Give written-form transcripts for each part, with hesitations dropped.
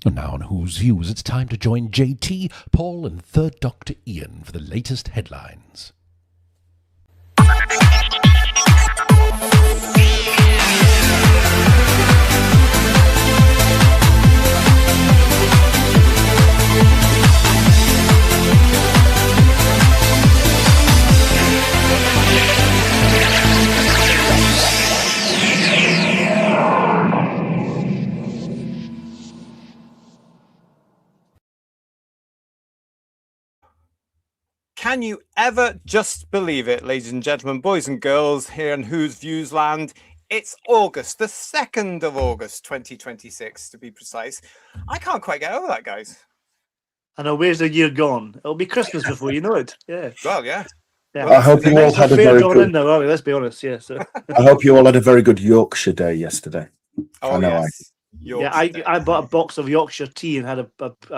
And now on Who's Views, it's time to join JT, Paul, and Third Doctor Ian for the latest headlines. Can you ever just believe it, ladies and gentlemen, boys and girls, here in Who's Views land? It's August, the 2nd of August, 2026, to be precise. I can't quite get over that, guys. I know, where's the year gone? It'll be Christmas before you know it. Yeah. Well, yeah. Yeah. I hope you all had a very good. Now, are we? Let's be honest. Yeah. So. I hope you all had a very good Yorkshire Day yesterday. Oh, yes. I bought a box of Yorkshire tea and had a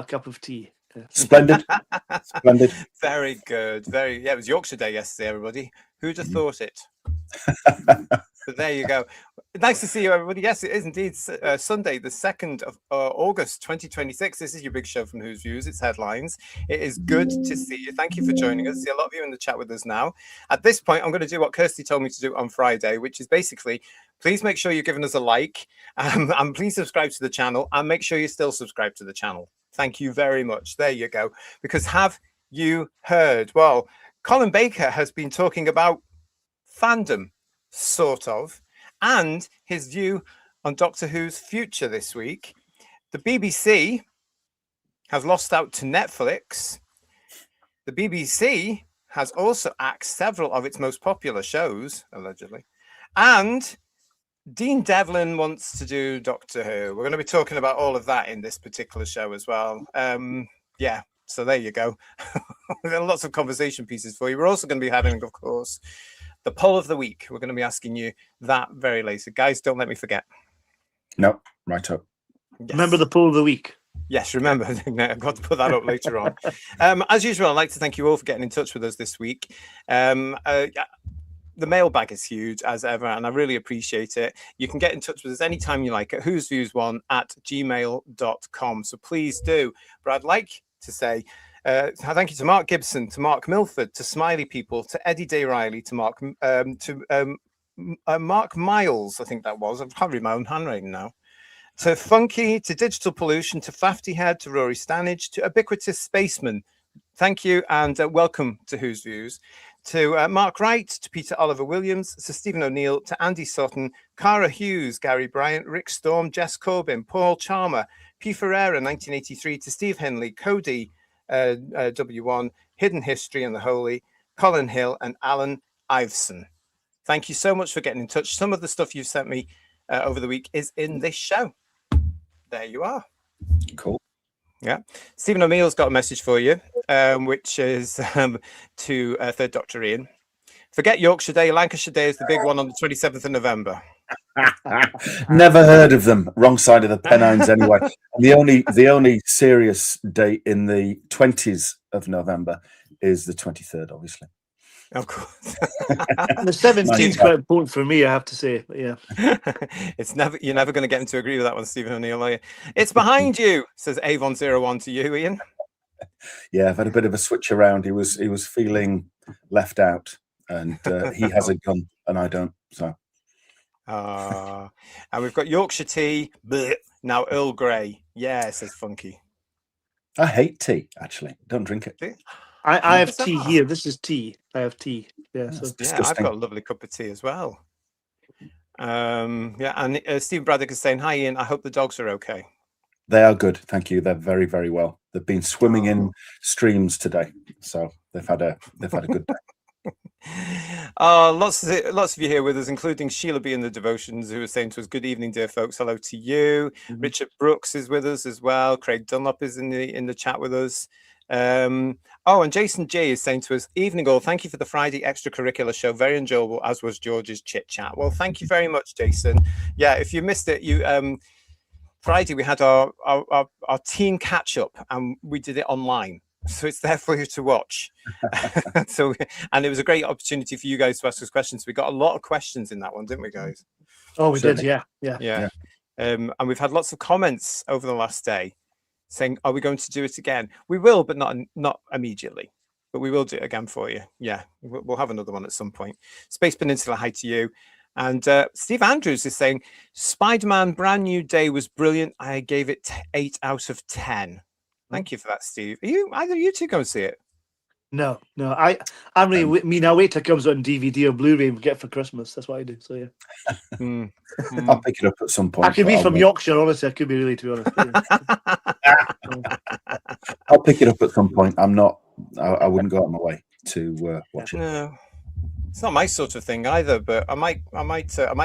cup of tea. Yeah. Splendid. Splendid. Very good. Yeah, it was Yorkshire Day yesterday, everybody. Who'd have thought it? But there you go. Nice to see you, everybody. Yes, it is indeed Sunday, the 2nd of August, 2026. This is your big show from Who's Views. It's Headlines. It is good to see you. Thank you for joining us. I see a lot of you in the chat with us now. At this point, I'm going to do what Kirsty told me to do on Friday, which is basically, please make sure you're giving us a like, and please subscribe to the channel, and make sure you're still subscribed to the channel. Thank you very much. There you go. Because have you heard? Well, Colin Baker has been talking about fandom, sort of, and his view on Doctor Who's future this week. The BBC has lost out to Netflix. The BBC has also axed several of its most popular shows, allegedly. And Dean Devlin wants to do Doctor Who. We're going to be talking about all of that in this particular show as well. Yeah, so there you go. We've got lots of conversation pieces for you. We're also going to be having, of course, the poll of the week. We're going to be asking you that very later. Guys, don't let me forget. No, right up. Yes. Remember the poll of the week. Yes, remember. I've got to put that up later on. As usual, I'd like to thank you all for getting in touch with us this week. The mailbag is huge as ever, and I really appreciate it. You can get in touch with us anytime you like at whosviews1@gmail.com. So please do. But I'd like to say thank you to Mark Gibson, to Mark Milford, to Smiley People, to Eddie Day Riley, to Mark Miles, I think that was. I can't read my own handwriting now. To Funky, to Digital Pollution, to Fafty Head, to Rory Stanage, to Ubiquitous Spaceman. Thank you, and welcome to Who's Views. To Mark Wright, to Peter Oliver Williams, to Stephen O'Neill, to Andy Sutton, Cara Hughes, Gary Bryant, Rick Storm, Jess Corbin, Paul Charmer, P. Ferreira, 1983, to Steve Henley, Cody W1, Hidden History and the Holy, Colin Hill, and Alan Iveson. Thank you so much for getting in touch. Some of the stuff you've sent me over the week is in this show. There you are. Cool. Yeah. Stephen O'Neill's got a message for you, which is to Third Doctor Ian. Forget Yorkshire Day. Lancashire Day is the big one on the 27th of November. Never heard of them. Wrong side of the Pennines anyway. The only serious date in the 20s of November is the 23rd, obviously. Of course. The 17th is quite important for me, I have to say. But yeah. You're never going to get him to agree with that one, Stephen O'Neill, are you? It's behind you, says Avon01 to you, Ian. Yeah, I've had a bit of a switch around. He was feeling left out, and he has a gun and I don't. So and we've got Yorkshire tea, now Earl Grey. Yeah, says Funky. I hate tea, actually. Don't drink it. I have tea here. This is tea. I have tea. Yeah, so. Yeah, I've got a lovely cup of tea as well. Yeah, and Steve Braddock is saying, "Hi, Ian. I hope the dogs are okay." They are good, thank you. They're very, very well. They've been swimming in streams today, so they've had a good day. Lots of you here with us, including Sheila B in the devotions, who was saying to us, "Good evening, dear folks. Hello to you." Mm-hmm. Richard Brooks is with us as well. Craig Dunlop is in the chat with us. And Jason J is saying to us, "Evening all, thank you for the Friday extracurricular show, very enjoyable, as was George's chit chat." Well, thank you very much, Jason. Yeah, if you missed it, Friday we had our team catch up and we did it online, so it's there for you to watch. And it was a great opportunity for you guys to ask us questions. We got a lot of questions in that one, didn't we, guys? Oh, we did, yeah. And we've had lots of comments over the last day. saying, "Are we going to do it again?" We will, but not immediately. But we will do it again for you. Yeah, we'll have another one at some point. Space Peninsula, hi to you. And Steve Andrews is saying, Spider-Man Brand New Day was brilliant. I gave it 8 out of 10. Thank you for that, Steve. Are you either of you two go and see it? No. I'm really. I wait till it comes on DVD or Blu-ray and get it for Christmas. That's what I do. So yeah. I'll pick it up at some point. I could but be I'll from wait. Yorkshire, honestly. I could be really, to be honest. I'll pick it up at some point. I'm not. I wouldn't go out of my way to watch it. No, it's not my sort of thing either. But I might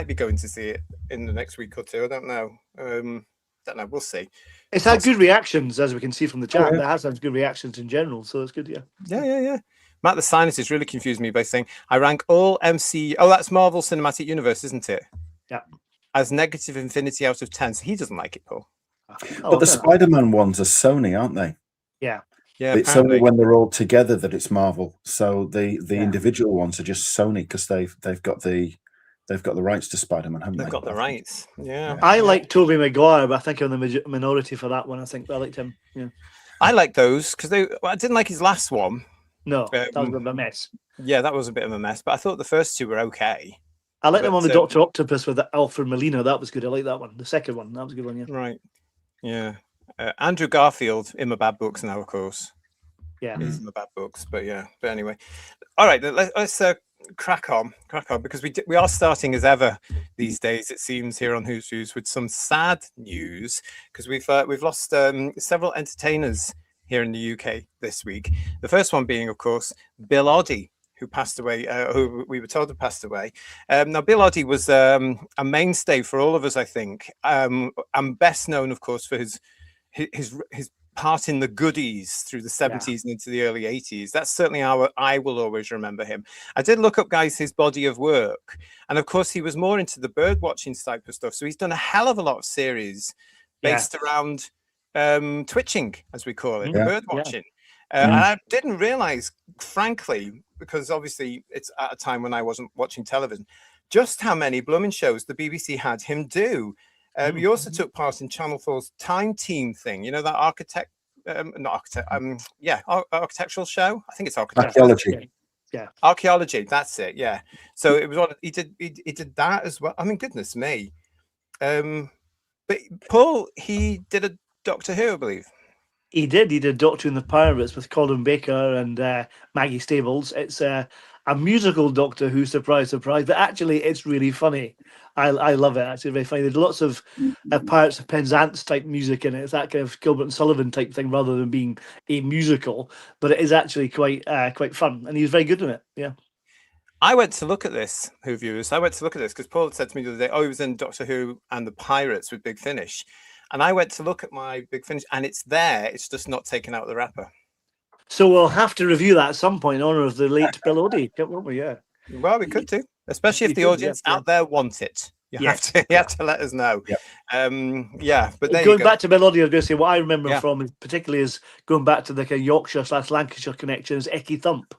be going to see it in the next week or two. I don't know. Don't know. We'll see. It's had good reactions, as we can see from the chat. Oh, yeah. It has had good reactions in general, so it's good. Yeah. Yeah. Matt the Scientist really confused me by saying I rank all MC. Oh, that's Marvel Cinematic Universe, isn't it? Yeah. As negative infinity out of 10. So he doesn't like it, Paul. Oh, But the fair. Spider-Man ones are Sony, aren't they? Yeah. Yeah, It's apparently. only when they're all together that it's Marvel. So the Yeah. individual ones are just Sony because they've got the rights to Spider-Man, haven't They've they? got the rights. Yeah. I like Tobey Maguire, but I think I'm the minority for that one. I think I liked him. Yeah. I like those because I didn't like his last one. No, that was a bit of a mess. Yeah, that was a bit of a mess, but I thought the first two were okay. I liked him on the But, Doctor Octopus with Alfred Molina. That was good. I like that one. The second one, that was a good one. Yeah. Right. Yeah. Andrew Garfield in my bad books now, of course. Yeah. He's in my bad books, but yeah. But anyway, all right. Let's crack on because we are starting as ever these days. It seems here on Who's Views with some sad news because we've lost several entertainers here in the UK this week. The first one being, of course, Bill Oddie, who passed away, who we were told had passed away. Now, Bill Oddie was a mainstay for all of us, I think, and best known, of course, for his part in the Goodies through the 70s and into the early 80s. That's certainly how I will always remember him. I did look up, guys, his body of work. And of course, he was more into the bird watching type of stuff. So he's done a hell of a lot of series based around twitching, as we call it, bird watching. And I didn't realize, frankly, because obviously it's at a time when I wasn't watching television, just how many blooming shows the BBC had him do. He also took part in Channel 4's Time Team thing. You know, that architectural show. I think it's Archaeology. Yeah. Archaeology. That's it. Yeah. So it was one. He did that as well. I mean, goodness me. But Paul, he did a Doctor Who, I believe. He did Doctor and the Pirates with Colin Baker and Maggie Stables. It's a musical Doctor Who, surprise, but actually it's really funny. I love it. Actually, very funny. There's lots of Pirates of Penzance type music in it. It's that kind of Gilbert and Sullivan type thing rather than being a musical, but it is actually quite fun, and he's very good in it. Yeah. I went to look at this, Who viewers. I went to look at this because Paul had said to me the other day, oh, he was in Doctor Who and the Pirates with Big Finish. And I went to look at my Big Finish, and it's there. It's just not taken out of the wrapper. So we'll have to review that at some point in honor of the late Bill Oddie, won't we? Yeah. Well, we could do, especially if the audience out there want it. You have to let us know. Yep. But there going you go. back to Bill Oddie, I was going to say what I remember from is particularly is going back to the kind of Yorkshire/Lancashire connection is Ecky Thump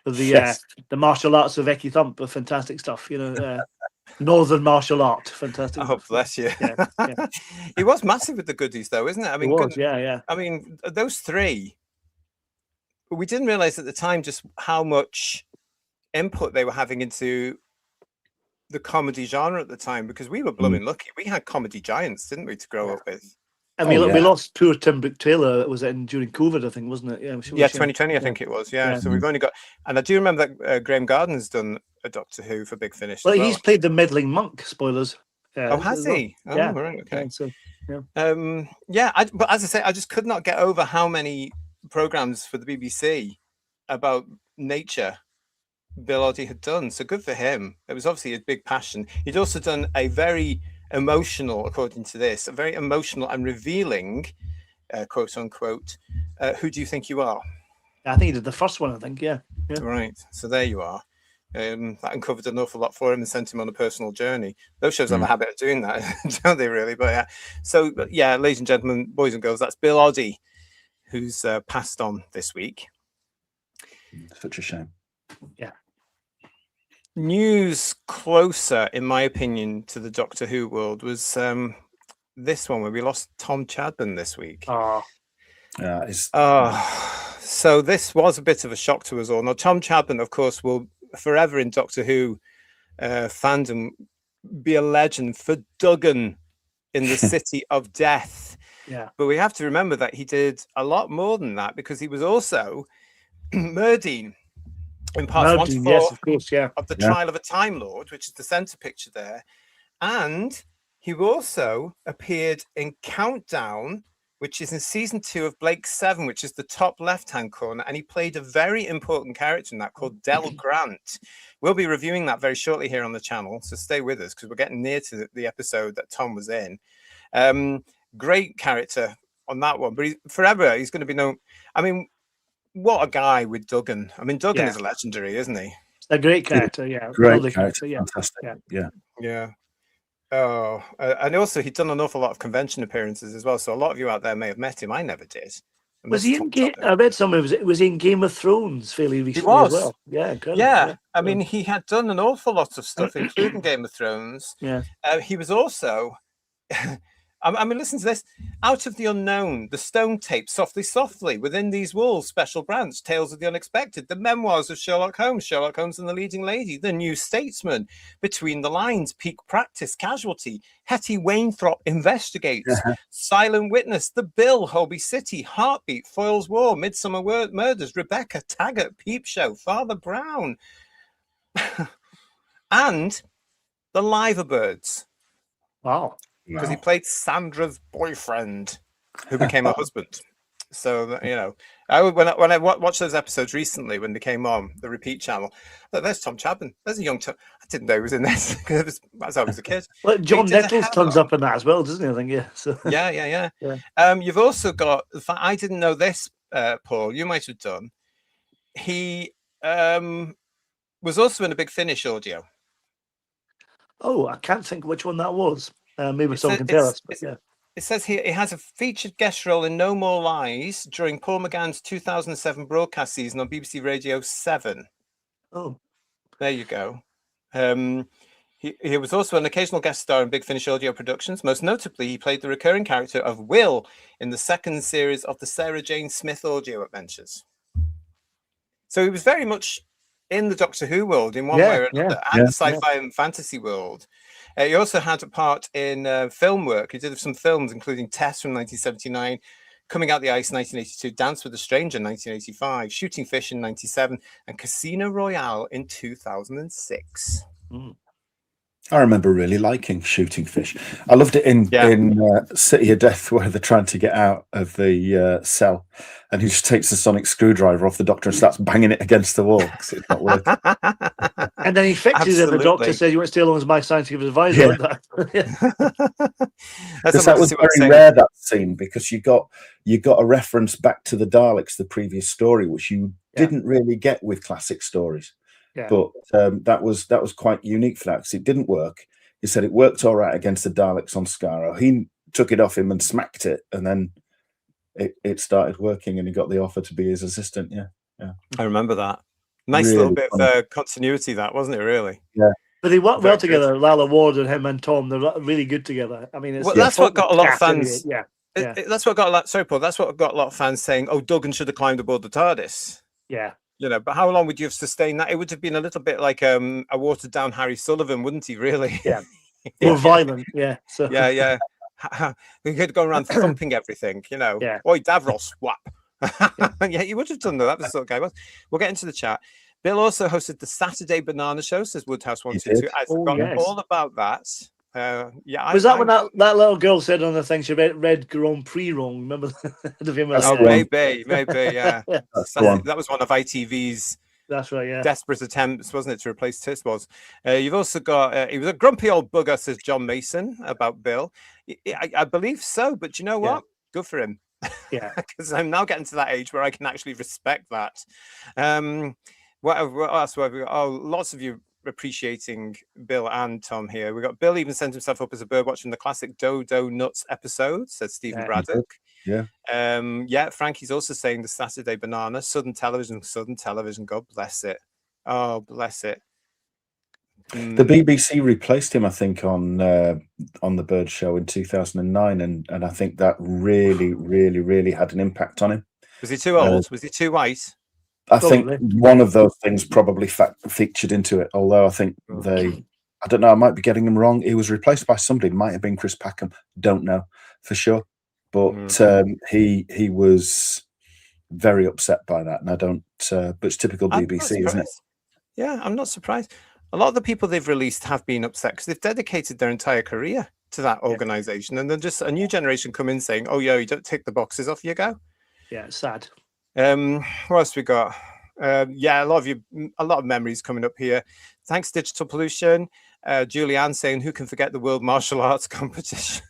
with the martial arts of Ecky Thump, with fantastic stuff. You know. Northern martial art, fantastic. Oh, bless you. Yeah. He was massive with the Goodies, though, isn't it? I mean, yeah. I mean, those three. We didn't realize at the time just how much input they were having into the comedy genre at the time, because we were blooming lucky. We had comedy giants, didn't we, to grow up with? I mean, we lost poor Tim Taylor. It was during COVID, I think, wasn't it? Yeah, 2020, I think it was. Yeah. So we've only got, and I do remember that Graham Garden's done a Doctor Who for Big Finish. Well, he's played the meddling monk. Spoilers. Has he? Oh, yeah. Right. Okay. So, but as I say, I just could not get over how many programs for the BBC about nature Bill Oddie had done. So good for him. It was obviously a big passion. He'd also done a very emotional, according to this, a very emotional and revealing, quote unquote, Who Do You Think You Are? I think he did the first one, I think, yeah. Right. So there you are. That uncovered an awful lot for him and sent him on a personal journey. Those shows have a habit of doing that, don't they, really? But yeah. So, ladies and gentlemen, boys and girls, that's Bill Oddie, who's passed on this week. Such a shame. Yeah. News closer, in my opinion, to the Doctor Who world was this one where we lost Tom Chadbourne this week. Oh. It's So this was a bit of a shock to us all. Now, Tom Chapman, of course, will forever in Doctor Who fandom be a legend for Duggan in the City of Death. Yeah. But we have to remember that he did a lot more than that, because he was also Murdine in parts 1 to 4 yes, of course, yeah. of The Trial of a Time Lord, which is the center picture there. And he also appeared in Countdown, which is in season 2 of Blake 7, which is the top left-hand corner. And he played a very important character in that called Del Grant. We'll be reviewing that very shortly here on the channel. So stay with us, because we're getting near to the episode that Tom was in. Great character on that one. But forever, he's going to be known. I mean, what a guy with Duggan. I mean, Duggan is legendary, isn't he? A great character, yeah. great Lovely character. yeah. Fantastic. Yeah. Oh, and also he'd done an awful lot of convention appearances as well. So a lot of you out there may have met him. I never did. Was he in Game? I read somewhere was he in Game of Thrones fairly recently as well. Yeah, incredible. Yeah. I mean, he had done an awful lot of stuff, including Game of Thrones. Yeah. He was also. I mean, listen to this. Out of the Unknown, The Stone Tape, Softly, Softly, Within These Walls, Special Branch, Tales of the Unexpected, The Memoirs of Sherlock Holmes and the Leading Lady, The New Statesman, Between the Lines, Peak Practice, Casualty, Hetty Wainthropp Investigates, Silent Witness, The Bill, Holby City, Heartbeat, Foyle's War, Midsummer Murders, Rebecca, Taggart, Peep Show, Father Brown, and The Liverbirds. Wow. Because he played Sandra's boyfriend, who became her husband. So, you know, when I watched those episodes recently when they came on the repeat channel, there's Tom Chapman. There's a young Tom. I didn't know he was in this because as I was a kid. Well, John Nettles turns up in that as well, doesn't he? I think, yeah. So. Yeah. You've also got. I didn't know this, Paul. You might have done. He was also in a Big Finish audio. Oh, I can't think which one that was. Maybe someone can tell us. But yeah. It says here he has a featured guest role in No More Lies during Paul McGann's 2007 broadcast season on BBC Radio 7. Oh, there you go. He was also an occasional guest star in Big Finish audio productions. Most notably, he played the recurring character of Will in the second series of the Sarah Jane Smith audio adventures. So he was very much in the Doctor Who world in one way or another, and the sci-fi and fantasy world. He also had a part in film work. He did some films, including Tess from 1979, Coming Out the Ice 1982, Dance with a Stranger 1985, Shooting Fish in 97, and Casino Royale in 2006. I remember really liking Shooting Fish. I loved it in City of Death, where they're trying to get out of the cell, and he just takes the sonic screwdriver off the Doctor and starts banging it against the wall because it's not working. And then he fixes it. The Doctor says, "You want to stay along as my scientific advisor." That was very rare, that scene, because you got a reference back to the Daleks, the previous story, which you didn't really get with classic stories. But that was quite unique for that, because it didn't work. He said it worked all right against the Daleks on Skaro. He took it off him and smacked it, and then it started working, and he got the offer to be his assistant. Yeah. I remember that. Nice really little bit of continuity, that wasn't it? Really. Yeah. But they work well together. Lalla Ward and him and Tom, they're really good together. I mean, that's what got a lot of fans. That's what got a lot. Sorry, Paul. That's what got a lot of fans saying, "Oh, Duggan should have climbed aboard the TARDIS." Yeah. You know, but how long would you have sustained that? It would have been a little bit like a watered down Harry Sullivan, wouldn't he? Really? Yeah. More violent. Yeah. So. Yeah. He could go around thumping everything. You know. Yeah. Oi, Davros, whap. Yeah, you would have done that. That was the sort of guy. We'll get into the chat. Bill also hosted the Saturday Banana Show, says Woodhouse 122. I've forgotten all about that. Was that when that little girl said on the thing she read Grand Prix wrong? Remember the famous? Oh, maybe, yeah. That was one of ITV's. That's right, yeah. Desperate attempts, wasn't it, to replace Tiswas? You've also got he was a grumpy old bugger, says John Mason about Bill. I believe so, but you know what? Good for him. Yeah, because I'm now getting to that age where I can actually respect that. What else have we got? Oh, lots of you appreciating Bill and Tom here. We got Bill even sent himself up as a bird watching the classic Dodo Nuts episode, says Stephen Braddock. Yeah. Frankie's also saying the Saturday Banana, Southern Television, God bless it. Oh, bless it. The BBC replaced him, I think, on the Bird Show in 2009, and I think that really had an impact on him. Was he too old? Was he too white? I think one of those things probably featured into it. Although I think I don't know, I might be getting him wrong. He was replaced by somebody. Might have been Chris Packham. Don't know for sure. But he was very upset by that, and I don't. But it's typical BBC, isn't it? Yeah, I'm not surprised. A lot of the people they've released have been upset because they've dedicated their entire career to that organization, and then just a new generation come in saying, "Oh, yeah, you don't tick the boxes, off you go." Yeah, it's sad. What else we got? A lot of memories coming up here. Thanks, Digital Pollution. Julianne saying, "Who can forget the World Martial Arts Competition?"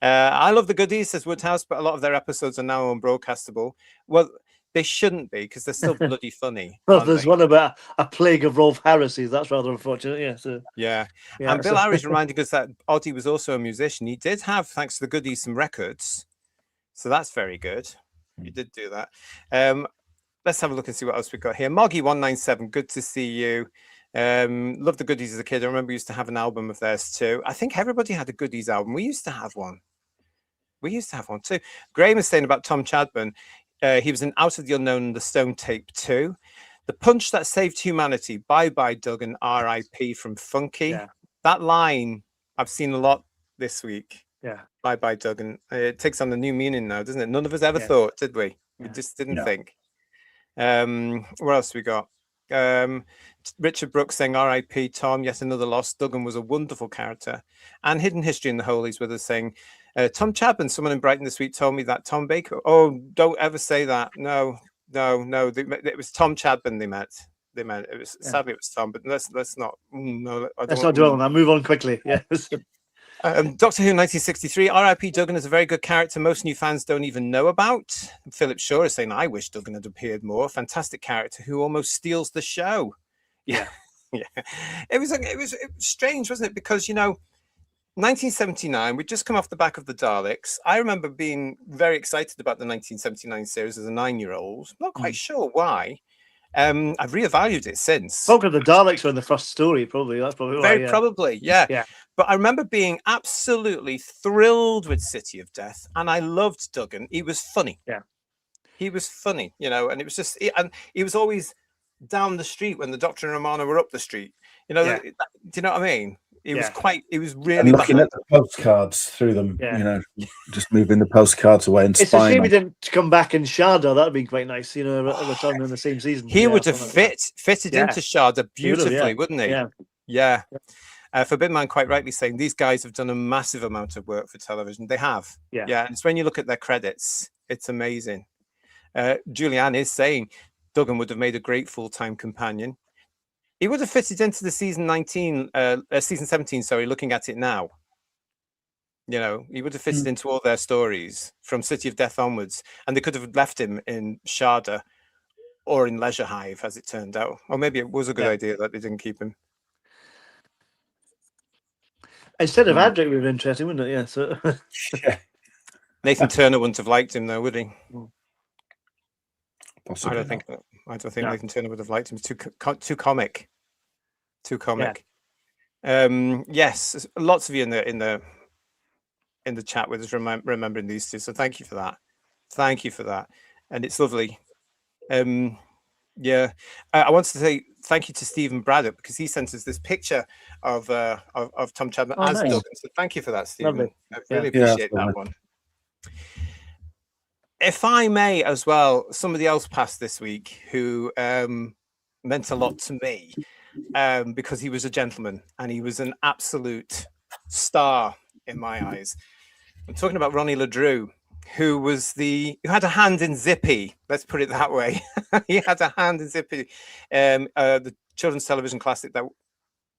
I love the goodies, says Woodhouse, but a lot of their episodes are now unbroadcastable. Well, they shouldn't be because they're still bloody funny. Well, there's one about a plague of Rolf heresies. That's rather unfortunate. Yeah. So. Yeah. And Bill Harry's reminding us that Oddie was also a musician. He did have, thanks to the goodies, some records. So that's very good. You did do that. Let's have a look and see what else we've got here. Moggy197, good to see you. Loved the goodies as a kid. I remember we used to have an album of theirs too. I think everybody had a goodies album. We used to have one. Too. Graham is saying about Tom Chadbourne. He was in Out of the Unknown and the Stone Tape 2. The Punch That Saved Humanity. Bye bye, Duggan. R.I.P. from Funky. Yeah. That line I've seen a lot this week. Yeah. Bye bye, Duggan. It takes on a new meaning now, doesn't it? None of us ever thought, did we? We just didn't think. What else we got? Richard Brooks saying R.I.P. Tom, yet another loss. Duggan was a wonderful character. And Hidden History in the Holies with us saying, Tom Chapman, someone in Brighton this week told me that Tom Baker. Oh, don't ever say that. No. It was Tom Chadbourne they met. It was sadly it was Tom, but let's not. No, let's not dwell on that. Move on quickly. Yeah. Doctor Who 1963. R.I.P. Duggan is a very good character most new fans don't even know about. Philip Shaw is saying, I wish Duggan had appeared more. Fantastic character who almost steals the show. Yeah. It was strange, wasn't it? Because 1979, we'd just come off the back of the Daleks. I remember being very excited about the 1979 series as a 9-year-old. Not quite sure why. I've reevaluated it since. Because the Daleks were in the first story, probably. That's probably why. Probably, yeah. But I remember being absolutely thrilled with City of Death, and I loved Duggan. He was funny. Yeah. He was funny, and it was just, and he was always down the street when the Doctor and Romana were up the street. Do you know what I mean? It was really and looking at the postcards through them, just moving the postcards away and it's a shame he didn't come back in Sharda. That'd be quite nice, return in the same season. He would have fitted into Sharda beautifully, wouldn't he? Yeah. Forbidden Man quite rightly saying these guys have done a massive amount of work for television. They have. Yeah. And it's when you look at their credits, it's amazing. Julianne is saying Duggan would have made a great full-time companion. He would have fitted into the season 17, looking at it now. He would have fitted into all their stories from City of Death onwards. And they could have left him in Sharda or in Leisure Hive, as it turned out. Or maybe it was a good idea that they didn't keep him. Instead of Adric, it would have been interesting, wouldn't it? Yeah. So Nathan Turner wouldn't have liked him, though, would he? Possibly. I don't think Nathan Turner would have liked him. Too comic. Yes, lots of you in the chat with us remembering these two. So thank you for that. And it's lovely. I wanted to say thank you to Stephen Braddock because he sent us this picture of Tom Chapman as Duggan. So thank you for that, Stephen. Lovely. I really appreciate that one. If I may as well, somebody else passed this week who meant a lot to me because he was a gentleman and he was an absolute star in my eyes. I'm talking about Ronnie Ledrew, who had a hand in Zippy. Let's put it that way. He had a hand in Zippy, the children's television classic that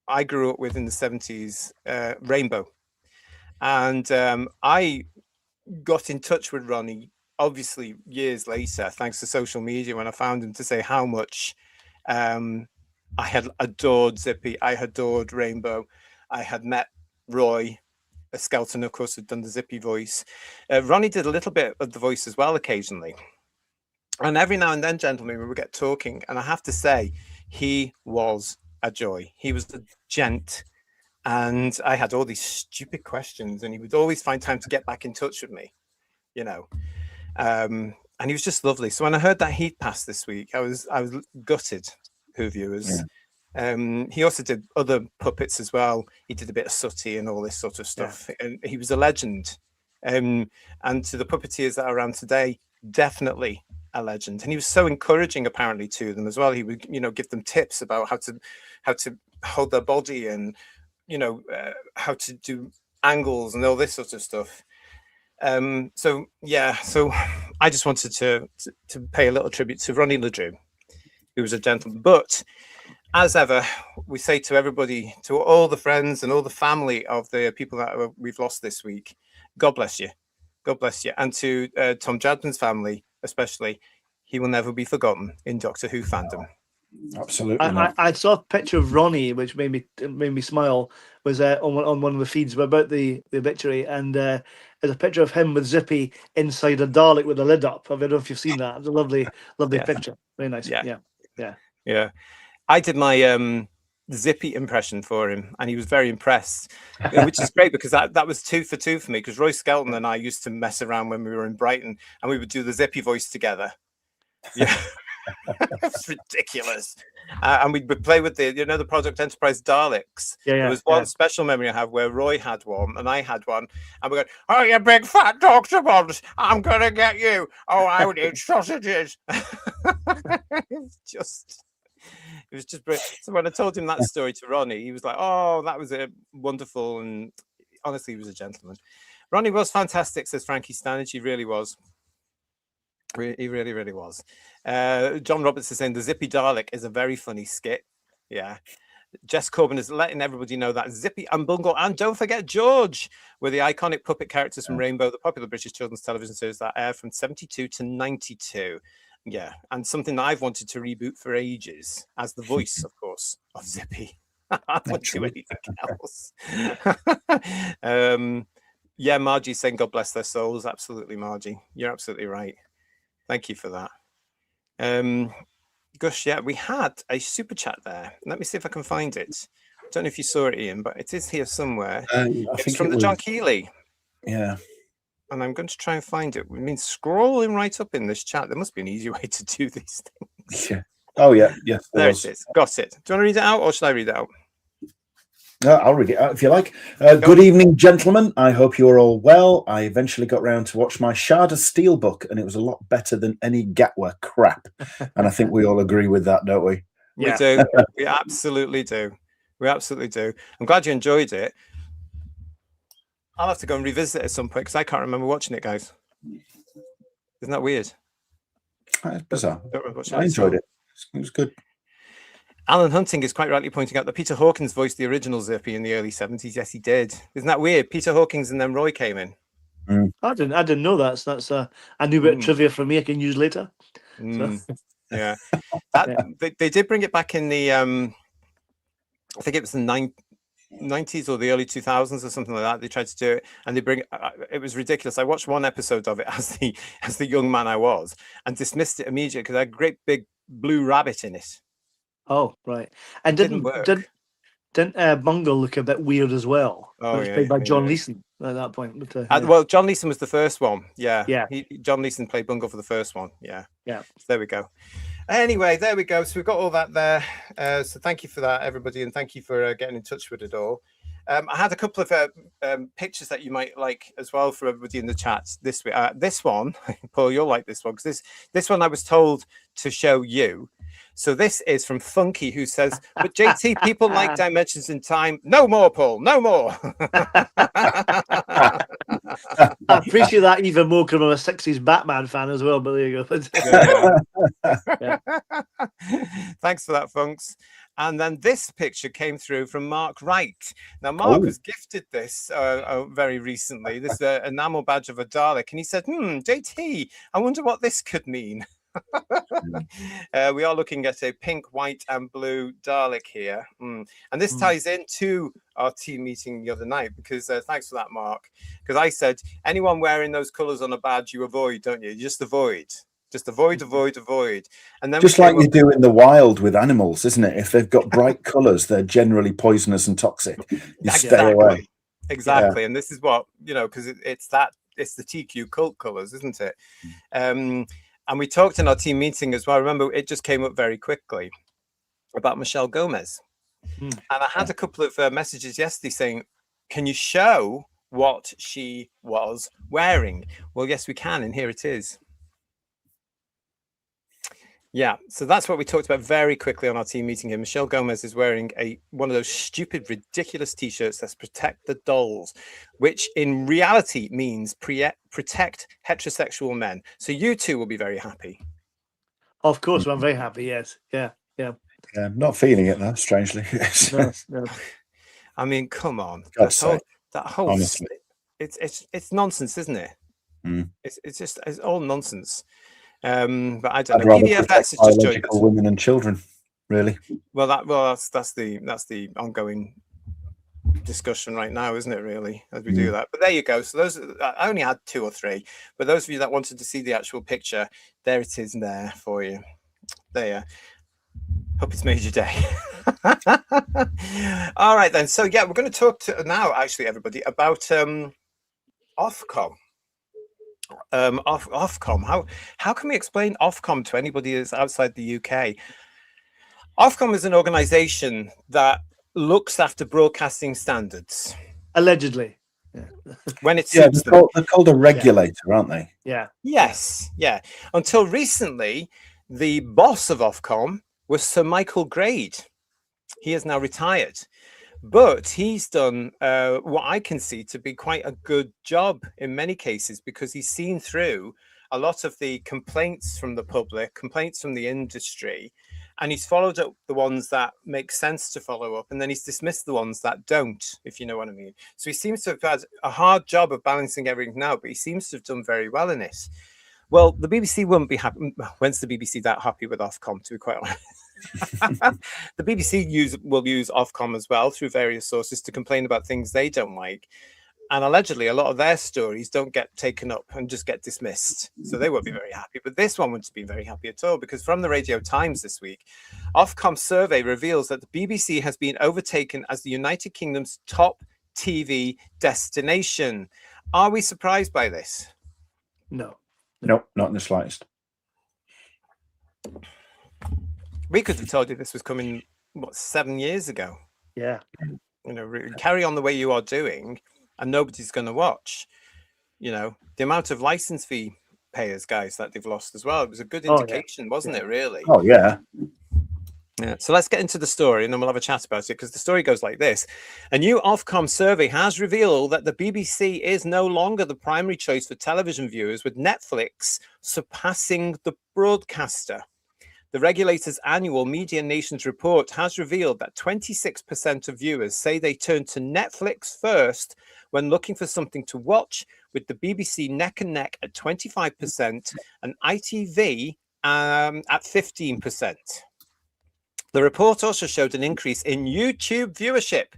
I grew up with in the 70s, Rainbow. And I got in touch with Ronnie obviously years later, thanks to social media, when I found him to say how much I had adored Zippy, I adored Rainbow, I had met Roy, Skelton, of course, had done the Zippy voice. Ronnie did a little bit of the voice as well occasionally. And every now and then, gentlemen, we would get talking, and I have to say, He was a joy. He was a gent. And I had all these stupid questions, and he would always find time to get back in touch with me, you know. And he was just lovely. So when I heard that he'd passed this week, I was gutted, Who viewers. Yeah. He also did other puppets as well. He did a bit of Sooty and all this sort of stuff. Yeah. And he was a legend. And to the puppeteers that are around today, definitely a legend. And he was so encouraging, apparently, to them as well. He would, you know, give them tips about how to hold their body and, you know, how to do angles and all this sort of stuff. So I just wanted to pay a little tribute to Ronnie LeDrew, who was a gentleman. But as ever, we say to everybody, to all the friends and all the family of the people that we've lost this week, God bless you. God bless you. And to Tom Jadman's family, especially, he will never be forgotten in Doctor Who fandom. Absolutely. I saw a picture of Ronnie, which made me smile. Was on one of the feeds about the obituary, and there's a picture of him with Zippy inside a Dalek with the lid up. I don't know if you've seen that. It's a lovely picture. Very nice. Yeah. I did my Zippy impression for him, and he was very impressed, which is great because that was 2 for 2 for me. Because Roy Skelton and I used to mess around when we were in Brighton, and we would do the Zippy voice together. Yeah. It's ridiculous. And we would play with the Project Enterprise Daleks. There was one special memory I have where Roy had one and I had one, and we go, "Oh, you big fat Doctor Bombs, I'm gonna get you. Oh, I would eat sausages." It was just brilliant. So when I told him that story to Ronnie, he was like, "Oh, that was wonderful," and honestly, he was a gentleman. Ronnie was fantastic, says Frankie Stanage. He really was. He really, really was. John Roberts is saying the Zippy Dalek is a very funny skit. Yeah. Jess Corbin is letting everybody know that Zippy and Bungle, and don't forget George, were the iconic puppet characters from Rainbow, the popular British children's television series that aired from 72 to 92. Yeah. And something that I've wanted to reboot for ages, as the voice, of course, of Zippy. I won't do anything else. Yeah, Margie's saying God bless their souls. Absolutely, Margie. You're absolutely right. Thank you for that. Gosh, yeah, we had a super chat there. Let me see if I can find it. I don't know if you saw it, Ian, but it is here somewhere. It's from the John Keeley. Yeah. And I'm going to try and find it. I mean, scrolling right up in this chat. There must be an easy way to do these things. Yeah. Oh, yeah. Yes. There it is. Got it. Do you want to read it out, or should I read it out? I'll read it out if you like. Good evening, gentlemen. I hope you're all well. I eventually got round to watch my Shard of Steel book, and it was a lot better than any Gatwa crap. And I think we all agree with that, don't we? We do. We absolutely do. We absolutely do. I'm glad you enjoyed it. I'll have to go and revisit it at some point because I can't remember watching it, guys. Isn't that weird? It's bizarre. I enjoyed it. It was good. Alan Hunting is quite rightly pointing out that Peter Hawkins voiced the original Zippy in the early 70s. Yes, he did. Isn't that weird? Peter Hawkins and then Roy came in. I didn't know that. So that's a new bit of trivia for me I can use later. So. Yeah. They did bring it back in the I think it was the 90s or the early 2000s or something like that. They tried to do it, and it was ridiculous. I watched one episode of it as the young man I was, and dismissed it immediately because I had a great big blue rabbit in it. Oh, right. And didn't Bungle look a bit weird as well? Oh, it was played by John Leeson at that point. But, well, John Leeson was the first one. Yeah. John Leeson played Bungle for the first one. Yeah. So there we go. Anyway, there we go. So we've got all that there. So thank you for that, everybody, and thank you for getting in touch with it all. I had a couple of pictures that you might like as well for everybody in the chat this week. This one, Paul, you'll like this one because this one I was told to show you. So this is from Funky, who says, "But JT, people like dimensions in time. No more, Paul. No more." I appreciate that even more because I'm a 60s Batman fan as well. But there you go. Thanks for that, Funks. And then this picture came through from Mark Wright. Now, Mark was gifted this very recently, this enamel badge of a Dalek. And he said, JT, I wonder what this could mean. We are looking at a pink, white and blue Dalek here. And this ties into our team meeting the other night because thanks for that, Mark. Because I said, anyone wearing those colours on a badge, you avoid, don't you? You just avoid. Just avoid, avoid. And then just like you do in the wild with animals, isn't it? If they've got bright colours, they're generally poisonous and toxic. You stay away. Exactly. And this is what, because it's the TQ cult colours, isn't it? And we talked in our team meeting as well. Remember, it just came up very quickly about Michelle Gomez. And I had a couple of messages yesterday saying, can you show what she was wearing? Well, yes, we can. And here it is. Yeah, so that's what we talked about very quickly on our team meeting here. Michelle Gomez is wearing one of those stupid, ridiculous T-shirts that's protect the dolls, which in reality means protect heterosexual men. So you two will be very happy. Of course, I'm very happy. Yes, yeah. I'm not feeling it though, strangely. No. I mean, come on, that whole it's nonsense, isn't it? It's all nonsense. But I don't know. PVFX is just joined us. Women and children, really. Well, that's the ongoing discussion right now, isn't it? Really, as we do that. But there you go. So I only had 2 or 3, but those of you that wanted to see the actual picture, there it is there for you. There. Hope it's made your day. All right then. So yeah, we're going to talk now, actually, everybody, about Ofcom. Ofcom. How can we explain Ofcom to anybody that's outside the UK? Ofcom is an organisation that looks after broadcasting standards. Allegedly. When it suits them. They're called a regulator, aren't they? Yeah. Yes. Yeah. Until recently, the boss of Ofcom was Sir Michael Grade. He is now retired. But he's done what I can see to be quite a good job in many cases, because he's seen through a lot of the complaints from the public, complaints from the industry, and he's followed up the ones that make sense to follow up, and then he's dismissed the ones that don't, if you know what I mean. So he seems to have had a hard job of balancing everything out, but he seems to have done very well in it. Well, the BBC wouldn't be happy. When's the BBC that happy with Ofcom, to be quite honest? The BBC will use Ofcom as well through various sources to complain about things they don't like, and allegedly a lot of their stories don't get taken up and just get dismissed, so they won't be very happy. But this one wouldn't be very happy at all, because from the Radio Times this week, Ofcom survey reveals that the BBC has been overtaken as the United Kingdom's top TV destination. Are we surprised by this? No, not in the slightest. We could have told you this was coming, 7 years ago? Yeah. Carry on the way you are doing, and nobody's going to watch. The amount of license fee payers, guys, that they've lost as well. It was a good indication, wasn't it, really? Oh, yeah. Yeah. So let's get into the story, and then we'll have a chat about it, because the story goes like this. A new Ofcom survey has revealed that the BBC is no longer the primary choice for television viewers, with Netflix surpassing the broadcaster. The regulator's annual Media Nations report has revealed that 26% of viewers say they turn to Netflix first when looking for something to watch, with the BBC neck and neck at 25% and ITV at 15%. The report also showed an increase in YouTube viewership,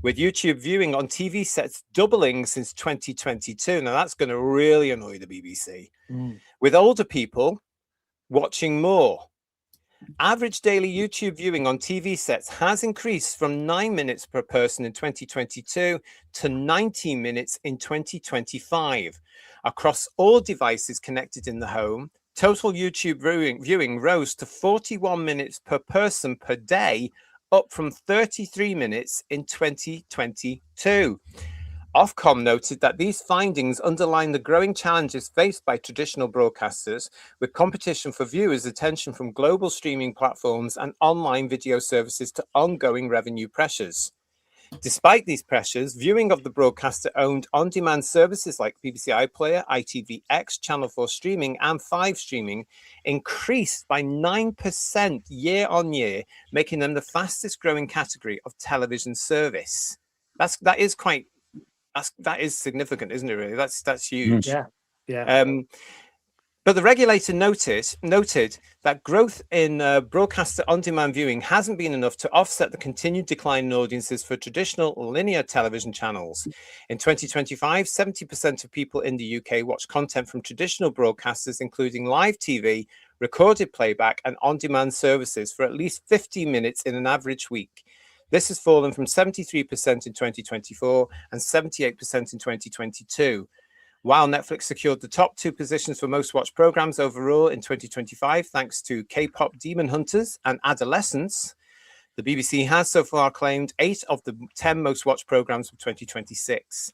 with YouTube viewing on TV sets doubling since 2022. Now, that's going to really annoy the BBC. With older people watching more. Average daily YouTube viewing on TV sets has increased from 9 minutes per person in 2022 to 19 minutes in 2025. Across all devices connected in the home, total YouTube viewing rose to 41 minutes per person per day, up from 33 minutes in 2022. Ofcom noted that these findings underline the growing challenges faced by traditional broadcasters, with competition for viewers' attention from global streaming platforms and online video services to ongoing revenue pressures. Despite these pressures, viewing of the broadcaster-owned on-demand services like BBC iPlayer, ITVX, Channel 4 streaming, and 5 streaming increased by 9% year on year, making them the fastest-growing category of television service. That is significant, isn't it? Really, that's huge. Yeah. But the regulator noted that growth in broadcaster on-demand viewing hasn't been enough to offset the continued decline in audiences for traditional linear television channels. In 2025, 70% of people in the UK watch content from traditional broadcasters, including live TV, recorded playback, and on-demand services for at least 50 minutes in an average week. This has fallen from 73% in 2024 and 78% in 2022. While Netflix secured the top 2 positions for most watched programs overall in 2025, thanks to K-pop Demon Hunters and Adolescence, the BBC has so far claimed 8 of the 10 most watched programs of 2026.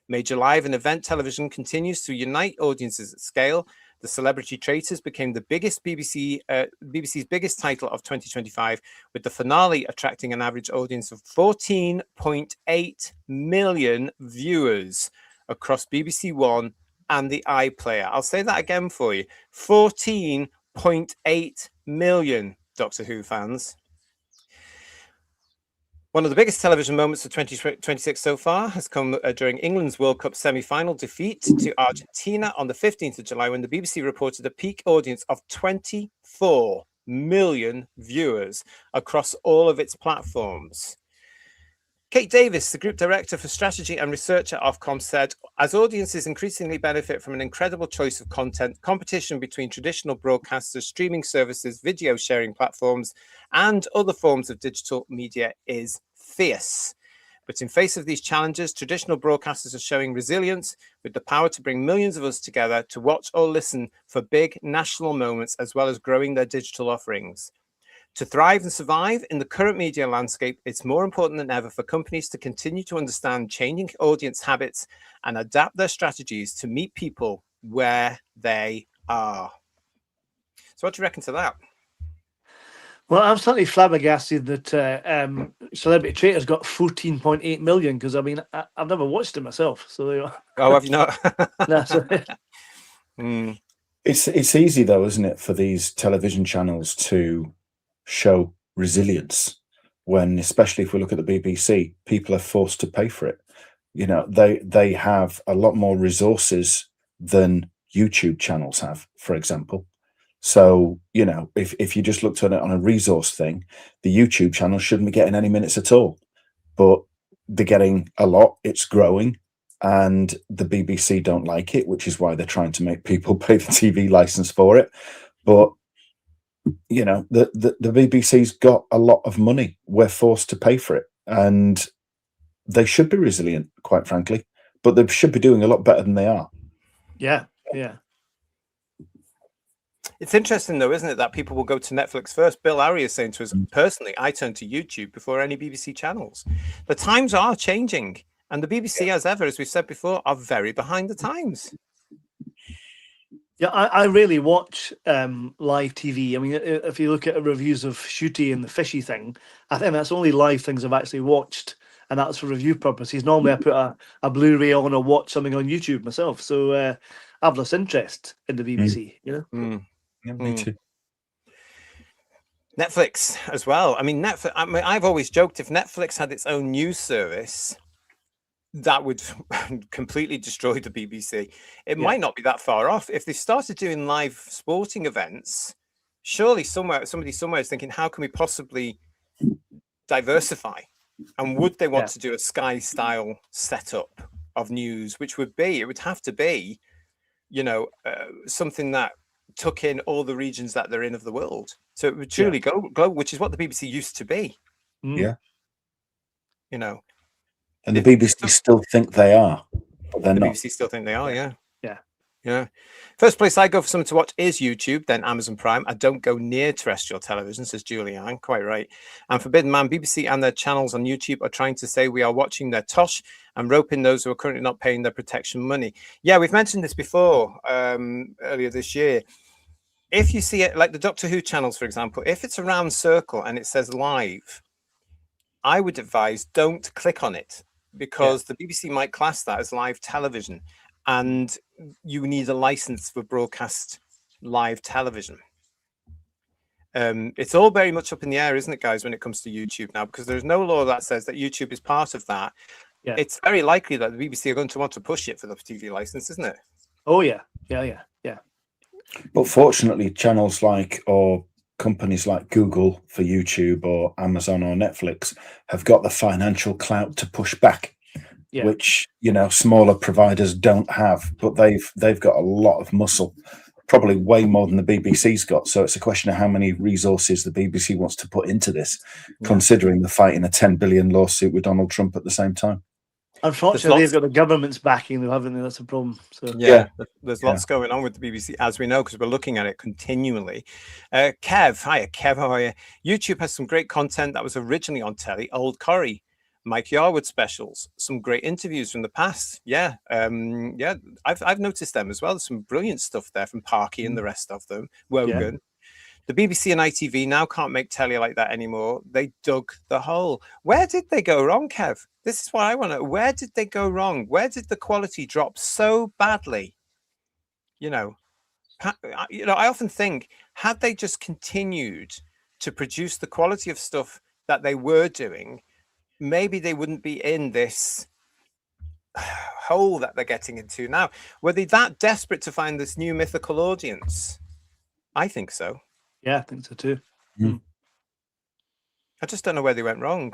Major live and event television continues to unite audiences at scale. The Celebrity Traitors became the biggest BBC's biggest title of 2025, with the finale attracting an average audience of 14.8 million viewers across BBC One and the iPlayer. I'll say that again for you. 14.8 million Doctor Who fans. One of the biggest television moments of 2026 so far has come during England's World Cup semi-final defeat to Argentina on the 15th of July, when the BBC reported a peak audience of 24 million viewers across all of its platforms. Kate Davis, the Group Director for Strategy and Research at Ofcom, said, as audiences increasingly benefit from an incredible choice of content, competition between traditional broadcasters, streaming services, video sharing platforms, and other forms of digital media is fierce. But in face of these challenges, traditional broadcasters are showing resilience with the power to bring millions of us together to watch or listen for big national moments, as well as growing their digital offerings. To thrive and survive in the current media landscape, it's more important than ever for companies to continue to understand changing audience habits and adapt their strategies to meet people where they are. So what do you reckon to that? Well, I'm slightly flabbergasted that Celebrity Traitors got 14.8 million, because I mean, I've never watched it myself. So oh, have you not? No, so, It's easy though, isn't it, for these television channels to show resilience when, especially if we look at the BBC, people are forced to pay for it. You know, they have a lot more resources than YouTube channels have, for example. So, you know, if you just looked at it on a resource thing, the YouTube channel shouldn't be getting any minutes at all, but they're getting a lot. It's growing, and the BBC don't like it, which is why they're trying to make people pay the TV license for it. But you know, the BBC's got a lot of money. We're forced to pay for it, and they should be resilient, quite frankly, but they should be doing a lot better than they are. yeah. It's interesting though, isn't it, that people will go to Netflix first. Bill Lowry is saying to us, personally, I turn to YouTube before any BBC channels. The times are changing, and the BBC, as ever, as we've said before, are very behind the times. Yeah, I really watch live TV. I mean, if you look at reviews of Shooty and the Fishy thing, I think that's only live things I've actually watched, and that's for review purposes. Normally I put a Blu-ray on or watch something on YouTube myself. So I've lost interest in the BBC, you know? Yeah, me too. Netflix as well. I mean, I've always joked, if Netflix had its own news service, that would completely destroy the BBC. It might not be that far off. If they started doing live sporting events, surely somebody somewhere is thinking, how can we possibly diversify? And would they want to do a Sky style setup of news, which would have to be, you know, something that took in all the regions that they're in of the world. So it would truly go global, which is what the BBC used to be. Yeah. You know. And the BBC still think they are, but they're not. The BBC still think they are, yeah. Yeah. First place I go for something to watch is YouTube, then Amazon Prime. I don't go near terrestrial television, says Julianne, quite right. And Forbidden Man, BBC and their channels on YouTube are trying to say we are watching their tosh and roping those who are currently not paying their protection money. Yeah, we've mentioned this before, earlier this year. If you see it, like the Doctor Who channels, for example, if it's a round circle and it says live, I would advise don't click on it, because the BBC might class that as live television, and you need a license for broadcast live television. It's all very much up in the air, isn't it, guys, when it comes to YouTube now, because there's no law that says that YouTube is part of that. Yeah. It's very likely that the BBC are going to want to push it for the TV license, isn't it? Oh, yeah. But fortunately, channels like or companies like Google for YouTube or Amazon or Netflix have got the financial clout to push back, which smaller providers don't have. But they've got a lot of muscle, probably way more than the BBC's got. So it's a question of how many resources the BBC wants to put into this, considering the fight in a 10 billion lawsuit with Donald Trump at the same time. Unfortunately, they've got the government's backing, though, haven't they? That's a problem. So there's lots going on with the BBC, as we know, because we're looking at it continually. Kev, hiya, Kev, how are you? YouTube has some great content that was originally on telly. Old Corrie, Mike Yarwood specials, some great interviews from the past. I've noticed them as well. There's some brilliant stuff there from Parky and the rest of them. Wogan. The BBC and ITV now can't make telly like that anymore. They dug the hole. Where did they go wrong, Kev? This is what I want to know. Where did they go wrong? Where did the quality drop so badly? I often think, had they just continued to produce the quality of stuff that they were doing, maybe they wouldn't be in this hole that they're getting into now. Were they that desperate to find this new mythical audience? I think so. Yeah, I think so too. I just don't know where they went wrong,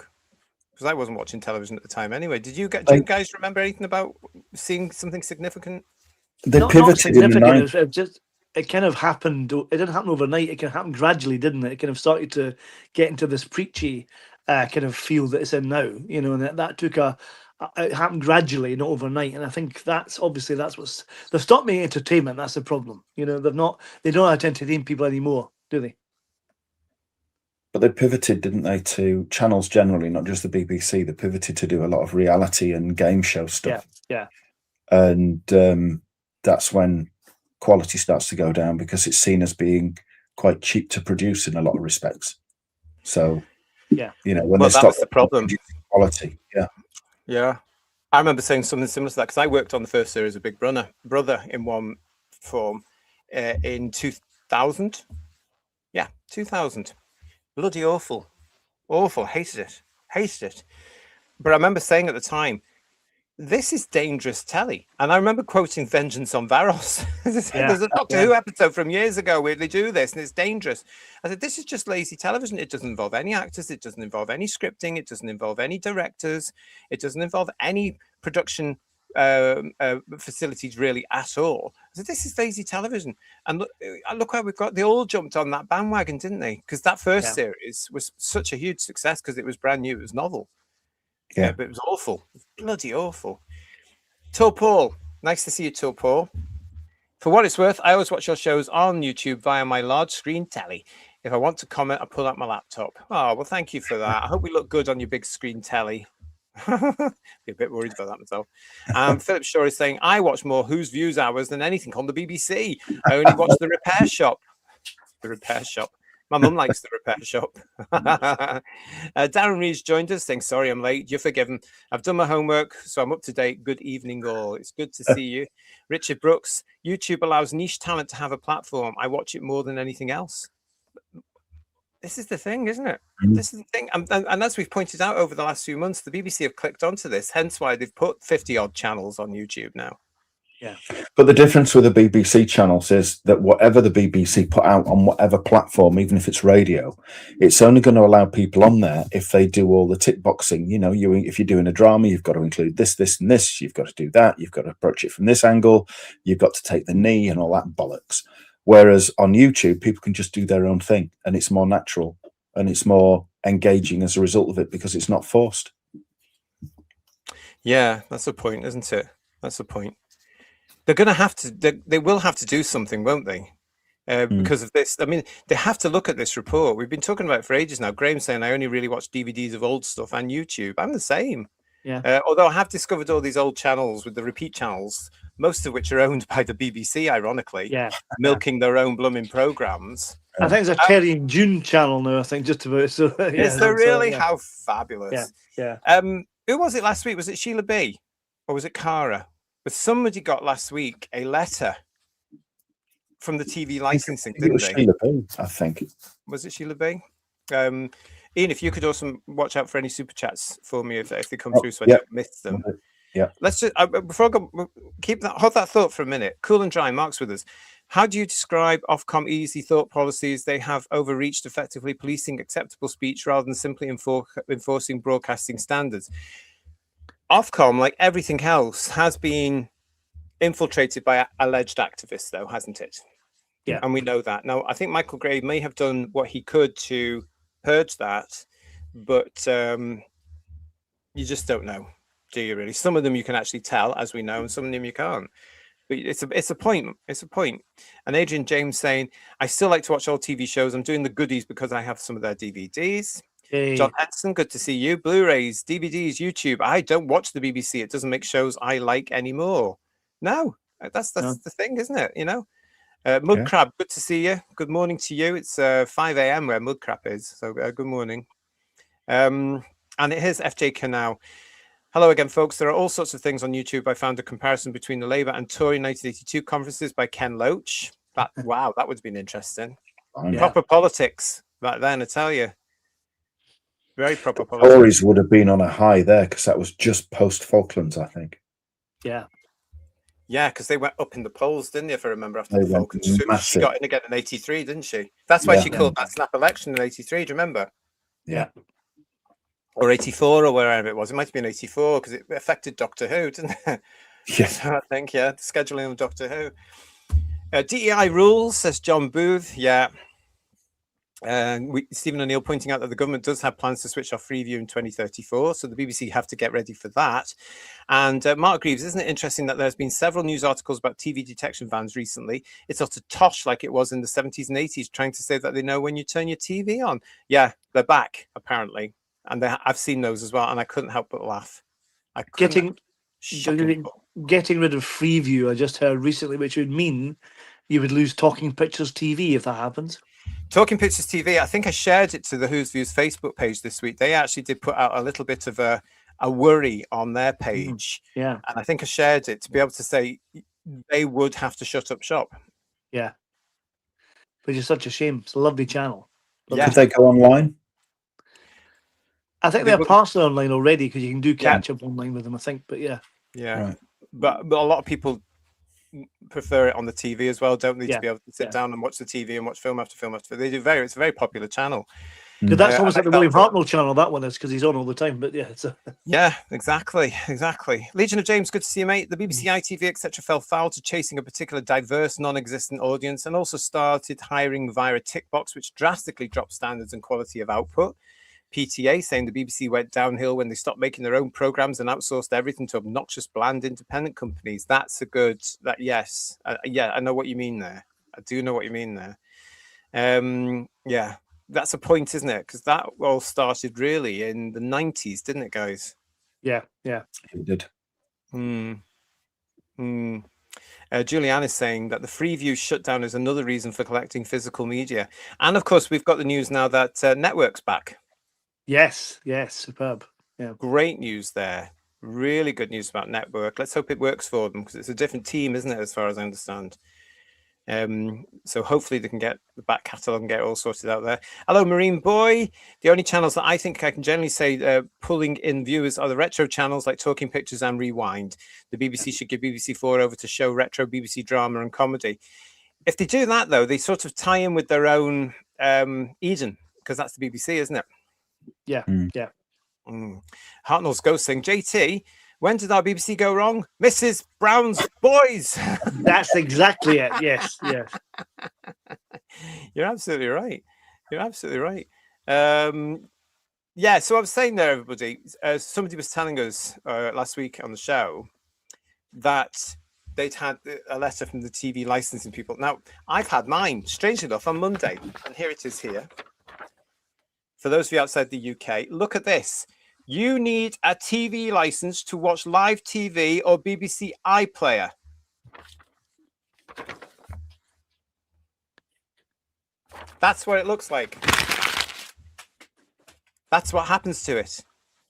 because I wasn't watching television at the time anyway. Do you guys remember anything about seeing something significant? They pivoted in the 90s. It kind of happened. It didn't happen overnight. It kind of happened gradually, didn't it? It kind of started to get into this preachy kind of feel that it's in now. And that took it happened gradually, not overnight. And I think that's what's they've stopped making entertainment. That's the problem. They don't know how to entertain people anymore, do they? But they pivoted, didn't they, to channels generally, not just the BBC. They pivoted to do a lot of reality and game show stuff. Yeah. And that's when quality starts to go down, because it's seen as being quite cheap to produce in a lot of respects. So, when they stop the problem, quality, yeah. I remember saying something similar to that, because I worked on the first series of Big Brother in one form in 2000. Yeah, 2000. Bloody awful. Hated it. But I remember saying at the time, this is dangerous telly. And I remember quoting Vengeance on Varos. There's a Doctor Who episode from years ago where they do this and it's dangerous. I said, this is just lazy television. It doesn't involve any actors. It doesn't involve any scripting. It doesn't involve any directors. It doesn't involve any production facilities really at all. I said, this is lazy television. And look where we've got. They all jumped on that bandwagon, didn't they? Because that first series was such a huge success because it was brand new. It was novel. Yeah, but it was awful. It was bloody awful. Till Paul, nice to see you, Till Paul. For what it's worth, I always watch your shows on YouTube via my large screen telly. If I want to comment, I pull out my laptop. Oh, well, thank you for that. I hope we look good on your big screen telly. Be a bit worried about that myself. Philip Shaw is saying, I watch more Whose Views Hours than anything on the BBC. I only watch The Repair Shop. The Repair Shop. My mum likes The Repair Shop. Darren Rees joined us saying, sorry, I'm late. You're forgiven. I've done my homework, so I'm up to date. Good evening, all. It's good to see you. Richard Brooks, YouTube allows niche talent to have a platform. I watch it more than anything else. This is the thing, isn't it? This is the thing. And as we've pointed out over the last few months, the BBC have clicked onto this, hence why they've put 50-odd channels on YouTube now. Yeah. But the difference with the BBC channels is that whatever the BBC put out on whatever platform, even if it's radio, it's only going to allow people on there if they do all the tick boxing. If you're doing a drama, you've got to include this, this, and this. You've got to do that. You've got to approach it from this angle. You've got to take the knee and all that bollocks. Whereas on YouTube, people can just do their own thing, and it's more natural and it's more engaging as a result of it because it's not forced. Yeah, that's the point, isn't it? That's the point. They're going to have to, they will have to do something, won't they? Because of this. I mean, they have to look at this report. We've been talking about it for ages now. Graham's saying I only really watch DVDs of old stuff and YouTube. I'm the same. Yeah. Although I have discovered all these old channels with the repeat channels, most of which are owned by the BBC, ironically, milking their own blooming programs. I think it's a Terry and June channel now, I think, just about. So, is there really? How fabulous. Yeah. Who was it last week? Was it Sheila B? Or was it Cara? But somebody got last week a letter from the TV licensing, didn't they? Sheila B, I think. Was it Sheila B? Ian, if you could also watch out for any super chats for me if they come through, so I don't miss them. Yeah. Let's just before I go, hold that thought for a minute. Cool and Dry, Mark's with us. How do you describe Ofcom easy thought policies? They have overreached, effectively policing acceptable speech rather than simply enforcing broadcasting standards. Ofcom, like everything else, has been infiltrated by alleged activists, though, hasn't it? Yeah. And we know that. Now, I think Michael Gray may have done what he could to purge that, but you just don't know, do you really? Some of them you can actually tell, as we know, and some of them you can't. But it's a point. It's a point. And Adrian James saying, I still like to watch old TV shows. I'm doing the goodies because I have some of their DVDs. Hey. John Henson, good to see you. Blu-rays, DVDs, YouTube. I don't watch the BBC. It doesn't make shows I like anymore. No, that's the thing, isn't it? You know, Mudcrab, good to see you. Good morning to you. It's 5 a.m. where Mudcrab is. So good morning. And here's FJ Canal. Hello again, folks. There are all sorts of things on YouTube. I found a comparison between the Labour and Tory 1982 conferences by Ken Loach. Wow, that would have been interesting. Proper politics back then, I tell you. Very proper politics. Tories would have been on a high there because that was just post Falklands, I think. Yeah. Yeah, because they went up in the polls, didn't they, if I remember, after the Falklands. She got in again in 83, didn't she? That's why she called that snap election in 83, do you remember? Yeah. Or 84 or wherever it was. It might have been 84 because it affected Doctor Who, didn't it? Yes. I think, the scheduling of Doctor Who. DEI rules, says John Booth. Yeah. Stephen O'Neill pointing out that the government does have plans to switch off Freeview in 2034, so the BBC have to get ready for that. And Mark Greaves, isn't it interesting that there's been several news articles about TV detection vans recently? It's utter tosh like it was in the 70s and 80s, trying to say that they know when you turn your TV on. Yeah, they're back, apparently. And I've seen those as well, and I couldn't help but laugh. Getting rid of Freeview, I just heard recently, which would mean you would lose Talking Pictures TV if that happens. Talking Pictures TV, I think I shared it to the Who's Views Facebook page this week. They actually did put out a little bit of a worry on their page. Yeah. And I think I shared it to be able to say they would have to shut up shop. Yeah. Which is such a shame. It's a lovely channel. Yeah. Could they go online? I think they're partially online already because you can do catch up online with them, I think. But yeah. Right. But a lot of people prefer it on the TV as well, don't need to be able to sit down and watch the TV and watch film after film after film. They do it's a very popular channel. Because that's almost like the William Hartnell channel, that one is, because he's on all the time. But yeah, it's exactly. Legion of James, good to see you, mate. The BBC ITV, etc., fell foul to chasing a particular diverse, non-existent audience and also started hiring via a tick box, which drastically dropped standards and quality of output. PTA saying the BBC went downhill when they stopped making their own programs and outsourced everything to obnoxious, bland, independent companies. That's a good. Yes, I know what you mean there. I do know what you mean there. That's a point, isn't it? Because that all started really in the 90s, didn't it, guys? Yeah, it did. Julianne is saying that the Freeview shutdown is another reason for collecting physical media, and of course, we've got the news now that Network's back. Yes, superb. Yeah, great news there. Really good news about Network. Let's hope it works for them because it's a different team, isn't it, as far as I understand. So hopefully they can get the back catalogue and get it all sorted out there. Hello, Marine Boy. The only channels that I think I can generally say pulling in viewers are the retro channels like Talking Pictures and Rewind. The BBC should give BBC4 over to show retro BBC drama and comedy. If they do that, though, they sort of tie in with their own Eden, because that's the BBC, isn't it? Yeah. Hartnell's Ghost saying, JT, when did our BBC go wrong? Mrs. Brown's Boys. That's exactly it. Yes. You're absolutely right. So I was saying there, everybody, somebody was telling us last week on the show that they'd had a letter from the TV licensing people. Now, I've had mine, strangely enough, on Monday, and here it is here. For those of you outside the UK, look at this. You need a TV license to watch live TV or BBC iPlayer. That's what it looks like. That's what happens to it.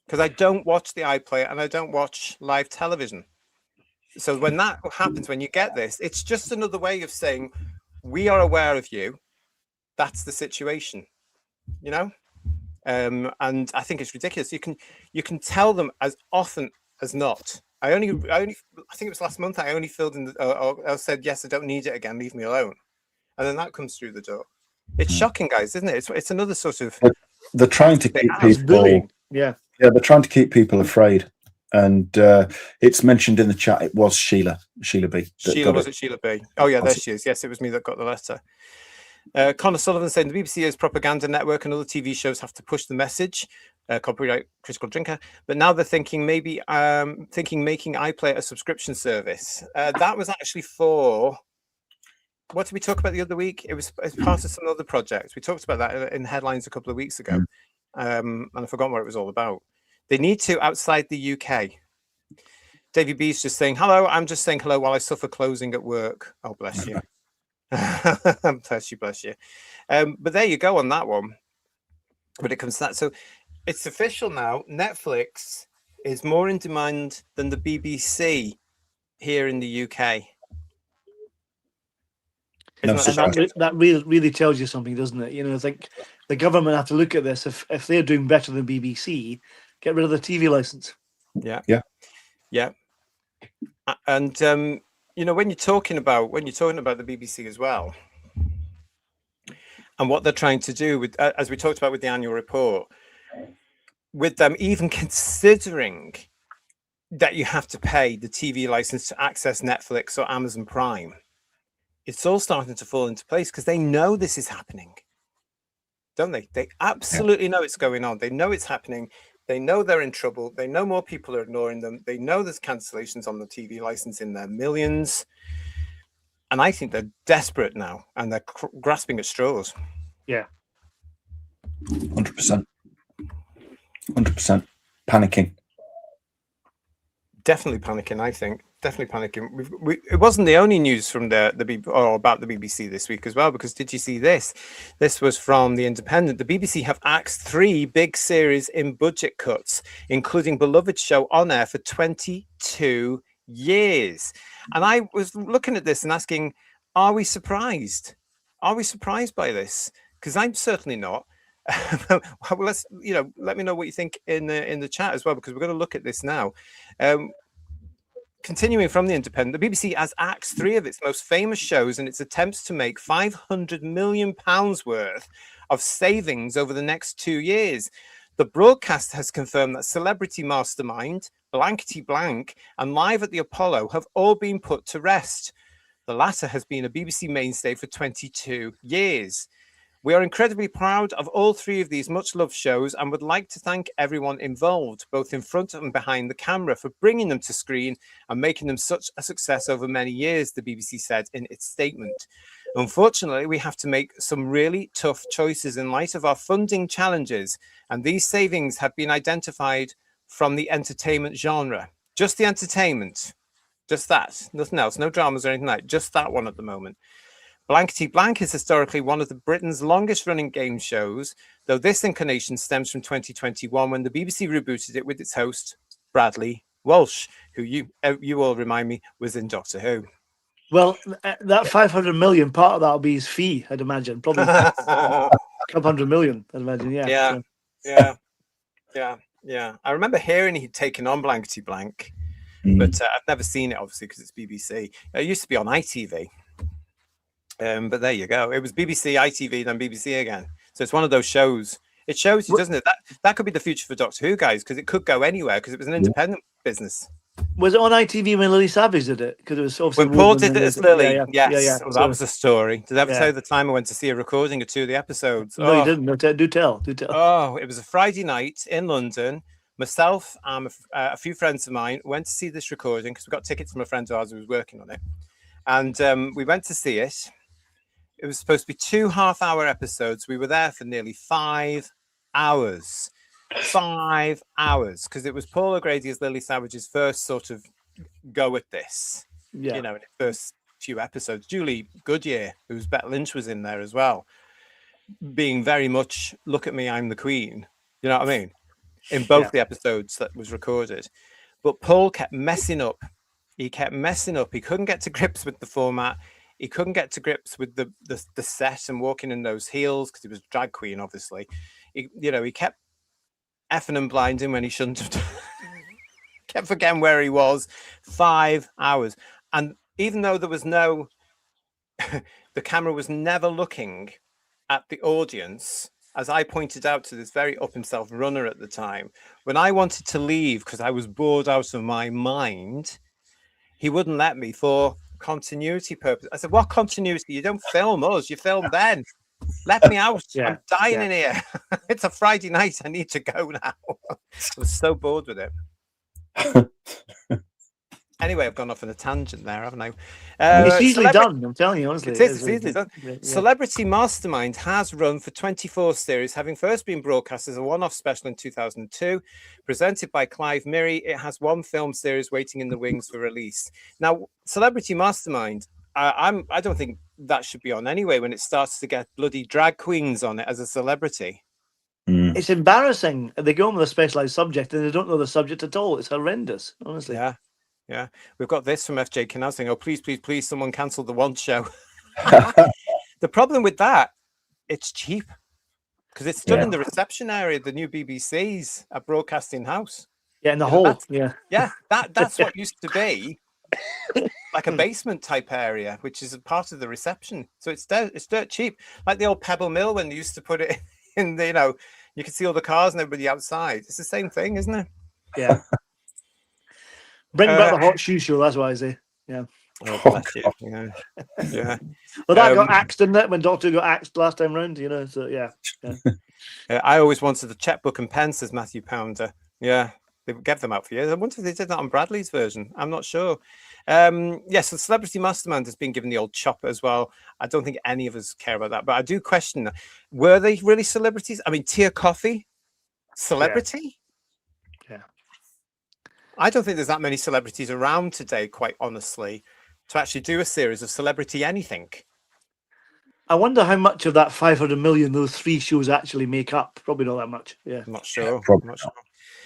Because I don't watch the iPlayer and I don't watch live television. So when that happens, when you get this, it's just another way of saying, we are aware of you. That's the situation, you know? And I think it's ridiculous. You can tell them as often as not, I think it was last month. I only filled in, or I said yes, I don't need it again. Leave me alone, and then that comes through the door. It's shocking, guys, isn't it? It's another sort of. They're trying to keep people. Bullying. Yeah, they're trying to keep people afraid. And it's mentioned in the chat. It was Sheila B. Sheila, was it Sheila B? Oh yeah, there she is. Yes, it was me that got the letter. Connor Sullivan saying the BBC is propaganda network and other TV shows have to push the message. Copyright critical drinker, but now they're thinking making iPlayer a subscription service. That was actually for. What did we talk about the other week? It was as part of some other project. We talked about that in headlines a couple of weeks ago, and I forgot what it was all about. They need to outside the UK. Davey B's just saying hello. I'm just saying hello while I suffer closing at work. Oh, bless you. bless you. But there you go on that one. When it comes to that, so it's official now. Netflix is more in demand than the BBC here in the UK. And that really tells you something, doesn't it? I think the government have to look at this. If they're doing better than BBC, get rid of the TV license. Yeah. And when you're talking about the BBC as well, and what they're trying to do with, as we talked about with the annual report, with them even considering that you have to pay the TV license to access Netflix or Amazon Prime, it's all starting to fall into place because they know this is happening, don't they? They absolutely know it's going on. They know it's happening. They know they're in trouble. They know more people are ignoring them. They know there's cancellations on the TV license in their millions. And I think they're desperate now and they're grasping at straws. Yeah. 100%. 100%. Panicking. Definitely panicking, I think. Definitely panicking. It wasn't the only news from about the BBC this week as well, because did you see this? This was from The Independent. The BBC have axed 3 big series in budget cuts, including beloved show On Air for 22 years. And I was looking at this and asking, are we surprised? Are we surprised by this? Because I'm certainly not. Let's, let me know what you think in the chat as well, because we're going to look at this now. Continuing from The Independent, the BBC has axed 3 of its most famous shows in its attempts to make £500 million worth of savings over the next 2 years. The broadcast has confirmed that Celebrity Mastermind, Blankety Blank, and Live at the Apollo have all been put to rest. The latter has been a BBC mainstay for 22 years. We are incredibly proud of all 3 of these much-loved shows and would like to thank everyone involved, both in front and behind the camera, for bringing them to screen and making them such a success over many years, the BBC said in its statement. Unfortunately, we have to make some really tough choices in light of our funding challenges, and these savings have been identified from the entertainment genre. Just the entertainment. Just that. Nothing else. No dramas or anything like that. Just that one at the moment. Blankety Blank is historically one of Britain's longest running game shows, though this incarnation stems from 2021 when the BBC rebooted it with its host, Bradley Walsh, who you all remind me was in Doctor Who. Well, that 500 million, part of that will be his fee, I'd imagine. Probably a couple hundred million, I'd imagine. Yeah. I remember hearing he'd taken on Blankety Blank, but I've never seen it, obviously, because it's BBC. It used to be on ITV. But there you go. It was BBC, ITV, then BBC again. So it's one of those shows. It shows you, doesn't it? That could be the future for Doctor Who, guys, because it could go anywhere because it was an independent business. Was it on ITV when Lily Savage did it? Because it was obviously when Paul did it as Lily. Yes. Yeah. That was the story. Did I ever tell you the time I went to see a recording of 2 of the episodes? No, you didn't. No, do tell. Oh, it was a Friday night in London. Myself and a few friends of mine went to see this recording because we got tickets from a friend of ours who was working on it. And we went to see it. It was supposed to be 2 half-hour episodes. We were there for nearly 5 hours. 5 hours, because it was Paul O'Grady as Lily Savage's first sort of go at this. Yeah. In the first few episodes. Julie Goodyear, who's Bette Lynch, was in there as well, being very much, look at me, I'm the queen. You know what I mean? In both the episodes that was recorded. But Paul kept messing up. He kept messing up. He couldn't get to grips with the format. He couldn't get to grips with the set and walking in those heels because he was a drag queen, obviously. He kept effing and blinding when he shouldn't have kept forgetting where he was. 5 hours. And even though there was no, the camera was never looking at the audience, as I pointed out to this very up himself runner at the time, when I wanted to leave because I was bored out of my mind, he wouldn't let me for continuity purpose. I said, what continuity? You don't film us, you film Ben. Let me out. I'm dying in here. It's a Friday night. I need to go now. I was so bored with it. Anyway, I've gone off on a tangent there, haven't I? It's easily done, I'm telling you, honestly. It is, it's easily done. Yeah. Celebrity Mastermind has run for 24 series, having first been broadcast as a one-off special in 2002. Presented by Clive Mirry, it has one film series waiting in the wings for release. Now, Celebrity Mastermind, I don't think that should be on anyway when it starts to get bloody drag queens on it as a celebrity. It's embarrassing. They go on with a specialised subject and they don't know the subject at all. It's horrendous, honestly. Yeah. Yeah, we've got this from FJ Canal saying, "Oh, please, please, please, someone cancel the one show." The problem with that, it's cheap because it's stood in the reception area, the new BBC's a broadcasting house. Yeah, in the hall. That's what used to be like a basement type area, which is a part of the reception. So it's dirt cheap, like the old Pebble Mill when they used to put it in. The, you can see all the cars and everybody outside. It's the same thing, isn't it? Yeah. Bring back the hot shoe show. That's what I say. Yeah. Oh, bless you. Yeah. Well, that got axed, didn't it? When Doctor got axed last time round, So yeah. I always wanted a checkbook and pen, says Matthew Pounder. Yeah, they gave them out for years. I wonder if they did that on Bradley's version. I'm not sure. Yes, the Celebrity Mastermind has been given the old chopper as well. I don't think any of us care about that, but I do question: were they really celebrities? I mean, Tia Coffey, celebrity? Yeah. I don't think there's that many celebrities around today, quite honestly, to actually do a series of celebrity anything. I wonder how much of that 500 million those 3 shows actually make up. Probably not that much. Yeah. I'm not sure. Probably not sure.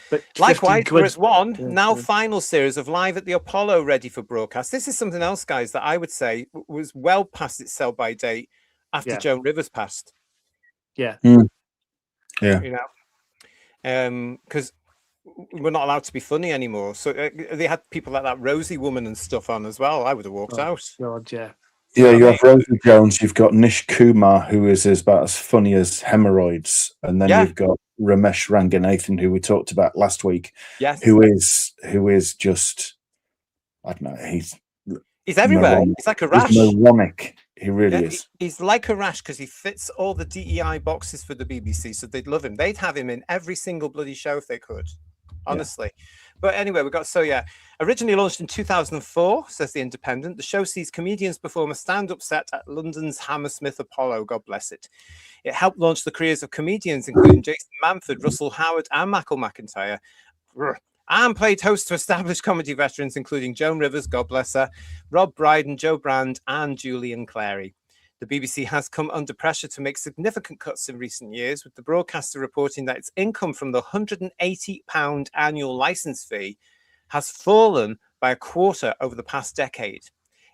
But likewise, there is one final series of Live at the Apollo ready for broadcast. This is something else, guys, that I would say was well past its sell-by date after Joan Rivers passed. Yeah. Yeah. Because we're not allowed to be funny anymore. So they had people like that Rosie woman and stuff on as well. I would have walked out. God, yeah. Yeah, you have Rosie Jones, you've got Nish Kumar, who is about as funny as hemorrhoids, and then you've got Ramesh Ranganathan, who we talked about last week, who is just, I don't know, he's everywhere. moronic. He's like a rash. He's moronic. He really is. He's like a rash because he fits all the DEI boxes for the BBC, so they'd love him. They'd have him in every single bloody show if they could, honestly. But anyway, originally launched in 2004, says The Independent. The show sees comedians perform a stand-up set at London's Hammersmith Apollo, God bless it. It helped launch the careers of comedians, including Jason Manford, Russell Howard, and Michael McIntyre, and played host to established comedy veterans, including Joan Rivers, God bless her, Rob Brydon, Joe Brand, and Julian Clary. The BBC has come under pressure to make significant cuts in recent years, with the broadcaster reporting that its income from the £180 annual licence fee has fallen by a quarter over the past decade.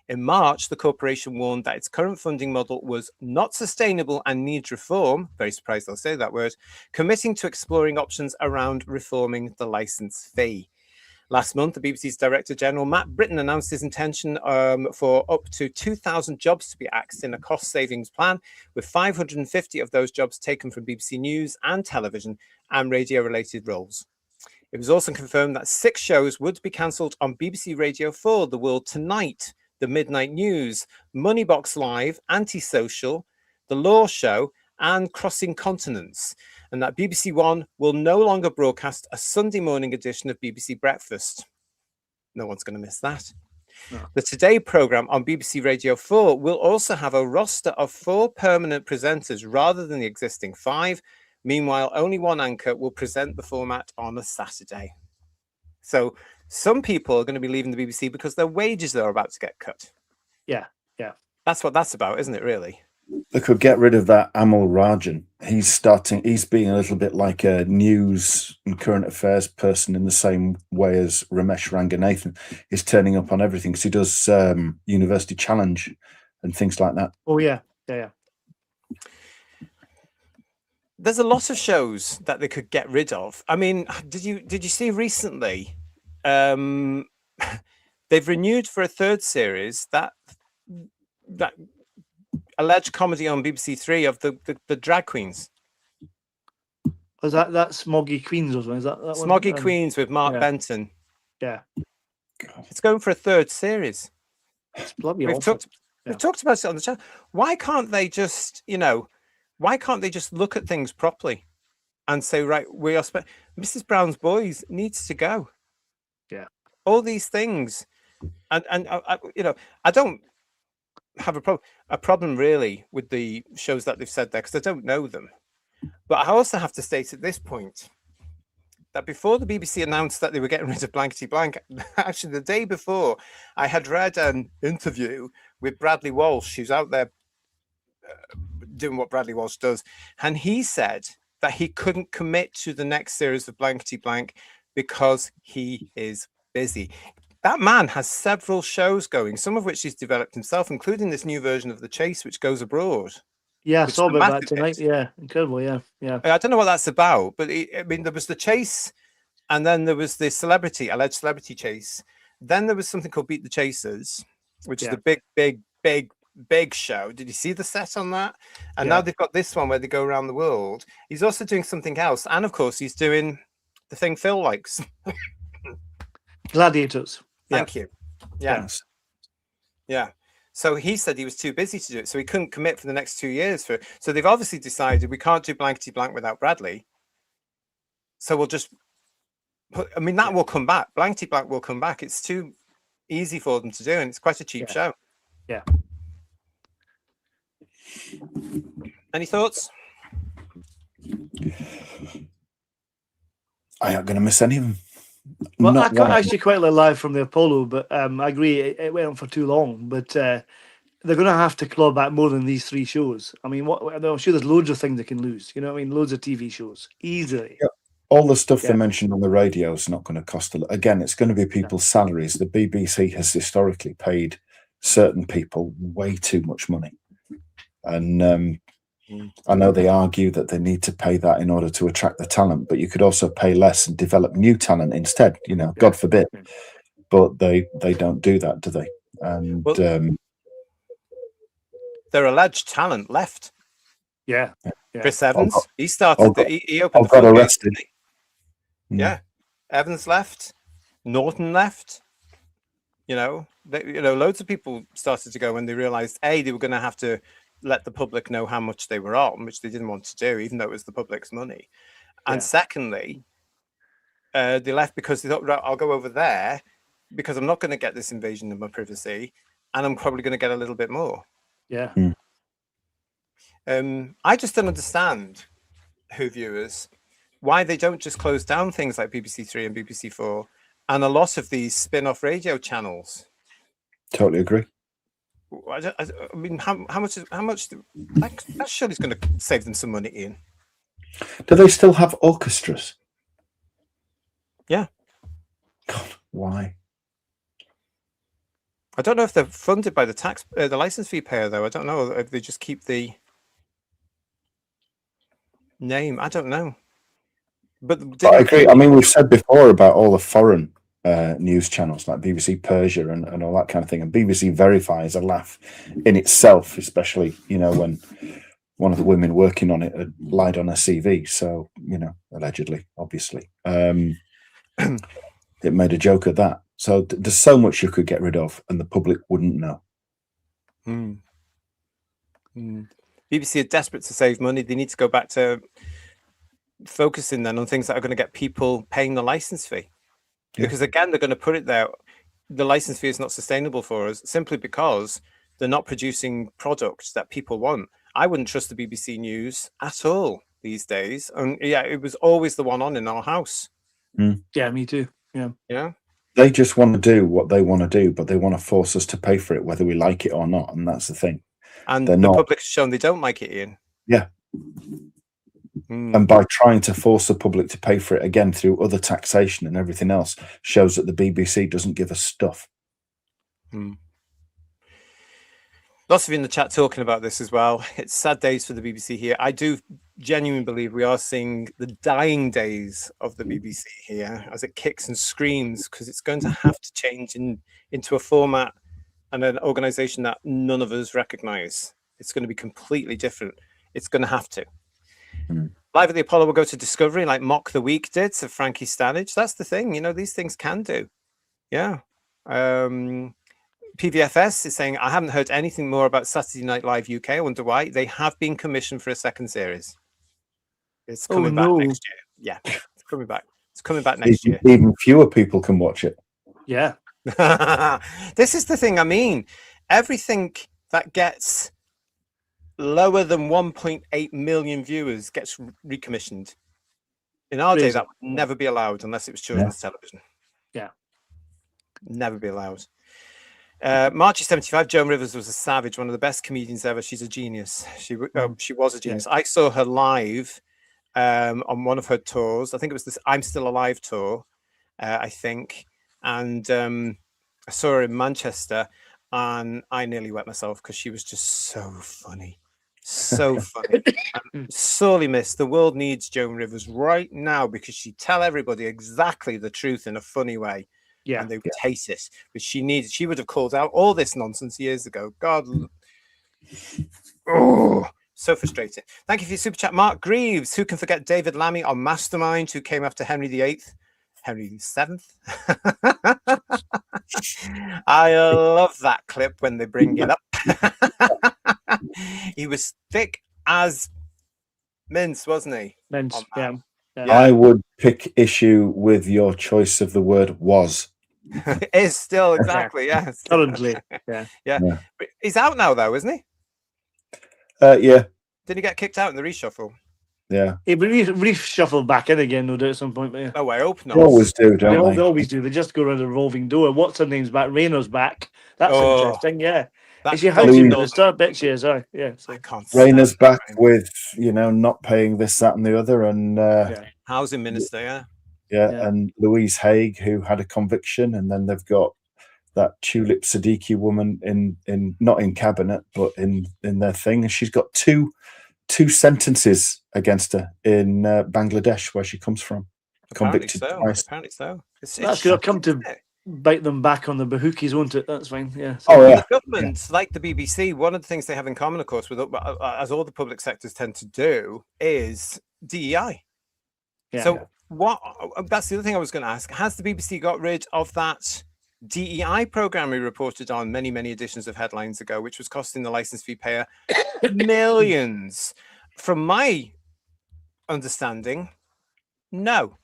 In March, the corporation warned that its current funding model was not sustainable and needs reform. Very surprised I'll say that word. Committing to exploring options around reforming the licence fee. Last month, the BBC's Director General, Matt Britton, announced his intention for up to 2,000 jobs to be axed in a cost savings plan, with 550 of those jobs taken from BBC News and television and radio-related roles. It was also confirmed that 6 shows would be cancelled on BBC Radio 4, The World Tonight, The Midnight News, Moneybox Live, Antisocial, The Law Show, and Crossing Continents, and that BBC One will no longer broadcast a Sunday morning edition of BBC Breakfast. No one's going to miss that. No. The Today programme on BBC Radio 4 will also have a roster of 4 permanent presenters rather than the existing 5. Meanwhile, only one anchor will present the format on a Saturday. So some people are going to be leaving the BBC because their wages are about to get cut. Yeah. That's what that's about, isn't it, really? They could get rid of that Amol Rajan. He's being a little bit like a news and current affairs person in the same way as Ramesh Ranganathan. He's turning up on everything because he does University Challenge and things like that. Oh, yeah. There's a lot of shows that they could get rid of. I mean, did you see recently they've renewed for a third series, that alleged comedy on BBC Three of the drag queens. Was that Smoggy Queens or something? Is that Smoggy one? Queens with Mark Benton? Yeah, it's going for a third series. It's bloody We've awful. talked about it on the channel. Why can't they just, why can't they just look at things properly and say, right, we are Mrs. Brown's Boys needs to go. Yeah, all these things, and I don't have a problem really with the shows that they've said there because I don't know them, but I also have to state at this point that before the BBC announced that they were getting rid of blankety blank, actually the day before, I had read an interview with Bradley Walsh, who's out there doing what Bradley Walsh does, and he said that he couldn't commit to the next series of blankety blank because he is busy. That man has several shows going, some of which he's developed himself, including this new version of The Chase, which goes abroad. Yeah, I saw about that tonight. Yeah, incredible. Yeah. I don't know what that's about, but there was The Chase, and then there was the alleged celebrity chase. Then there was something called Beat the Chasers, which is the big show. Did you see the set on that? And now they've got this one where they go around the world. He's also doing something else, and of course, he's doing the thing Phil likes, Gladiators. Thank you. Yes. Yeah. So he said he was too busy to do it, so he couldn't commit for the next 2 years. So they've obviously decided we can't do blankety blank without Bradley. So we'll just that will come back. Blankety blank will come back. It's too easy for them to do, and it's quite a cheap show. Yeah. Any thoughts? I ain't going to miss any of them. Well, I actually quite like Live from the Apollo, but I agree it went on for too long. But they're going to have to claw back more than these 3 shows. I mean, I'm sure there's loads of things they can lose. You know what I mean? Loads of TV shows easily. Yeah. All the stuff they mentioned on the radio is not going to cost a lot. Again, it's going to be people's salaries. The BBC has historically paid certain people way too much money, and I know they argue that they need to pay that in order to attract the talent, but you could also pay less and develop new talent instead. God forbid, but they don't do that, do they? And their alleged talent left. Yeah. Chris Evans, he started. He opened. Got arrested. Yeah, Evans left. Norton left. Loads of people started to go when they realized they were going to have to let the public know how much they were on, which they didn't want to do, even though it was the public's money. And secondly, they left because they thought, right, I'll go over there because I'm not going to get this invasion of my privacy, and I'm probably going to get a little bit more. Yeah. I just don't understand, Who viewers, why they don't just close down things like BBC Three and BBC Four and a lot of these spin-off radio channels. Totally agree. I mean, how much? That surely is going to save them some money, Ian. Do they still have orchestras? Yeah. God, why? I don't know if they're funded by the license fee payer, though. I don't know if they just keep the name. I don't know. But I agree. I mean, we've said before about all the foreign news channels like BBC Persia and all that kind of thing. And BBC Verify is a laugh in itself, especially, when one of the women working on it had lied on her CV. So, allegedly, obviously. It made a joke of that. So there's so much you could get rid of and the public wouldn't know. BBC are desperate to save money. They need to go back to focusing then on things that are going to get people paying the license fee. Because again, they're going to put it there. The license fee is not sustainable for us simply because they're not producing products that people want. I wouldn't trust the BBC News at all these days. And it was always the one on in our house. Yeah, me too. Yeah. They just want to do what they want to do, but they want to force us to pay for it, whether we like it or not. And that's the thing. And the public has shown they don't like it, Ian. Yeah. And by trying to force the public to pay for it again through other taxation and everything else shows that the BBC doesn't give us stuff. Lots of you in the chat talking about this as well. It's sad days for the BBC here. I do genuinely believe we are seeing the dying days of the BBC here as it kicks and screams, because it's going to have to change into a format and an organization that none of us recognize. It's going to be completely different. It's going to have to. Live at the Apollo will go to Discovery, like Mock the Week did, so Frankie Stanage. That's the thing, you know, these things can do. Yeah. PVFS is saying, I haven't heard anything more about Saturday Night Live UK. I wonder why. They have been commissioned for a second series. It's coming back next year. Yeah, it's coming back. It's coming back next year. Even fewer people can watch it. Yeah. This is the thing. I mean, everything that gets lower than 1.8 million viewers gets recommissioned. In our day, that would never be allowed unless it was children's television. Yeah. Never be allowed. Marchie 75, Joan Rivers was a savage, one of the best comedians ever. She's a genius. She was a genius. I saw her live on one of her tours. I think it was this I'm Still Alive tour, I think. And I saw her in Manchester, and I nearly wet myself because she was just so funny. So funny. Sorely missed. The world needs Joan Rivers right now, because she'd tell everybody exactly the truth in a funny way. Yeah, and they would hate it. But she would have called out all this nonsense years ago. God, oh, so frustrating. Thank you for your super chat, Mark Greaves. Who can forget David Lammy on Mastermind, who came after Henry VIII, Henry VII? I love that clip when they bring it up. He was thick as mince, wasn't he? Mince, yeah. I would pick issue with your choice of the word was. Is still, exactly, yes. Currently, yeah. He's out now, though, isn't he? Yeah. Did he get kicked out in the reshuffle? Yeah. He'll be reshuffled back in again, no doubt, at some point. But yeah. Oh, I hope not. They always do, don't they? They always do. They just go around a revolving door. What's her name's back? Rayner's back. That's interesting, yeah. Is she housing for the start next year? Sorry, yeah. So. I can't. Rayner's back with, not paying this, that, and the other, and housing minister, yeah, and Louise Haigh, who had a conviction, and then they've got that Tulip Siddiqui woman in not in cabinet, but in their thing, and she's got two sentences against her in Bangladesh, where she comes from. Convicted twice. Apparently so. That's going to come to bite them back on the bahookies, won't it? That's fine. Yeah. So, the government, like the BBC, one of the things they have in common, of course, with as all the public sectors tend to do, is DEI. Yeah. So what? That's the other thing I was going to ask. Has the BBC got rid of that DEI program we reported on many editions of Headlines ago, which was costing the license fee payer millions? From my understanding, no.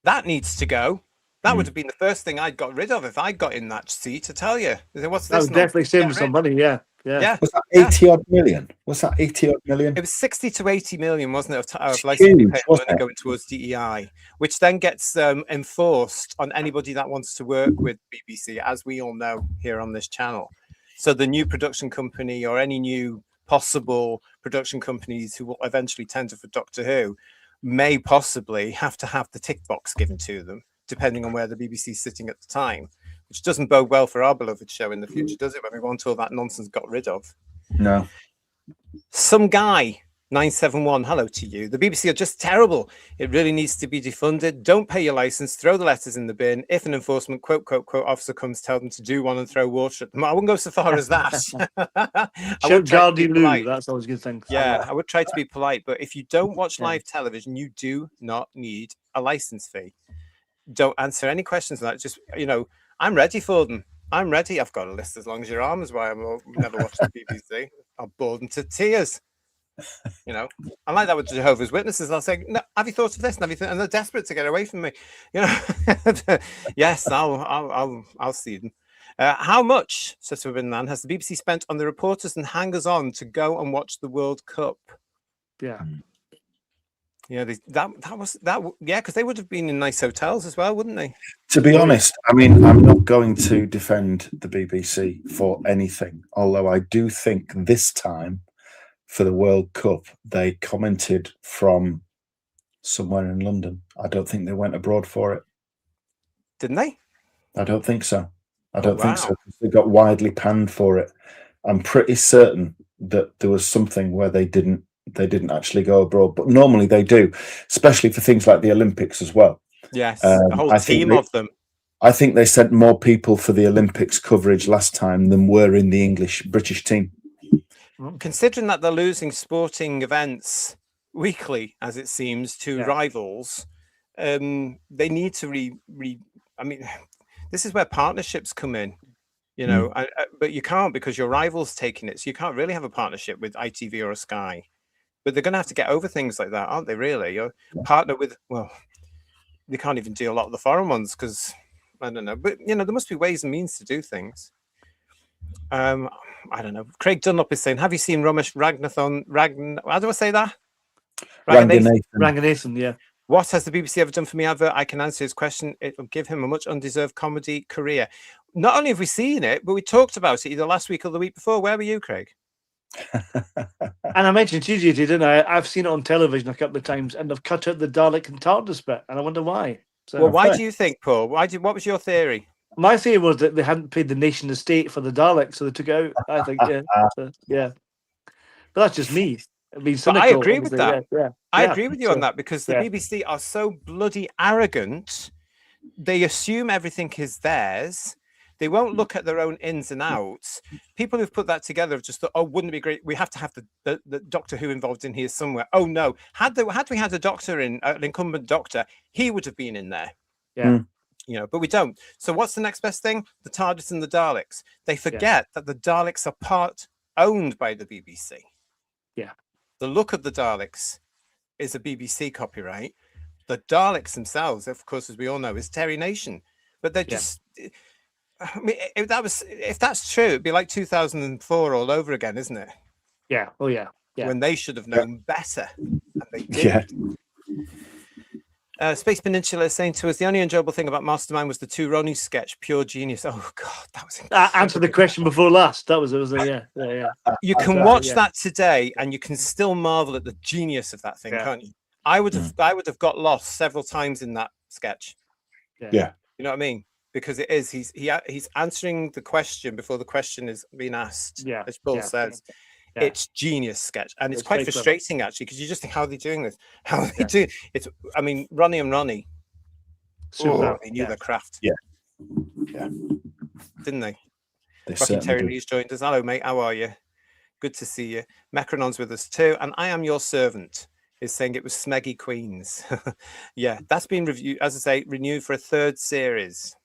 That needs to go. That would have been the first thing I'd got rid of if I got in that seat, to tell you. What's this? That would definitely save some money, yeah. Was that 80 odd million? Was that 80 odd million? It was 60 to 80 million, wasn't it, of licensing money going towards DEI, which then gets enforced on anybody that wants to work with BBC, as we all know here on this channel. So the new production company, or any new possible production companies who will eventually tender for Doctor Who, may possibly have to have the tick box given to them, depending on where the BBC is sitting at the time, which doesn't bode well for our beloved show in the future, does it, when we want all that nonsense got rid of? No. Some guy, 971, hello to you. The BBC are just terrible. It really needs to be defunded. Don't pay your license. Throw the letters in the bin. If an enforcement quote officer comes, tell them to do one and throw water at them. I wouldn't go so far as that. Shout Gardy that's always a good thing. Yeah, I would try to be polite, but if you don't watch live television, you do not need a license fee. Don't answer any questions on that. Just, I'm ready for them. I'm ready. I've got a list as long as your arm is why I've never watched the BBC. I'll bore them to tears. I like that with Jehovah's Witnesses. I'll say, no, have you thought of this? And they're desperate to get away from me. Yes, I'll see them. How much, says Nan, has the BBC spent on the reporters and hangers-on to go and watch the World Cup? Yeah. Yeah, because they would have been in nice hotels as well, wouldn't they? To be honest, I mean, I'm not going to defend the BBC for anything, although I do think this time for the World Cup, they commented from somewhere in London. I don't think they went abroad for it. Didn't they? I don't think so. I don't think so, because they got widely panned for it. I'm pretty certain that there was something where they didn't actually go abroad, but normally they do, especially for things like the Olympics as well. Yes, a whole team of them. I think they sent more people for the Olympics coverage last time than were in the British team. Considering that they're losing sporting events weekly, as it seems, to rivals, they need to I mean, this is where partnerships come in, you know, but you can't, because your rival's taking it. So you can't really have a partnership with ITV or a Sky. But they're going to have to get over things like that, aren't they, really? Or partner with, well, they can't even do a lot of the foreign ones because, I don't know. But, you know, there must be ways and means to do things. I don't know. Craig Dunlop is saying, have you seen Ramesh how do I say that? Ranganathan, yeah. What has the BBC ever done for me advert? I can answer his question. It will give him a much undeserved comedy career. Not only have we seen it, but we talked about it either last week or the week before. Where were you, Craig? And I mentioned to you, didn't I? I've seen it on television a couple of times, and they've cut out the Dalek and TARDIS bit, and I wonder why. So, well, why do you think, Paul? What was your theory? My theory was that they hadn't paid the nation estate for the Dalek, so they took it out. I think, yeah. But that's just me. But I agree with that. I agree with you on that, because the yeah. BBC are so bloody arrogant. They assume everything is theirs. They won't look at their own ins and outs. People who've put that together have just thought, oh, wouldn't it be great? We have to have the Doctor Who involved in here somewhere. Oh, no. Had we had a doctor in, an incumbent doctor, he would have been in there. Yeah. You know, but we don't. So what's the next best thing? The TARDIS and the Daleks. They forget that the Daleks are part owned by the BBC. Yeah. The look of the Daleks is a BBC copyright. The Daleks themselves, of course, as we all know, is Terry Nation. But they're just... I mean, if that's true, it'd be like 2004 all over again, isn't it? Yeah. Oh, yeah. When they should have known better. And they didn't. Space Peninsula is saying to us, the only enjoyable thing about Mastermind was the two Ronnie sketch, pure genius. Oh, God, that was incredible. Answer the question before last. That was yeah. You can watch that today and you can still marvel at the genius of that thing, can't you? I would have got lost several times in that sketch. Yeah. You know what I mean? Because it is, he's answering the question before the question is being asked. Yeah. As Paul says. Yeah. It's genius sketch, and it's quite frustrating actually, because you just think, how are they doing this? How are they doing it's? I mean, Ronnie and Ronnie, they knew their craft. Yeah, didn't they? Fucking Terry Lee's joined us. Hello, mate. How are you? Good to see you. Macronon's with us too, and I am your servant is saying it was Smeggy Queens. Yeah, that's been reviewed, as I say, renewed for a third series.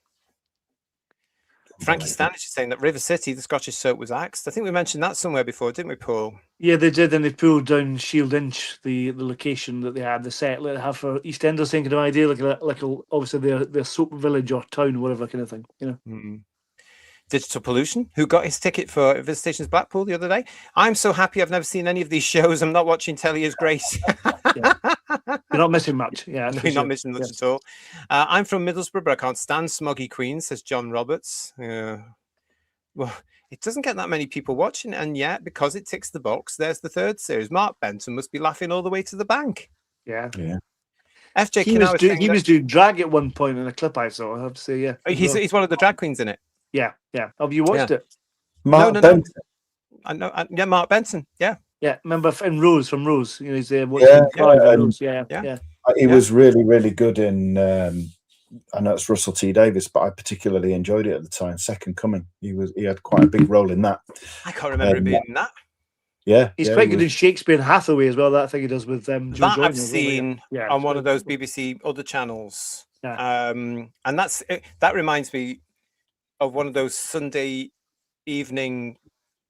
Frankie Stanish is saying that River City, the Scottish soap, was axed. I think we mentioned that somewhere before, didn't we, Paul? Yeah, they did, and they pulled down Shield Inch, the location that they had, the set that they have for EastEnders, thinking of an idea like obviously their soap village or town, whatever kind of thing, you know. Mm-hmm. Digital Pollution, who got his ticket for Visitations Blackpool the other day. I'm so happy I've never seen any of these shows. I'm not watching telly as great. You're not missing much. Yeah, no, you're not missing much at all. I'm from Middlesbrough, but I can't stand Smoggy Queen, says John Roberts. Well, it doesn't get that many people watching, and yet, because it ticks the box, there's the third series. Mark Benton must be laughing all the way to the bank. Yeah. FJ he was doing drag at one point in a clip I saw. I have to say, yeah. He's one of the drag queens in it. Yeah. Have you watched it? Mark Benton. I know. Yeah, Mark Benton. Yeah. Remember in Rose from Rose? You know, he's there. Yeah. He was really, really good in. I know it's Russell T Davies, but I particularly enjoyed it at the time. Second Coming. He had quite a big role in that. I can't remember him being in that. Yeah, he's quite good in Shakespeare and Hathaway as well. That thing he does with them. That I've seen on one of those BBC other channels. Yeah. And that reminds me of one of those Sunday evening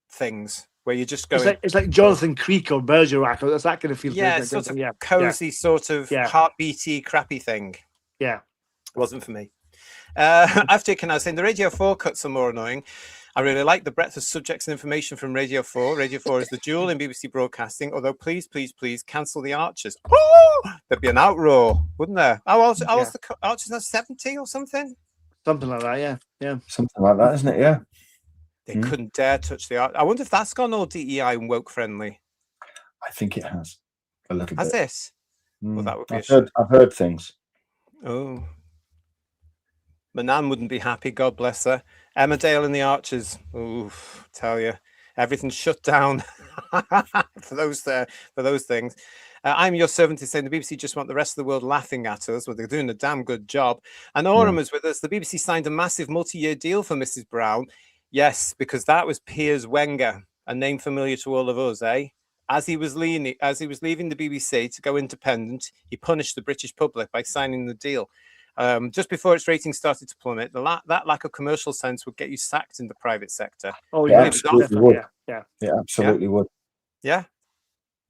things where you're just going. It's like Jonathan Creek or Bergerac. That's that kind of feel. Yeah, sort of cozy, sort of heartbeaty, crappy thing. Yeah, wasn't for me. After can I saying the Radio 4 cuts are more annoying. I really like the breadth of subjects and information from Radio 4. Radio 4 is the jewel in BBC broadcasting. Although, please cancel the Archers. Oh, there'd be an outroar, wouldn't there? I was the Archers now 70 or something. Something like that, yeah. Something like that, isn't it? Yeah. They couldn't dare touch the art. I wonder if that's gone all DEI and woke friendly. I think it has a little bit. Has this? Well, that would be I've heard things. Oh. My nan wouldn't be happy, God bless her. Emmerdale and the Archers, oof, tell you, everything's shut down for those things. I'm your servant is saying the BBC just want the rest of the world laughing at us. Well, they're doing a damn good job. And Aurum is with us. The BBC signed a massive multi-year deal for Mrs. Brown. Yes, because that was Piers Wenger, a name familiar to all of us, eh? As he was leaving the BBC to go independent, he punished the British public by signing the deal. Just before its ratings started to plummet, that lack of commercial sense would get you sacked in the private sector. Oh, yeah, absolutely would. Yeah, absolutely would. Yeah.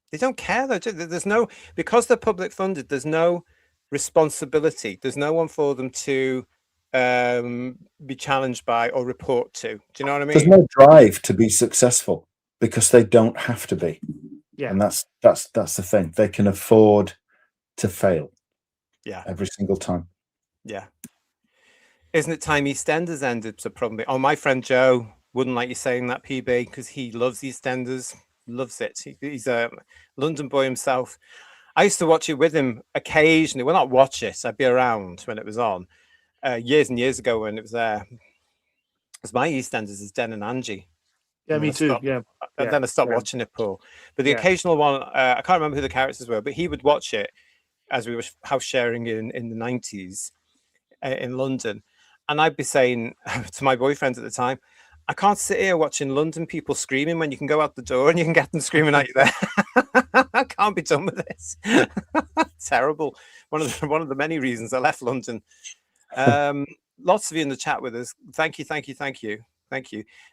They don't care though. There's no, because they're public funded, there's no responsibility. There's no one for them to be challenged by or report to. Do you know what I mean? There's no drive to be successful because they don't have to be. Yeah. And that's the thing. They can afford to fail. Yeah. Every single time. Yeah. Isn't it time EastEnders ended? So probably. Oh, my friend Joe wouldn't like you saying that, PB, because he loves EastEnders. Loves it. He's a London boy himself. I used to watch it with him occasionally. Well, not watch it. I'd be around when it was on. Years and years ago when it was there. Because my EastEnders is Den and Angie. Yeah, and me too. And then I stopped watching it, Paul. But the occasional one, I can't remember who the characters were, but he would watch it as we were house sharing in the 90s in London. And I'd be saying to my boyfriend at the time, I can't sit here watching London people screaming when you can go out the door and you can get them screaming at you there. I can't be done with this. Terrible. One of the many reasons I left London. Lots of you in the chat with us. Thank you.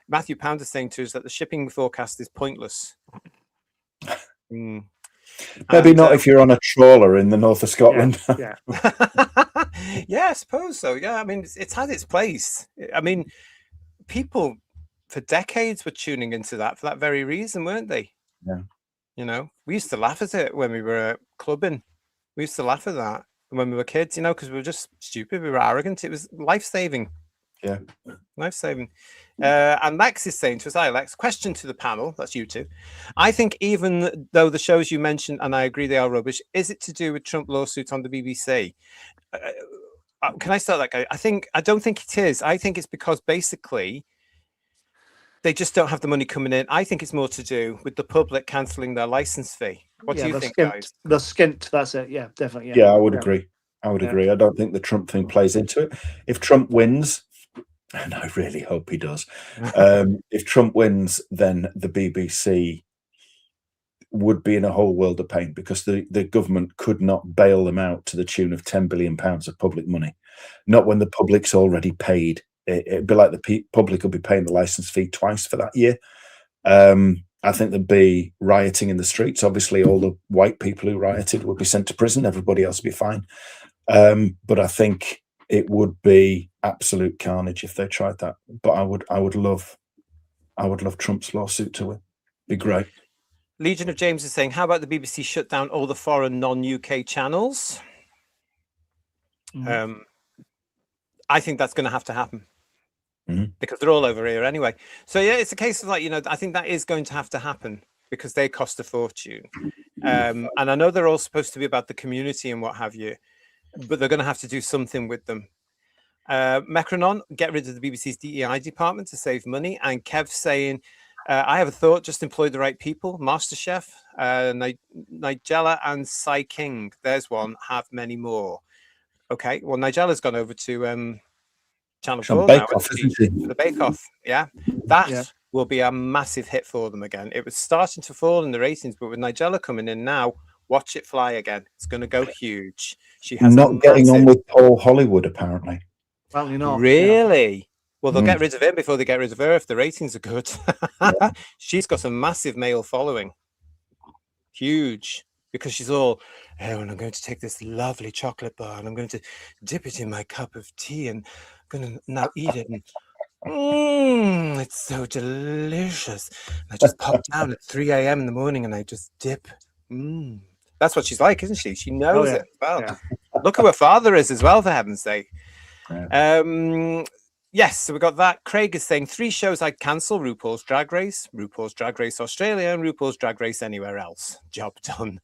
Matthew Pound is saying to us that the shipping forecast is pointless. Maybe not if you're on a trawler in the north of Scotland. Yeah, I suppose so. Yeah, I mean, it's had its place. I mean, people for decades were tuning into that for that very reason, weren't they? Yeah. You know, we used to laugh at it when we were clubbing. We used to laugh at that when we were kids, you know, because we were just stupid. We were arrogant. It was life-saving. Yeah. Life-saving. And Lex is saying to us, hi, Lex, question to the panel. That's you two. I think even though the shows you mentioned, and I agree they are rubbish, is it to do with Trump lawsuit on the BBC? Can I start that guy? I don't think it is. I think it's because basically they just don't have the money coming in. I think it's more to do with the public cancelling their license fee. What do you think, guys? The skint, that's it. Yeah, definitely. Yeah, I would agree. I agree. I don't think the Trump thing plays into it. If Trump wins, and I really hope he does, if Trump wins, then the BBC would be in a whole world of pain because the government could not bail them out to the tune of £10 billion of public money. Not when the public's already paid. It'd be like the public will be paying the license fee twice for that year. I think there'd be rioting in the streets. Obviously, all the white people who rioted would be sent to prison. Everybody else would be fine. But I think it would be absolute carnage if they tried that. But I would love Trump's lawsuit to win. Be great. Legion of James is saying, how about the BBC shut down all the foreign non-UK channels? I think that's going to have to happen. Because they're all over here anyway. So yeah, it's a case of like, you know, I think that is going to have to happen because they cost a fortune. And I know they're all supposed to be about the community and what have you, but they're going to have to do something with them. Mecronon, get rid of the BBC's DEI department to save money. And Kev saying, I have a thought, just employ the right people. MasterChef, Nigella and Sai King. There's one, have many more. Okay, well, Nigella's gone over to Channel 4 now, the Bake Off. Yeah, that will be a massive hit for them again. It was starting to fall in the ratings, but with Nigella coming in now, watch it fly again. It's going to go huge. She has not getting on with Paul Hollywood, apparently. Apparently not. Really? Yeah. Well, they'll get rid of him before they get rid of her if the ratings are good. She's got a massive male following. Huge. Because she's all, oh, and I'm going to take this lovely chocolate bar and I'm going to dip it in my cup of tea and I'm going to now eat it. And it's so delicious. I just pop down at 3 a.m. in the morning and I just dip. That's what she's like, isn't she? She knows it well. Yeah. Look who her father is as well, for heaven's sake. Yeah. Yes, so we got that. Craig is saying 3 shows I'd cancel: RuPaul's Drag Race Australia, and RuPaul's Drag Race anywhere else. Job done.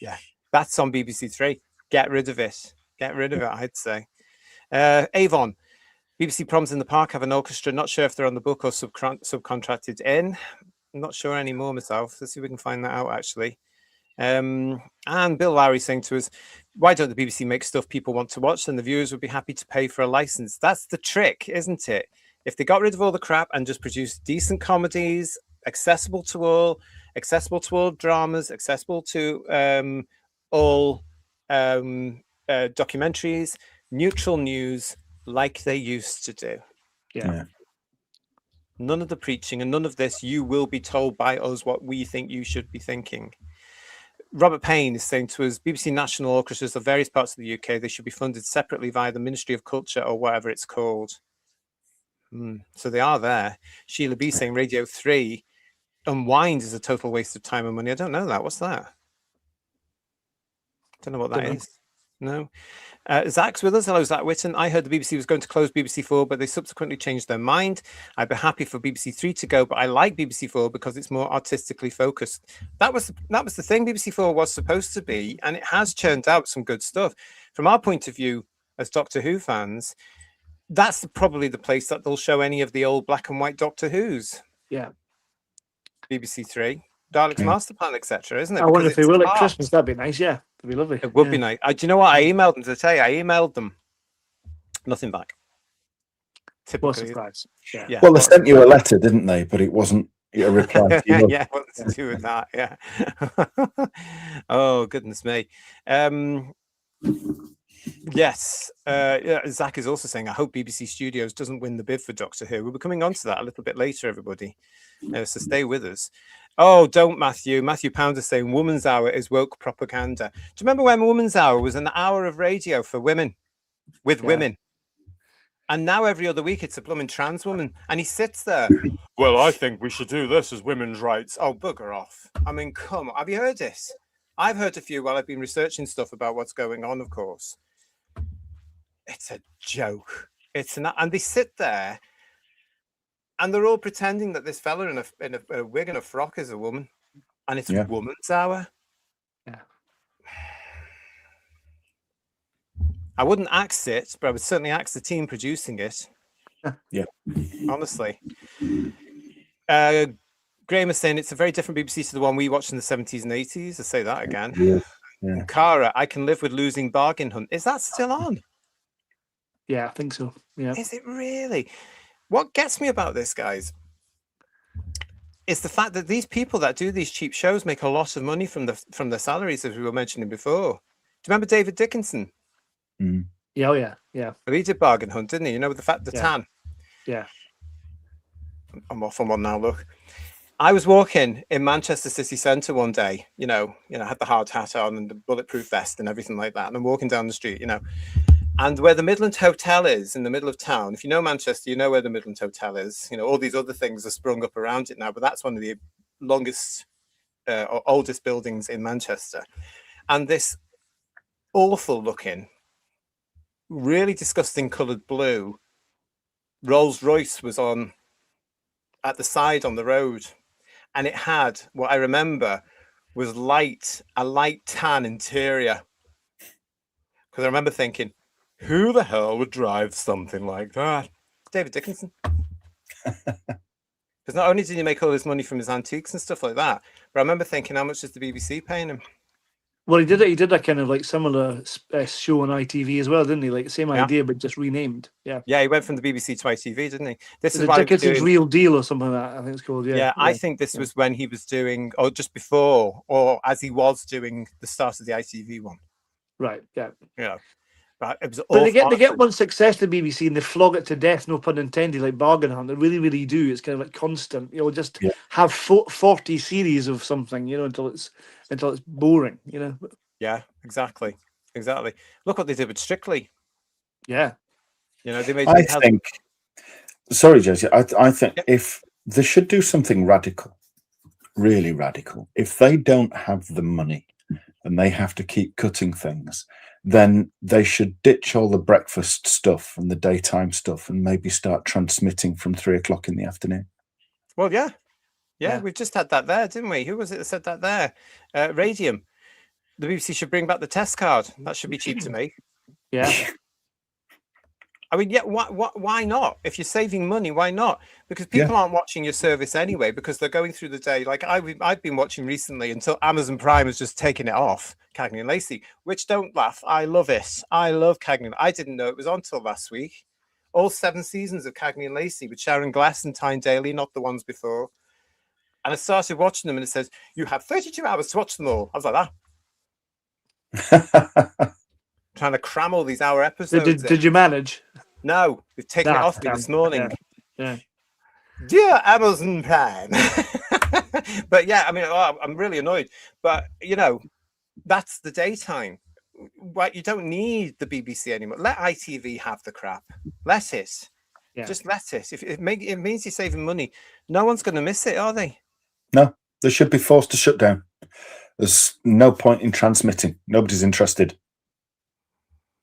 Yeah, that's on BBC 3. Get rid of it. Get rid of it, I'd say. Avon, BBC Proms in the Park have an orchestra. Not sure if they're on the book or subcontracted in. I'm not sure anymore myself. Let's see if we can find that out, actually. And Bill Lowry saying to us, why don't the BBC make stuff people want to watch? Then the viewers would be happy to pay for a license. That's the trick, isn't it? If they got rid of all the crap and just produced decent comedies, accessible to all dramas, accessible to all documentaries, neutral news, like they used to do. Yeah. None of the preaching and none of this, you will be told by us what we think you should be thinking. Robert Payne is saying to us, BBC national orchestras of various parts of the UK, they should be funded separately via the Ministry of Culture or whatever it's called. So they are there. Sheila B saying Radio 3 Unwind is a total waste of time and money. I don't know that. What's that? Don't know what that is. No. Zach's with us. Hello, Zach Witten. I heard the BBC was going to close BBC 4, but they subsequently changed their mind. I'd be happy for BBC 3 to go, but I like BBC 4 because it's more artistically focused. That was the thing BBC 4 was supposed to be, and it has churned out some good stuff. From our point of view as Doctor Who fans, that's probably the place that they'll show any of the old black and white Doctor Who's. Yeah. BBC 3, Dalek's Master Plan, etc., isn't it? I wonder if they will at Christmas. That'd be nice. Yeah, it'd be lovely. It would be nice. Do you know what? I emailed them today. I emailed them. Nothing back. What a surprise. Yeah. Well, they sent you a letter, didn't they? But it wasn't a reply. Yeah, what's to do with that? Yeah. Oh, goodness me. Yes. Zach is also saying, I hope BBC Studios doesn't win the bid for Doctor Who. We'll be coming on to that a little bit later, everybody. So stay with us. Oh, don't, Matthew. Matthew Pounder saying Woman's Hour is woke propaganda. Do you remember when Woman's Hour was an hour of radio for women, with women? And now every other week it's a blooming trans woman. And he sits there. Well, I think we should do this as women's rights. Oh, bugger off. I mean, come on. Have you heard this? I've heard a few while I've been researching stuff about what's going on, of course. It's a joke. And they sit there and they're all pretending that this fella in a wig and a frock is a woman. And it's Woman's Hour. Yeah. I wouldn't axe it, but I would certainly axe the team producing it. Yeah. Honestly. Graham is saying it's a very different BBC to the one we watched in the 70s and 80s. I say that again. Yeah. Cara, I can live with losing Bargain Hunt. Is that still on? Yeah, I think so. Yeah. Is it really? What gets me about this, guys, is the fact that these people that do these cheap shows make a lot of money from their salaries, as we were mentioning before. Do you remember David Dickinson? Yeah, yeah. Well, he did Bargain Hunt, didn't he? You know, with the tan. Yeah. I'm off on one now, look. I was walking in Manchester city centre one day, you know, I had the hard hat on and the bulletproof vest and everything like that. And I'm walking down the street, and where the Midland Hotel is in the middle of town, if you know Manchester, you know where the Midland Hotel is. All these other things are sprung up around it now, but that's one of the longest or oldest buildings in Manchester. And this awful looking, really disgusting coloured blue Rolls Royce was on at the side on the road. And it had what I remember was a light tan interior. Because I remember thinking, who the hell would drive something like that? David Dickinson. Because not only did he make all his money from his antiques and stuff like that, but I remember thinking, how much is the BBC paying him? Well, he did a kind of like similar show on ITV as well, didn't he? Like the same idea, but just renamed. Yeah. Yeah, he went from the BBC to ITV, didn't he? This is Dickinson's Real Deal or something like that, I think it's called. Yeah. I think this was when he was doing, or just before, or as he was doing the start of the ITV one. Right. Yeah. Yeah. But it was. But they get one success to BBC and they flog it to death. No pun intended. Like Bargain Hunt, they really, really do. It's kind of like constant. Just have 40 series of something. Until it's boring. Yeah. Exactly. Look what they did with Strictly. Yeah. They made. Sorry, Jesse. I think if they should do something radical, really radical, if they don't have the money and they have to keep cutting things, then they should ditch all the breakfast stuff and the daytime stuff and maybe start transmitting from 3:00 in the afternoon. Well, yeah, we've just had that there, didn't we? Who was it that said that there? Radium. The BBC should bring back the test card. That should be cheap to make. Yeah. I mean, yeah, why not? If you're saving money, why not? Because people aren't watching your service anyway, because they're going through the day. Like I've been watching recently until Amazon Prime has just taken it off, Cagney and Lacey, which, don't laugh, I love it. I love Cagney. I didn't know it was on till last week. All 7 seasons of Cagney and Lacey with Sharon Glass and Tyne Daly, not the ones before. And I started watching them and it says, you have 32 hours to watch them all. I was like that. Trying to cram all these hour episodes. Did you manage? No, we've taken it off me this morning. Yeah. Dear Amazon Prime. But yeah, I mean, I'm really annoyed. But, you know, that's the daytime. Well, you don't need the BBC anymore. Let ITV have the crap. Let it. Yeah. Just let it. If it means you're saving money, no one's going to miss it, are they? No, they should be forced to shut down. There's no point in transmitting. Nobody's interested.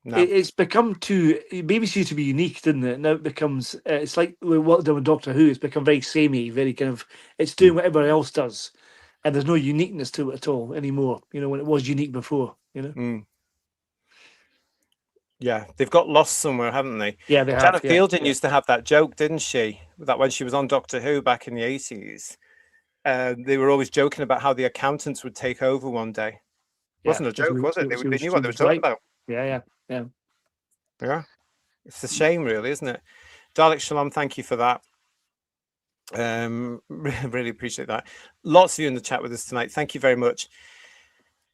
No. It's become too. BBC used to be unique, didn't it? Now it becomes. It's like what done with Doctor Who. It's become very samey, very kind of. It's doing what everybody else does, and there's no uniqueness to it at all anymore. You know, when it was unique before. You know. Mm. Yeah, they've got lost somewhere, haven't they? Yeah, they have. Janet Fielding used to have that joke, didn't she? That when she was on Doctor Who back in the 80s, they were always joking about how the accountants would take over one day. It wasn't a joke, was it? They knew what they were talking about. Yeah. It's a shame, really, isn't it? Dalek Shalom, thank you for that. Really appreciate that. Lots of you in the chat with us tonight. Thank you very much.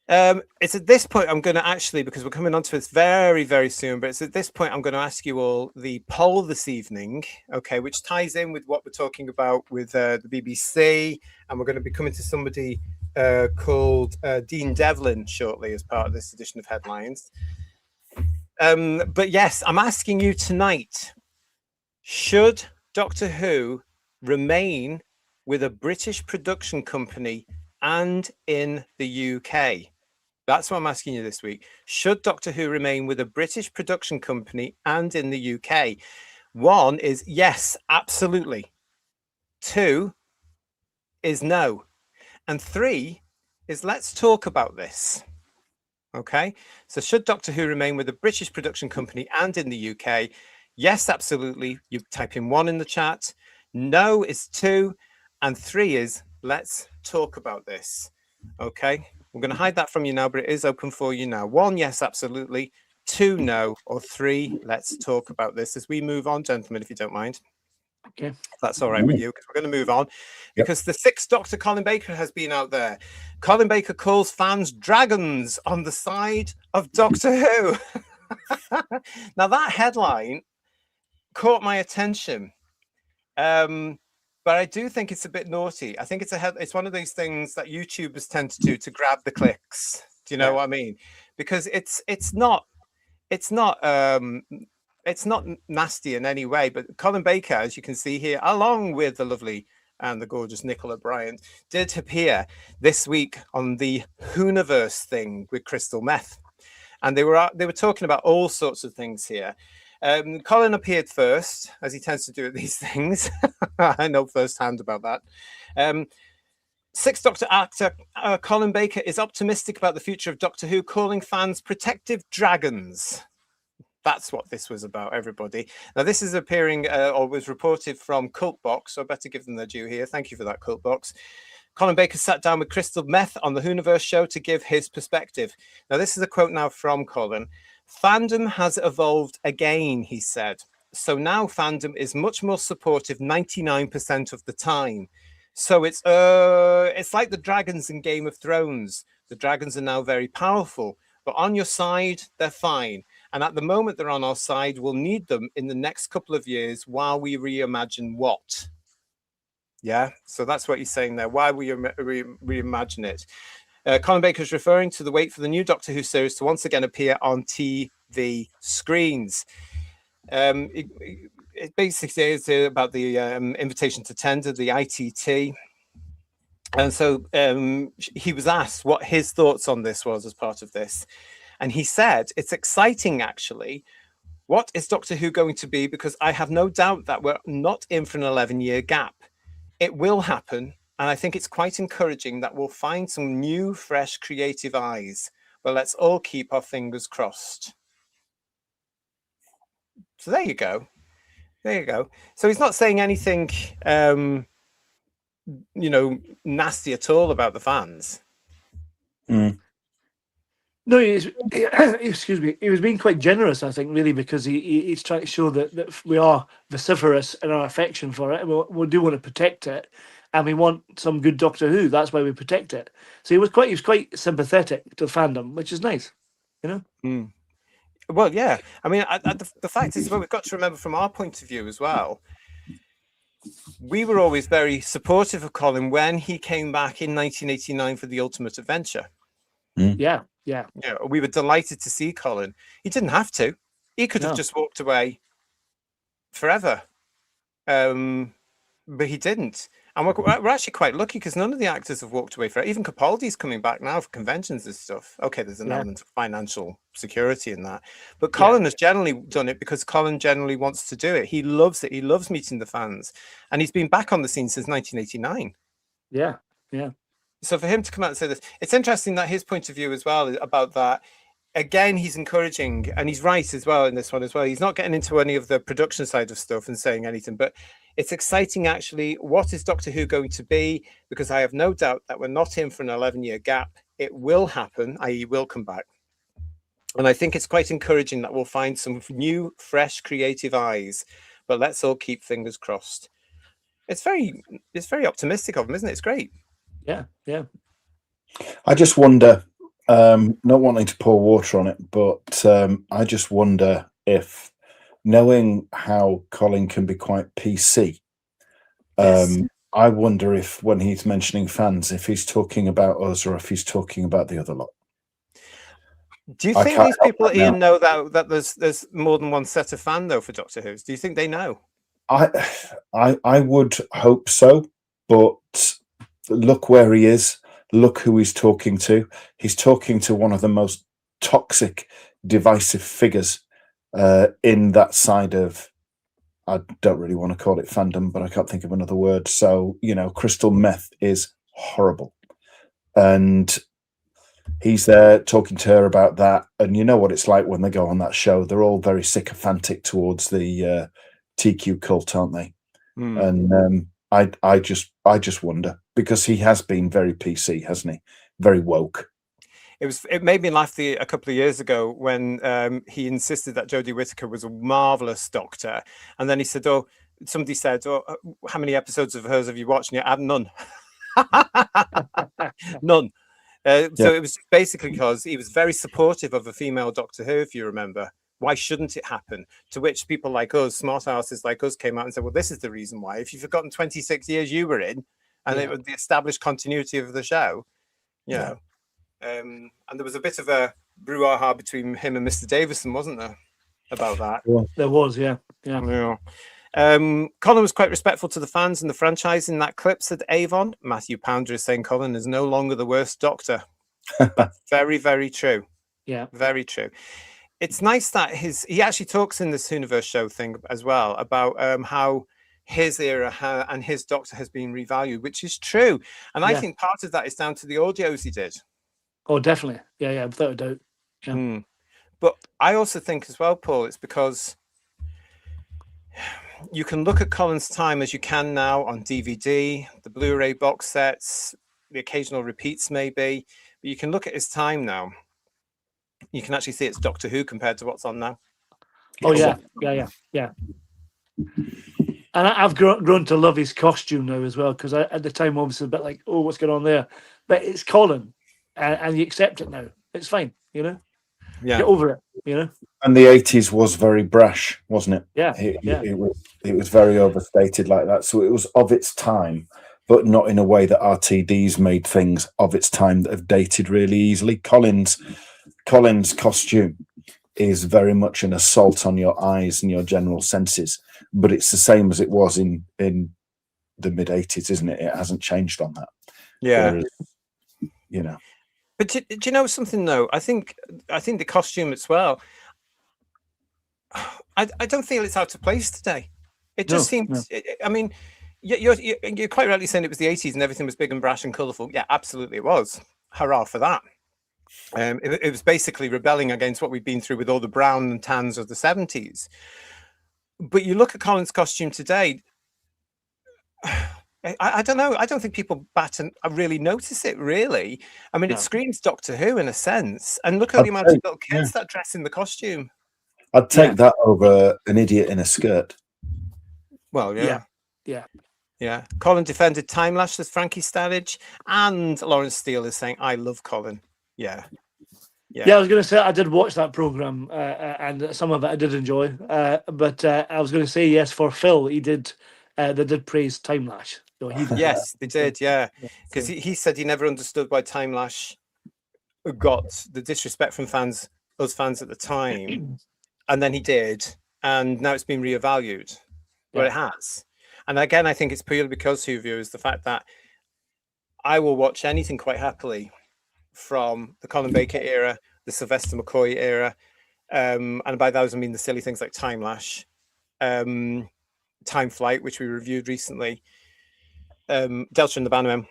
It's at this point I'm going to actually, because we're coming on to this very, very soon, but it's at this point I'm going to ask you all the poll this evening, okay, which ties in with what we're talking about with the BBC, and we're going to be coming to somebody called Dean Devlin shortly as part of this edition of Headlines. But yes, I'm asking you tonight, should Doctor Who remain with a British production company and in the UK? That's what I'm asking you this week. Should Doctor Who remain with a British production company and in the UK? 1 is yes, absolutely. 2 is no. And 3 is let's talk about this. Okay, so should Doctor Who remain with a British production company and in the UK? Yes, absolutely. You type in 1 in the chat. No is 2. And 3 is let's talk about this. Okay, we're going to hide that from you now, but it is open for you now. 1, yes, absolutely. 2, no. Or 3, let's talk about this as we move on, gentlemen, if you don't mind. Okay, if that's all right with you, because we're going to move on. Because the 6th Doctor, Colin Baker, has been out there. Colin Baker calls fans dragons on the side of Doctor Who. Now, that headline caught my attention. But I do think it's a bit naughty. I think it's one of those things that YouTubers tend to do to grab the clicks. Do you know what I mean? Because it's not nasty in any way. But Colin Baker, as you can see here, along with the lovely and the gorgeous Nicola Bryant, did appear this week on the Whoniverse thing with Crystal Meth, and they were talking about all sorts of things here. Colin appeared first, as he tends to do at these things. I know firsthand about that. 6th Doctor actor Colin Baker is optimistic about the future of Doctor Who, calling fans protective dragons. That's what this was about, everybody. Now, this is appearing or was reported from Cultbox, so I better give them their due here. Thank you for that, Cultbox. Colin Baker sat down with Crystal Meth on the Whoniverse show to give his perspective. Now, this is a quote now from Colin. Fandom has evolved again, he said. So now fandom is much more supportive 99% of the time. So it's like the dragons in Game of Thrones. The dragons are now very powerful, but on your side, they're fine. And at the moment they're on our side, we'll need them in the next couple of years while we reimagine what? Yeah, so that's what he's saying there. Why we reimagine it? Colin Baker is referring to the wait for the new Doctor Who series to once again appear on TV screens. It basically is about the invitation to tender, the ITT. And so he was asked what his thoughts on this was as part of this. And he said, it's exciting, actually. What is Doctor Who going to be? Because I have no doubt that we're not in for an 11-year gap. It will happen. And I think it's quite encouraging that we'll find some new, fresh, creative eyes. But let's all keep our fingers crossed. So there you go. There you go. So he's not saying anything, nasty at all about the fans. Mm. No, excuse me. He was being quite generous, I think, really, because he's trying to show that we are vociferous in our affection for it, and we do want to protect it, and we want some good Doctor Who. That's why we protect it. So he was quite sympathetic to fandom, which is nice, Mm. Well, yeah. I mean, the fact is, we've got to remember from our point of view as well. We were always very supportive of Colin when he came back in 1989 for the Ultimate Adventure. Mm. Yeah. We were delighted to see Colin. He didn't have to. He could have just walked away forever. But he didn't. And we're actually quite lucky because none of the actors have walked away forever. Even Capaldi's coming back now for conventions and stuff. Okay, there's an element of financial security in that. But Colin has generally done it because Colin generally wants to do it. He loves it. He loves meeting the fans. And he's been back on the scene since 1989. Yeah. So for him to come out and say this, it's interesting that his point of view as well about that. Again, he's encouraging, and he's right as well in this one as well. He's not getting into any of the production side of stuff and saying anything, but it's exciting actually. What is Doctor Who going to be? Because I have no doubt that we're not in for an 11-year gap. It will happen, i.e. will come back. And I think it's quite encouraging that we'll find some new, fresh, creative eyes. But let's all keep fingers crossed. It's very optimistic of him, isn't it? It's great. Yeah. I just wonder, not wanting to pour water on it, but I just wonder if, knowing how Colin can be quite PC, I wonder if when he's mentioning fans, if he's talking about us or if he's talking about the other lot. Do you think these people, Ian, know that there's more than one set of fan though for Doctor Who? Do you think they know? I would hope so, but look where he is. Look who he's talking to. He's talking to one of the most toxic, divisive figures in that side of, I don't really want to call it fandom, but I can't think of another word. So, crystal meth is horrible. And he's there talking to her about that. And you know what it's like when they go on that show. They're all very sycophantic towards the TQ cult, aren't they? Mm. And I just wonder, because he has been very PC, hasn't he? Very woke. It made me laugh a couple of years ago when he insisted that Jodie Whittaker was a marvelous doctor, and then he said, somebody said, how many episodes of hers have you watched? And you had none. None. So it was basically because he was very supportive of a female Doctor Who, if you remember. Why shouldn't it happen? To which people like us, smart asses like us, came out and said, well, this is the reason why. If you've forgotten 26 years you were in, and it was the established continuity of the show, you know. And there was a bit of a brouhaha between him and Mr. Davison, wasn't there, about that? There was, yeah. Colin was quite respectful to the fans and the franchise in that clip, said Avon. Matthew Pounder is saying Colin is no longer the worst Doctor. Very, very true. Yeah. Very true. It's nice that he actually talks in this Whoniverse show thing as well about how his era and his Doctor has been revalued, which is true. And I think part of that is down to the audios he did. Oh, definitely. Yeah, without a doubt. Yeah. But I also think as well, Paul, it's because you can look at Colin's time as you can now on DVD, the Blu-ray box sets, the occasional repeats maybe, but you can look at his time now. You can actually see it's Doctor Who compared to what's on now. Oh, yeah. And I've grown to love his costume now as well, because at the time, obviously, a bit like, oh, what's going on there? But it's Colin, and you accept it now. It's fine, Yeah. Get over it, And the 80s was very brash, wasn't it? Yeah. It was very overstated like that. So it was of its time, but not in a way that RTDs made things of its time that have dated really easily. Colin's costume is very much an assault on your eyes and your general senses, but it's the same as it was in the mid 80s, isn't it? It hasn't changed on that. Yeah. Whereas, But do you know something though? I think the costume as well. I don't feel it's out of place today. It just seems. No. I mean, you're quite rightly saying it was the 80s and everything was big and brash and colourful. Yeah, absolutely it was. Hurrah for that. It was basically rebelling against what we've been through with all the brown and tans of the 70s. But you look at Colin's costume today. I don't know. I don't think people really notice it. Really, I mean, it screams Doctor Who in a sense. And look at the amount of little kids that dress in the costume. I'd take that over an idiot in a skirt. Well, yeah. Colin defended Time Lash as Frankie Starridge, and Lawrence Steele is saying, "I love Colin." Yeah. I was going to say I did watch that program, and some of it I did enjoy. But I was going to say yes for Phil. He did. They did praise Time Lash. So he did. Yes, they did. Yeah, because he said he never understood why Time Lash got the disrespect from us fans at the time, and then he did, and now it's been reevaluated. Well, it has, and again, I think it's purely because Who viewers the fact that I will watch anything quite happily from the Colin Baker era, the Sylvester McCoy era, and by those I mean the silly things like Time Lash, Time Flight, which we reviewed recently, Delta and the Bannermen.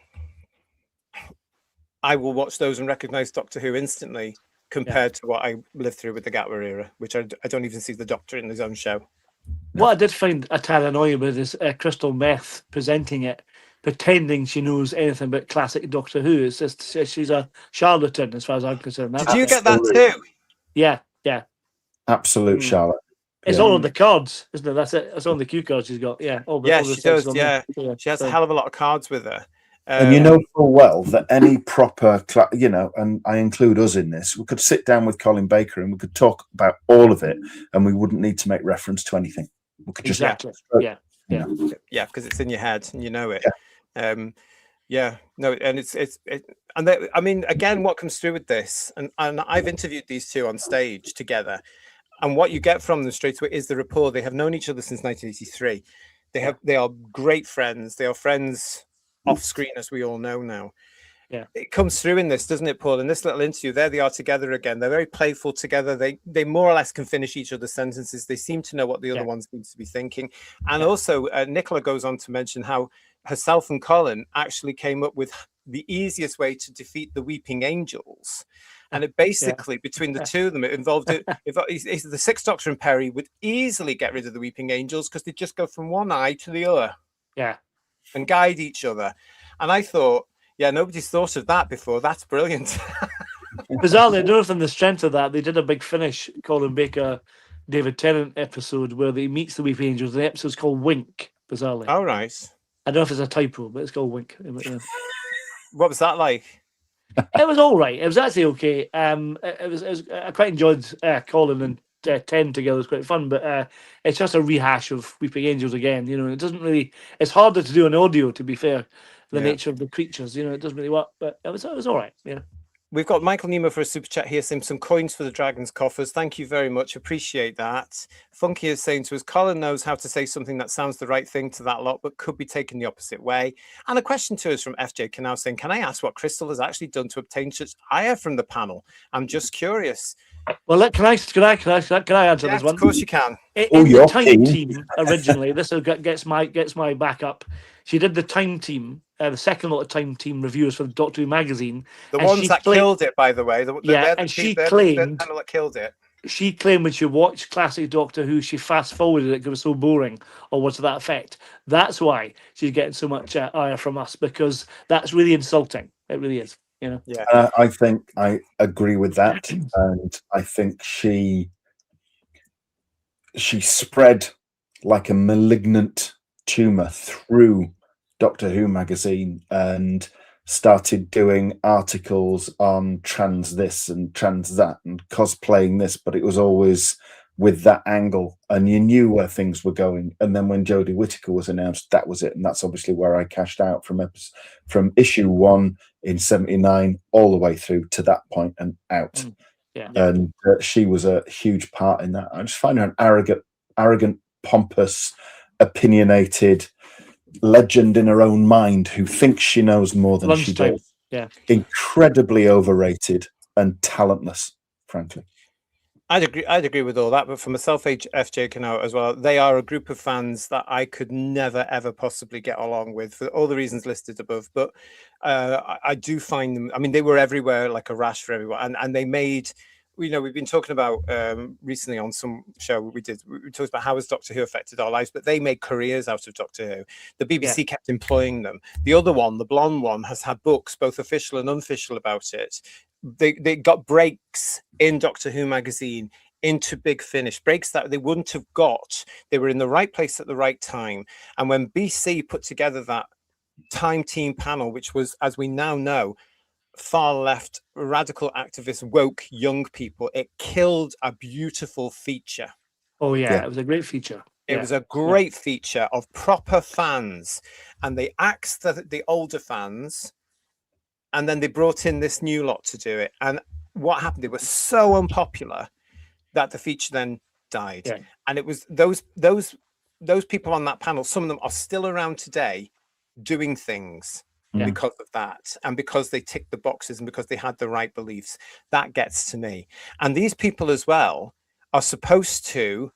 I will watch those and recognize Doctor Who instantly compared to what I lived through with the Gatwa era, which I don't even see the Doctor in his own show. What I did find a tad annoying with is Crystal Meth presenting it, pretending she knows anything about classic Doctor Who. It's just she's a charlatan as far as I'm concerned. Did you get that too? Yeah. Absolute charlatan. It's all on the cards, isn't it? That's it. It's on the cue cards she's got. Yeah. She does. Yeah. She has a hell of a lot of cards with her. And you know full well that any proper, and I include us in this, we could sit down with Colin Baker and we could talk about all of it, and we wouldn't need to make reference to anything. We could just because it's in your head and you know it. And I mean, again, what comes through with this, and I've interviewed these two on stage together, and what you get from them straight away is the rapport. They have known each other since 1983. They are great friends. They are friends off screen, as we all know now. Yeah, it comes through in this, doesn't it, Paul? In this little interview, there they are together again. They're very playful together. They more or less can finish each other's sentences. They seem to know what the other one seems to be thinking. And also, Nicola goes on to mention how herself and Colin actually came up with the easiest way to defeat the Weeping Angels. And it basically, between the two of them, it involved the Sixth Doctor and Perry would easily get rid of the Weeping Angels because they'd just go from one eye to the other. Yeah. And guide each other. And I thought, nobody's thought of that before. That's brilliant. Bizarrely, I don't know from the strength of that, they did a big finish, Colin Baker, David Tennant episode where he meets the Weeping Angels. The episode's called Wink, bizarrely. Oh, right. I don't know if it's a typo, but it's called Wink. What was that like? It was all right. It was actually okay. It was I quite enjoyed Colin and 10 together. It's quite fun, but it's just a rehash of Weeping Angels again. It doesn't really. It's harder to do an audio, to be fair. The nature of the creatures, it doesn't really work. But it was all right. Yeah. We've got Michael Nemo for a super chat here, saying some coins for the Dragon's coffers. Thank you very much. Appreciate that. Funky is saying to us, Colin knows how to say something that sounds the right thing to that lot, but could be taken the opposite way. And a question to us from FJ Canal saying, can I ask what Crystal has actually done to obtain such ire from the panel? I'm just curious. Well, can I answer this one? Of course you can. In the Time Team originally, this gets my backup. She did the Time Team, the second lot of Time Team reviewers for the Doctor Who magazine. The ones that killed it, by the way. She claimed the panel that killed it. She claimed when she watched classic Doctor Who, she fast forwarded it because it was so boring, or was to that effect. That's why she's getting so much ire from us, because that's really insulting. It really is. Yeah. I think I agree with that, and I think she spread like a malignant tumor through Doctor Who magazine and started doing articles on trans this and trans that and cosplaying this, but it was always with that angle, and you knew where things were going. And then when Jodie Whittaker was announced, that was it, and that's obviously where I cashed out from issue 1 in 79 all the way through to that point and out. And she was a huge part in that. I just find her an arrogant, pompous, opinionated legend in her own mind who thinks she knows more than she does. Incredibly overrated and talentless, frankly. I'd agree with all that, but for myself, FJ Canal as well, they are a group of fans that I could never, ever possibly get along with for all the reasons listed above. But I do find them, I mean, they were everywhere like a rash for everyone. And they made we've been talking about recently on some show we talked about how has Doctor Who affected our lives, but they made careers out of Doctor Who. The BBC kept employing them. The other one, the blonde one, has had books, both official and unofficial, about it. They got breaks in Doctor Who magazine into Big Finish, breaks that they wouldn't have got. They were in the right place at the right time. And when BC put together that Time Team panel, which was, as we now know, far left, radical activists, woke young people, it killed a beautiful feature. Oh yeah, it was a great feature. It was a great feature of proper fans, and they axed the older fans, and then they brought in this new lot to do it. And what happened? They were so unpopular that the feature then died. And it was those people on that panel, some of them are still around today doing things because of that, and because they ticked the boxes and because they had the right beliefs. That gets to me. And these people as well are supposed to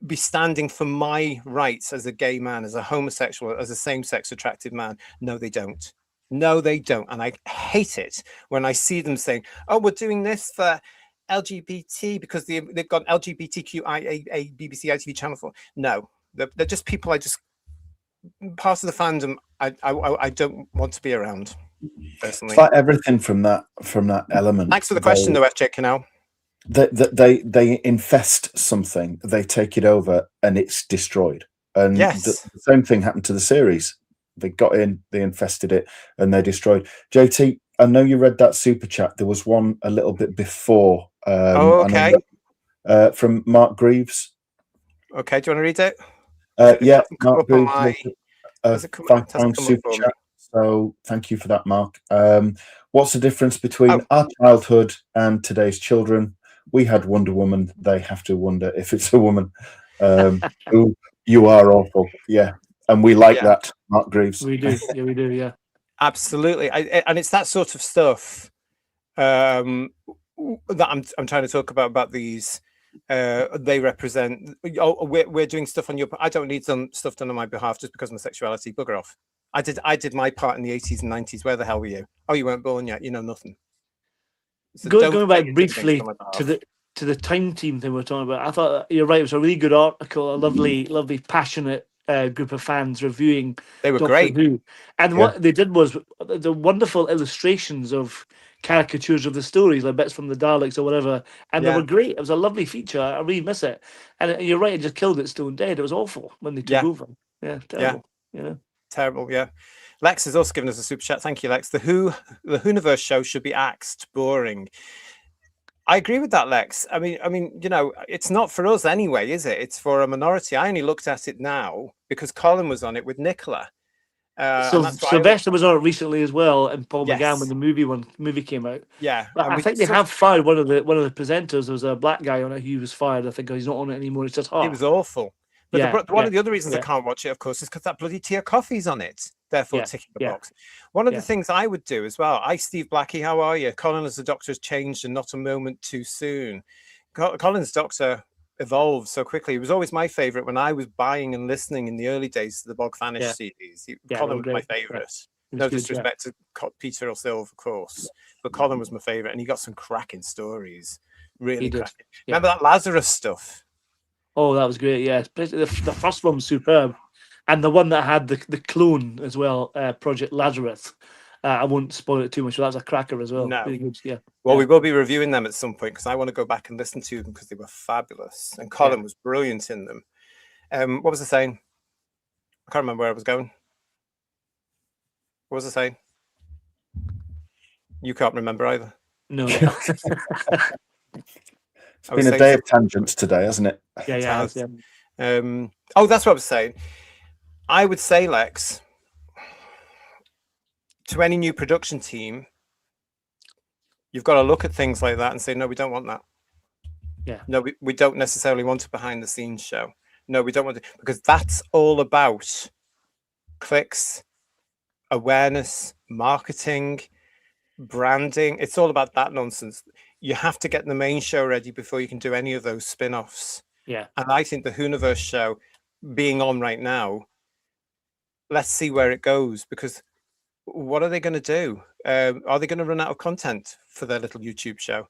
be standing for my rights as a gay man, as a homosexual, as a same-sex attracted man. No, they don't. No, they don't. And I hate it when I see them saying, oh, we're doing this for LGBT because they've got LGBTQIA BBC ITV channel for. No, they're just people I just, part of the fandom I don't want to be around personally. It's like everything from that element. Thanks for the question though, FJ Canal. They infest something, they take it over, and it's destroyed. And the same thing happened to the series. They got in, they infested it, and they destroyed. JT, I know you read that super chat. There was one a little bit before. From Mark Greaves. Okay, do you want to read it? Yeah, Mark Greaves. £5 super chat. So thank you for that, Mark. What's the difference between our childhood and today's children? We had Wonder Woman. They have to wonder if it's a woman. Ooh, you are awful. Yeah. And we like that, Mark Greaves. We do. Yeah, we do. Yeah. Absolutely. And it's that sort of stuff that I'm trying to talk about these. They represent. Oh, we're doing stuff on your. I don't need some stuff done on my behalf just because of my sexuality. Bugger off. I did my part in the 80s and 90s. Where the hell were you? Oh, you weren't born yet. You know nothing. So going back briefly to the Time Team thing we're talking about, I thought you're right. It was a really good article, a lovely, passionate group of fans reviewing. They were Doctor great. Who. And what they did was the wonderful illustrations of caricatures of the stories, like bits from the Daleks or whatever, and they were great. It was a lovely feature. I really miss it. And you're right, it just killed it stone dead. It was awful when they took over. Yeah, terrible. Yeah. Terrible, yeah. Lex has also given us a super chat. Thank you, Lex. The Whoniverse show should be axed. Boring. I agree with that, Lex. I mean, you know, it's not for us anyway, is it? It's for a minority. I only looked at it now because Colin was on it with Nicola. So Sylvester was on it recently as well, and Paul McGann when the movie came out. Yeah, but I think they have fired one of the presenters. There was a black guy on it. He was fired. I think he's not on it anymore. It's just hard. It was awful. But one of the other reasons I can't watch it, of course, is because that bloody Tia Coffee's on it. Therefore, ticking the box. One of the things I would do as well. Steve Blackie, how are you? Colin as the Doctor has changed and not a moment too soon. Colin's Doctor evolved so quickly. He was always my favourite when I was buying and listening in the early days to the Bog Fanish series. Colin was my favourite. No disrespect to Peter or Silver, of course, but Colin was my favourite, and he got some cracking stories. Really cracking. Remember that Lazarus stuff? Oh, that was great. Yeah, the first one was superb, and the one that had the clone as well, Project Lazarus. I won't spoil it too much, but that was a cracker as well. No. Really good, yeah. Well, we will be reviewing them at some point because I want to go back and listen to them because they were fabulous, and Colin was brilliant in them. What was I saying? I can't remember where I was going. What was I saying? You can't remember either. No. It's been a day of tangents today, hasn't it? Yeah. Oh, that's what I was saying. I would say, Lex, to any new production team, you've got to look at things like that and say, no, we don't want that. Yeah. No, we don't necessarily want a behind the scenes show. No, we don't want to, because that's all about clicks, awareness, marketing, branding. It's all about that nonsense. You have to get the main show ready before you can do any of those spin-offs. Yeah. And I think the Whoniverse show being on right now, let's see where it goes, because what are they going to do? Are they going to run out of content for their little YouTube show?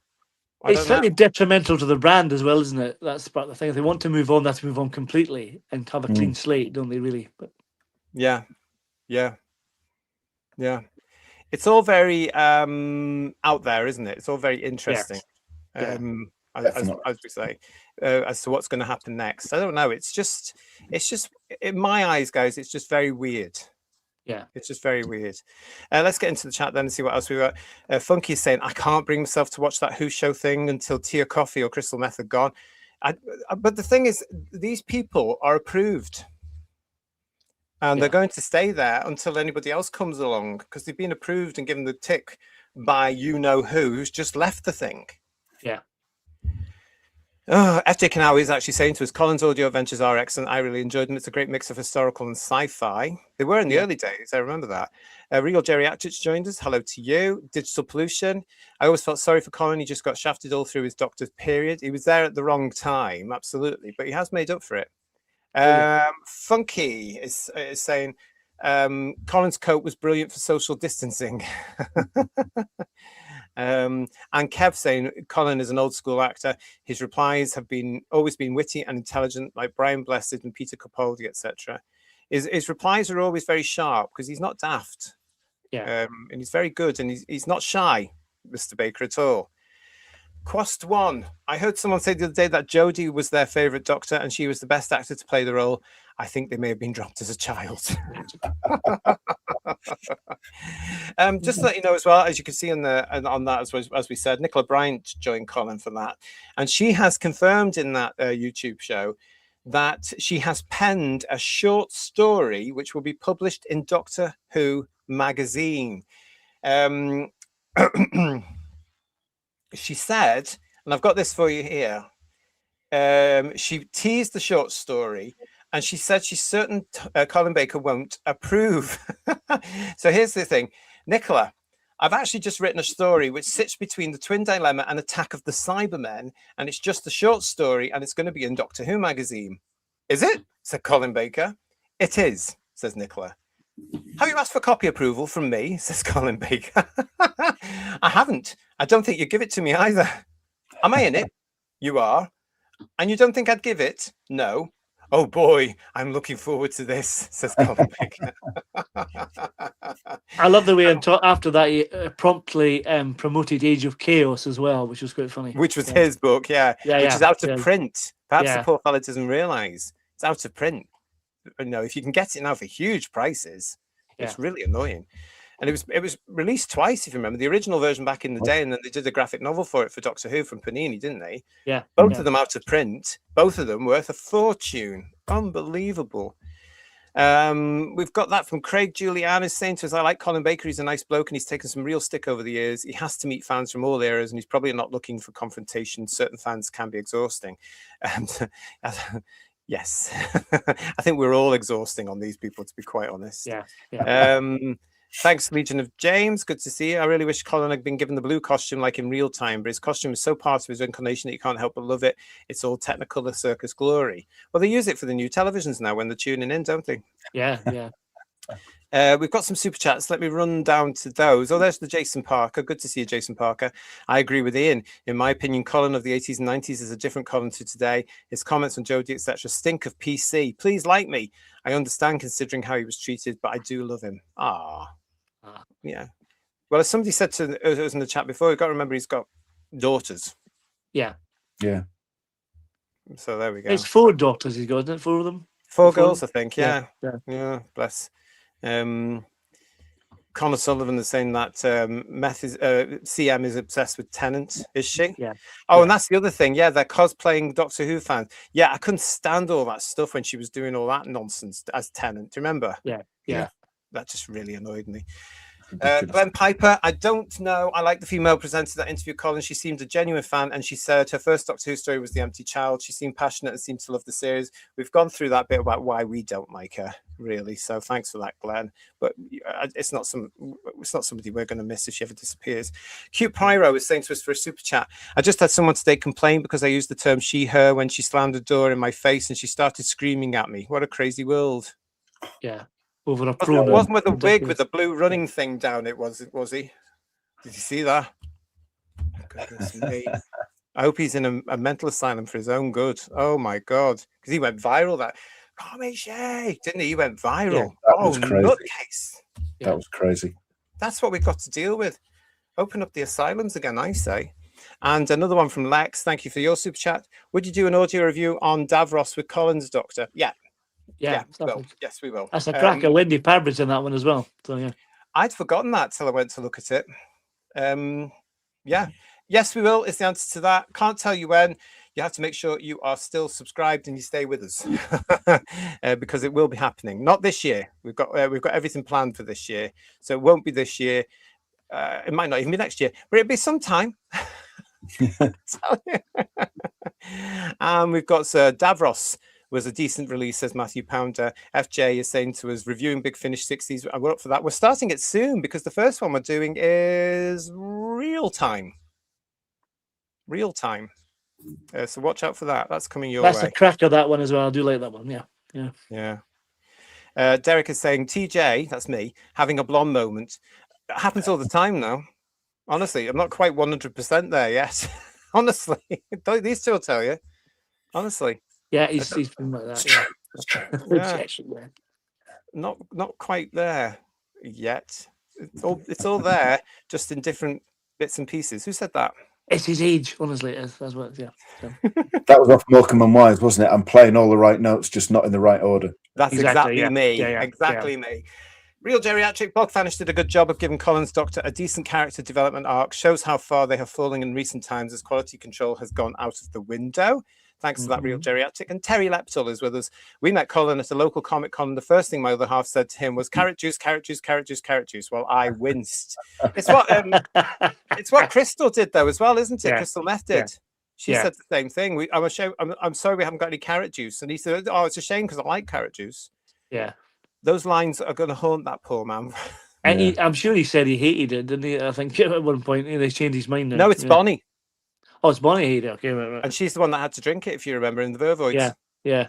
It's slightly detrimental to the brand as well, isn't it? That's part of the thing. If they want to move on, they have to move on completely and have a clean slate, don't they? Really? But yeah. It's all very out there, isn't it? It's all very interesting. Yeah. As we say, as to what's going to happen next. I don't know. It's just in my eyes, guys. It's just very weird. Yeah, it's just very weird. Let's get into the chat then and see what else we got. Funky is saying, I can't bring myself to watch that Who show thing until Tia Coffee or Crystal Meth are gone. But the thing is, these people are approved. And they're going to stay there until anybody else comes along, because they've been approved and given the tick by who's just left the thing. Yeah. FJ Kanawi is actually saying to us, Colin's audio adventures are excellent. I really enjoyed them. It's a great mix of historical and sci-fi. They were in the early days. I remember that. Regal Geriatrics joined us. Hello to you. Digital Pollution. I always felt sorry for Colin. He just got shafted all through his doctor's period. He was there at the wrong time. Absolutely. But he has made up for it. Funky is saying, Colin's coat was brilliant for social distancing. And Kev saying Colin is an old school actor. His replies have always been witty and intelligent, like Brian Blessed and Peter Capaldi, etc. His replies are always very sharp because he's not daft. And he's very good, and he's not shy, Mr. Baker, at all. Quast One. I heard someone say the other day that Jodie was their favourite doctor and she was the best actor to play the role. I think they may have been dropped as a child. Just to let you know as well, as you can see on that, as we said, Nicola Bryant joined Colin for that. And she has confirmed in that YouTube show that she has penned a short story which will be published in Doctor Who magazine. She said, and I've got this for you here, she teased the short story and she said she's certain Colin Baker won't approve. So here's the thing, Nicola, I've actually just written a story which sits between the Twin Dilemma and Attack of the Cybermen, and it's just a short story and it's going to be in Doctor Who magazine. Is it? Said Colin Baker. It is, says Nicola. Have you asked for copy approval from me? Says Colin Baker. I haven't. I don't think you'd give it to me either. Am I in it? You are. And you don't think I'd give it? No. Oh boy, I'm looking forward to this, says Colin Baker. I love the way after that he promptly promoted Age of Chaos as well, which was quite funny. Which was his book, which is out of print. Perhaps the poor fella doesn't realise it's out of print. If you can get it now for huge prices, it's really annoying. And it was released twice, if you remember, the original version back in the day, and then they did a graphic novel for it for Doctor Who from Panini, didn't they? Yeah. Both of them out of print, both of them worth a fortune. Unbelievable. We've got that from Craig Giuliani saying to us, I like Colin Baker, he's a nice bloke and he's taken some real stick over the years. He has to meet fans from all eras and he's probably not looking for confrontation. Certain fans can be exhausting. Yes, I think we're all exhausting on these people, to be quite honest. Thanks, Legion of James. Good to see you. I really wish Colin had been given the blue costume like in real time, but his costume is so part of his incarnation that you can't help but love it. It's all technicolor circus glory. Well, they use it for the new televisions now when they're tuning in, don't they? Yeah. We've got some super chats. Let me run down to those. Oh, there's the Jason Parker. Good to see you, Jason Parker. I agree with Ian. In my opinion, Colin of the 80s and 90s is a different Colin to today. His comments on Jodie, etc. stink of PC. Please like me. I understand considering how he was treated, but I do love him. Yeah. Well, as somebody said to us in the chat before, you've got to remember he's got daughters. Yeah. So there we go. It's 4 daughters he's got, isn't it? 4 of them? 4 girls, I think. Yeah. Bless. Connor Sullivan is saying that CM is obsessed with Tennant, is she? Yeah. And that's the other thing. Yeah, they're cosplaying Doctor Who fans. Yeah, I couldn't stand all that stuff when she was doing all that nonsense as Tennant. Do you remember? Yeah. That just really annoyed me. Glenn Piper, I don't know. I like the female presenter that interviewed Colin. She seemed a genuine fan, and she said her first Doctor Who story was The Empty Child. She seemed passionate and seemed to love the series. We've gone through that bit about why we don't like her, really. So thanks for that, Glenn. But it's not somebody we're going to miss if she ever disappears. Cute Pyro is saying to us for a super chat, I just had someone today complain because I used the term she, her when she slammed a door in my face and she started screaming at me. What a crazy world. Yeah. Over a It wasn't with a wig with the blue running thing down it, was he? Did you see that? Goodness me. I hope he's in a mental asylum for his own good. Oh my God. Because he went viral, that Shay, didn't he? He went viral. That was crazy. Nutcase. That was crazy. That's what we've got to deal with. Open up the asylums again, I say. And another one from Lex. Thank you for your super chat. Would you do an audio review on Davros with Colin's doctor? Yeah. Yes, we will. That's a cracker. Wendy Parber's in that one as well. So yeah. I'd forgotten that till I went to look at it. Yeah. Yes, we will is the answer to that. Can't tell you when. You have to make sure you are still subscribed and you stay with us because it will be happening. Not this year. We've got everything planned for this year, so it won't be this year. It might not even be next year, but it'll be sometime. And we've got Davros was a decent release, says Matthew Pounder. FJ is saying to us, reviewing Big Finish 60s. We're up for that. We're starting it soon because the first one we're doing is real time. So watch out for that. That's coming your way. That's a cracker, that one as well. I do like that one. Yeah. Derek is saying, TJ, that's me, having a blonde moment. It happens all the time now. Honestly, I'm not quite 100% there yet. Honestly, these two will tell you. Honestly. Yeah, he's been like that. It's true. Yeah. Not quite there yet. It's all there, just in different bits and pieces. Who said that? It's his age, honestly. That's what. Yeah. So. That was off Morecambe and Wise, wasn't it? I'm playing all the right notes, just not in the right order. That's exactly yeah. me. Yeah, exactly me. Real Geriatric Bogfanish did a good job of giving Colin's doctor a decent character development arc. Shows how far they have fallen in recent times as quality control has gone out of the window. Thanks to that, Real Geriatric. And Terry Leptall is with us. We met Colin at a local Comic Con. The first thing my other half said to him was carrot juice, carrot juice, carrot juice, carrot juice. Well, I winced. It's what Crystal did though as well, isn't it? Yeah. Crystal Meth did. She said the same thing. I'm sorry we haven't got any carrot juice. And he said, oh, it's a shame because I like carrot juice. Yeah. Those lines are going to haunt that poor man. And I'm sure he said he hated it, didn't he? I think at one point he's changed his mind now. No, it's Bonnie. Oh, it's Bonnie hated it. Okay, right. And she's the one that had to drink it, if you remember, in the Vervoids. Yeah.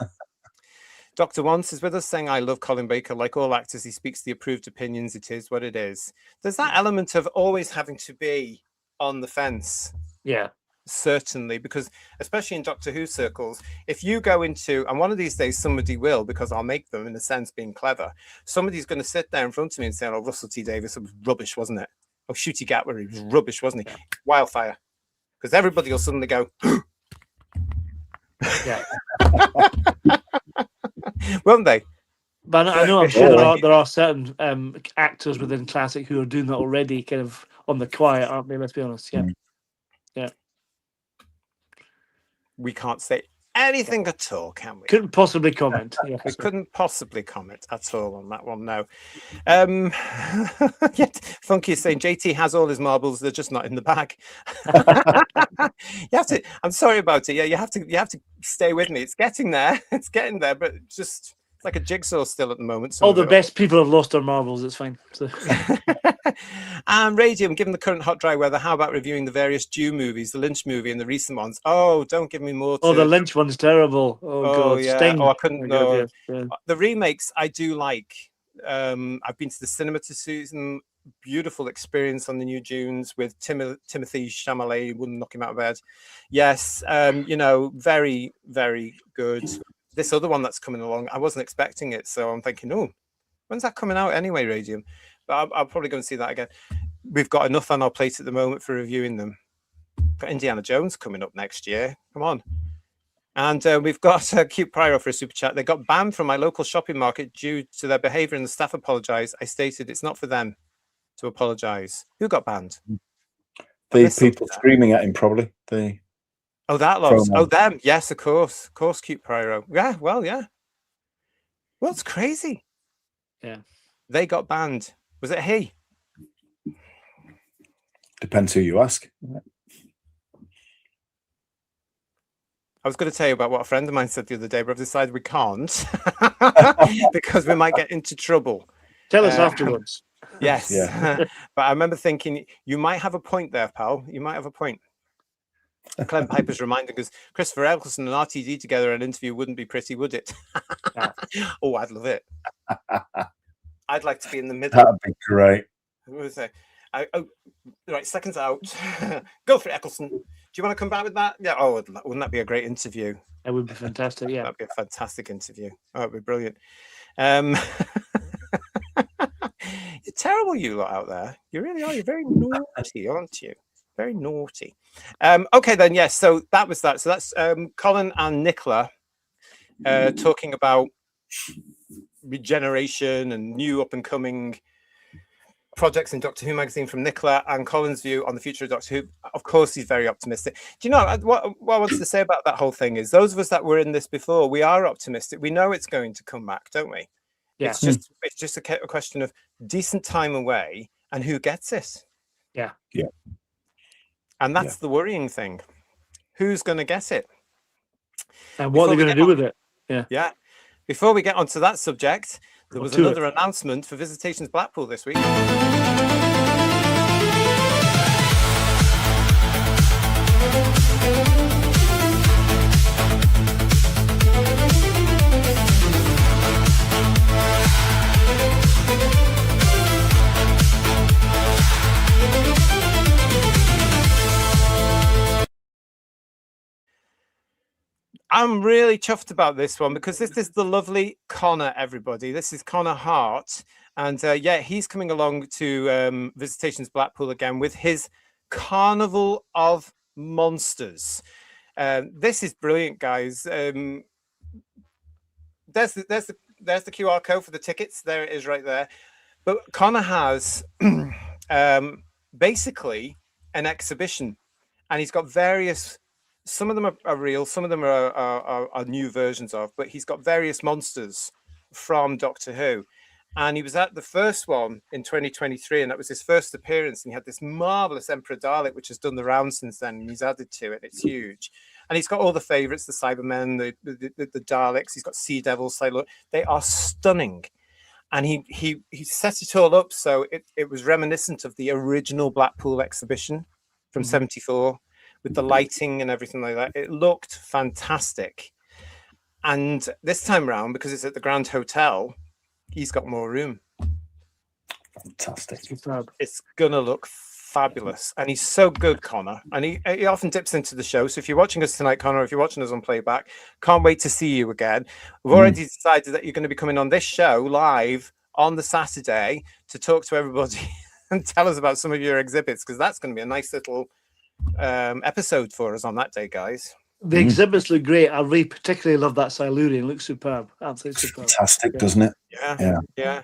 Dr. Wants is with us saying, I love Colin Baker. Like all actors, he speaks the approved opinions. It is what it is. There's that element of always having to be on the fence. Yeah. Certainly, because especially in Doctor Who circles, if you go into, and one of these days somebody will, because I'll make them in a sense being clever, somebody's going to sit there in front of me and say, oh, Russell T Davies, it was rubbish, wasn't it? Oh, Shooty Gatwa, he was rubbish, wasn't he? Yeah. Wildfire. Because everybody will suddenly go, yeah. Won't they? But I know I'm sure there are certain actors within classic who are doing that already, kind of on the quiet, aren't they? Let's be honest. Yeah. We can't say anything at all, can we? Couldn't possibly comment. We couldn't possibly comment at all on that one. No. Funky is saying JT has all his marbles; they're just not in the bag. You have to. I'm sorry about it. Yeah, you have to stay with me. It's getting there. It's getting there, but just it's like a jigsaw still at the moment. All the best people have lost their marbles. It's fine. So. Radium, given the current hot dry weather, how about reviewing the various Due movies, the Lynch movie and the recent ones? Oh, don't give me more. The Lynch one's terrible. Oh God, yeah. Sting. Oh, I couldn't. Yeah. The remakes I do like. I've been to the cinema to see them. Beautiful experience on the new Dunes with Timothy Chalamet. Wouldn't knock him out of bed. Yes, very, very good. This other one that's coming along, I wasn't expecting it, so I'm thinking, oh, when's that coming out anyway, Radium? But I'll probably go and see that again. We've got enough on our plate at the moment for reviewing them. Got Indiana Jones coming up next year. Come on. And we've got Cute Prior for a super chat. They got banned from my local shopping market due to their behavior and the staff apologized. I stated it's not for them to apologize. Who got banned? The people screaming at him, probably. That lot. Oh, them. Yes, of course. Of course, Cute Prior. Yeah, well, yeah. Well, it's crazy. Yeah. They got banned. Was it he? Depends who you ask. I was going to tell you about what a friend of mine said the other day, but I've decided we can't because we might get into trouble. Tell us afterwards. Yes. Yeah. But I remember thinking, you might have a point there, pal. You might have a point. Clem Piper's reminding us, Christopher Eccleston and RTD together in an interview wouldn't be pretty, would it? Oh, I'd love it. I'd like to be in the middle. That'd be great. What was I? Right, seconds out. Go for it, Eccleston. you want to come back with that? Yeah. Oh, wouldn't that be a great interview? It would be fantastic. Yeah, that'd be a fantastic interview. Oh, it'd be brilliant. You're terrible, you lot out there. You really are. You're very naughty, aren't you? Very naughty. Okay, then. Yes. So that was that. So that's Colin and Nicola talking about regeneration and new up and coming projects in Doctor Who magazine from Nicola, and Colin's view on the future of Doctor Who. Of course, he's very optimistic. Do you know what I wanted to say about that whole thing is those of us that were in this before, we are optimistic. We know it's going to come back, don't we? Yeah. It's just a question of decent time away and who gets it. Yeah. Yeah. And that's the worrying thing. Who's going to get it? And what they're going to do with it. Yeah. Yeah. Before we get onto that subject, there was another announcement for Visitations Blackpool this week. I'm really chuffed about this one because this is the lovely Connor, everybody. This is Connor Hart. And he's coming along to Visitations Blackpool again with his Carnival of Monsters. This is brilliant, guys. There's the QR code for the tickets. There it is right there. But Connor has basically an exhibition, and he's got various. Some of them are real, some of them are new versions of, but he's got various monsters from Doctor Who. And he was at the first one in 2023, and that was his first appearance. And he had this marvelous Emperor Dalek, which has done the round since then, and he's added to it. It's huge. And he's got all the favorites, the Cybermen, the Daleks. He's got Sea Devils. They are stunning. And he set it all up so it was reminiscent of the original Blackpool exhibition from 74. With the lighting and everything like that. It looked fantastic. And this time round, because it's at the Grand Hotel, he's got more room. Fantastic. It's going to look fabulous. And he's so good, Connor. And he often dips into the show. So if you're watching us tonight, Connor, if you're watching us on playback, can't wait to see you again. We've already decided that you're going to be coming on this show live on the Saturday to talk to everybody and tell us about some of your exhibits, because that's going to be a nice little episode for us on that day, guys. The exhibits look great. I really particularly love that Silurian. It looks superb. Absolutely superb. Fantastic, doesn't it? Yeah.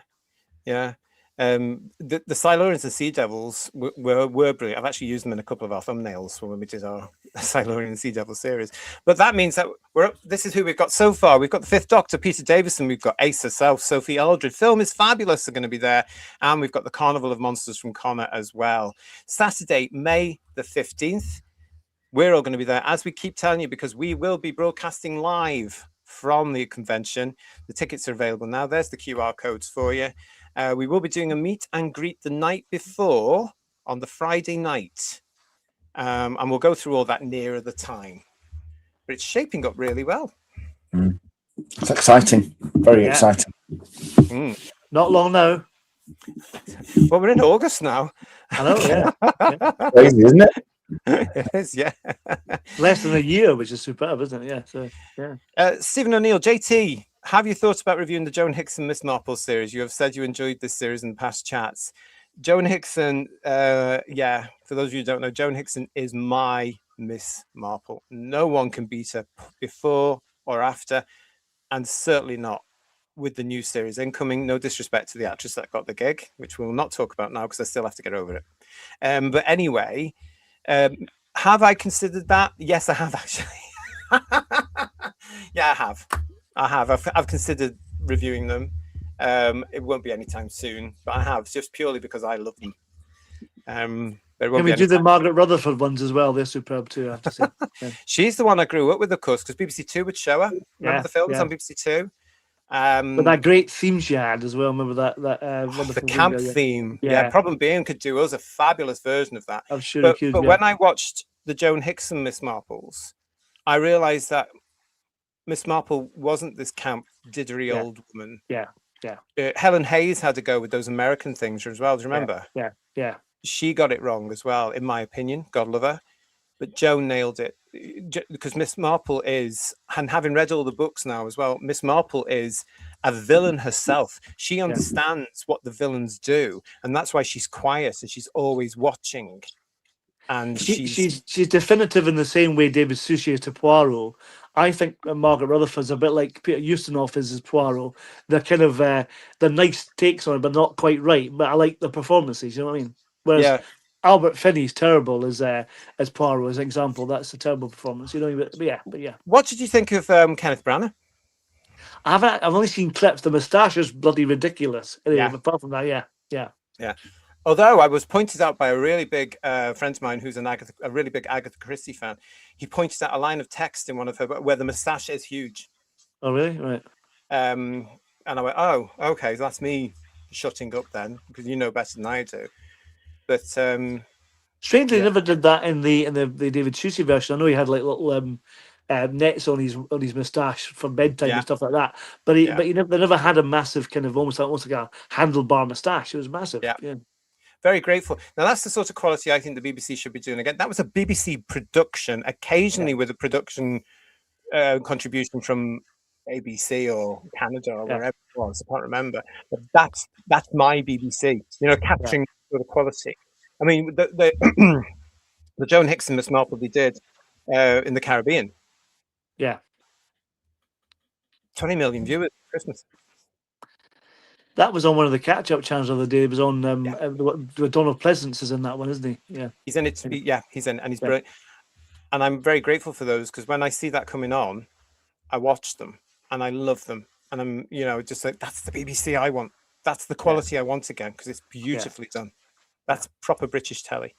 The Silurians and Sea Devils were brilliant. I've actually used them in a couple of our thumbnails when we did our Silurian and Sea Devil series. But that means that this is who we've got so far. We've got the Fifth Doctor, Peter Davison. We've got Ace herself, Sophie Aldred. Film is Fabulous are going to be there. And we've got the Carnival of Monsters from Connor as well. Saturday, May the 15th. We're all going to be there, as we keep telling you, because we will be broadcasting live from the convention. The tickets are available now. There's the QR codes for you. We will be doing a meet and greet the night before on the Friday night. And we'll go through all that nearer the time. But it's shaping up really well. It's exciting. Very exciting. Not long now. Well, we're in August now. I know, yeah. Crazy, isn't it? It is, yeah. Less than a year, which is superb, isn't it? Yeah. So, yeah. Stephen O'Neill, JT, have you thought about reviewing the Joan Hickson Miss Marple series? You have said you enjoyed this series in past chats. Joan Hickson, for those of you who don't know, Joan Hickson is my Miss Marple. No one can beat her before or after, and certainly not with the new series incoming. No disrespect to the actress that got the gig, which we'll not talk about now because I still have to get over it. But anyway, have I considered that? Yes, I have actually. Yeah, I have. I've considered reviewing them. It won't be anytime soon, but I have, just purely because I love them. Can we do the Margaret Rutherford ones as well? They're superb too, I have to say. Yeah. She's the one I grew up with, of course, because BBC Two would show her. Remember the films on BBC Two? But that great theme she had as well. Remember that the camp theme. Yeah, Problem Being could do us a fabulous version of that. I'm sure. But when I watched the Joan Hickson Miss Marples, I realised that Miss Marple wasn't this camp diddery old woman. Yeah. Helen Hayes had to go with those American things as well. Do you remember? Yeah. She got it wrong as well, in my opinion. God love her. but Joan nailed it because Miss Marple is, and having read all the books now as well, Miss Marple is a villain herself. She understands what the villains do, and that's why she's quiet and she's always watching. And she's definitive in the same way David Suchet is to Poirot. I think Margaret Rutherford's a bit like Peter Ustinov is as Poirot. They're kind of they're nice takes on it, but not quite right. But I like the performances. You know what I mean? Whereas Albert Finney's terrible as Poirot, as an example. That's a terrible performance. You know, but yeah. What did you think of Kenneth Branagh? I've only seen clips. The moustache is bloody ridiculous. Anyway, apart from that, yeah. Although I was pointed out by a really big friend of mine who's a really big Agatha Christie fan. He pointed out a line of text in one of her where the moustache is huge. Oh, really? Right. And I went, oh, okay, so that's me shutting up then, because you know better than I do. But strangely, they never did that in the David Suchet version. I know he had like little nets on his moustache for bedtime and stuff like that. But they never had a massive kind of almost like a handlebar moustache. It was massive. Yeah. Very grateful. Now that's the sort of quality I think the BBC should be doing again. That was a BBC production, occasionally with a production contribution from ABC or Canada or wherever it was. I can't remember. But that's my BBC. You know, capturing the quality. I mean, the the Joan Hickson Miss Marple they did in the Caribbean. Yeah. 20 million viewers at Christmas. That was on one of the catch-up channels the other day. It was on Donald Pleasance is in that one, isn't he? Yeah. He's in it. He's in, and he's brilliant. And I'm very grateful for those because when I see that coming on, I watch them and I love them. And I'm, just like, that's the BBC I want. That's the quality I want again because it's beautifully done. That's proper British telly.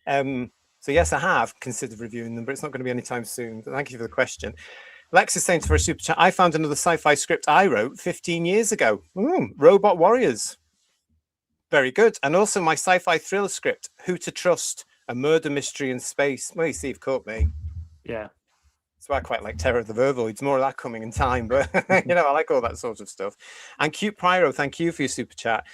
So yes, I have considered reviewing them, but it's not going to be anytime soon. Thank you for the question. Lex is saying for a super chat, I found another sci-fi script I wrote 15 years ago. Robot Warriors. Very good. And also my sci-fi thriller script, Who to Trust, a murder mystery in space. Well, you see, you've caught me. Yeah. That's why I quite like Terror of the Vervoids. More of that coming in time, but I like all that sort of stuff. And Cute Pyro, thank you for your super chat.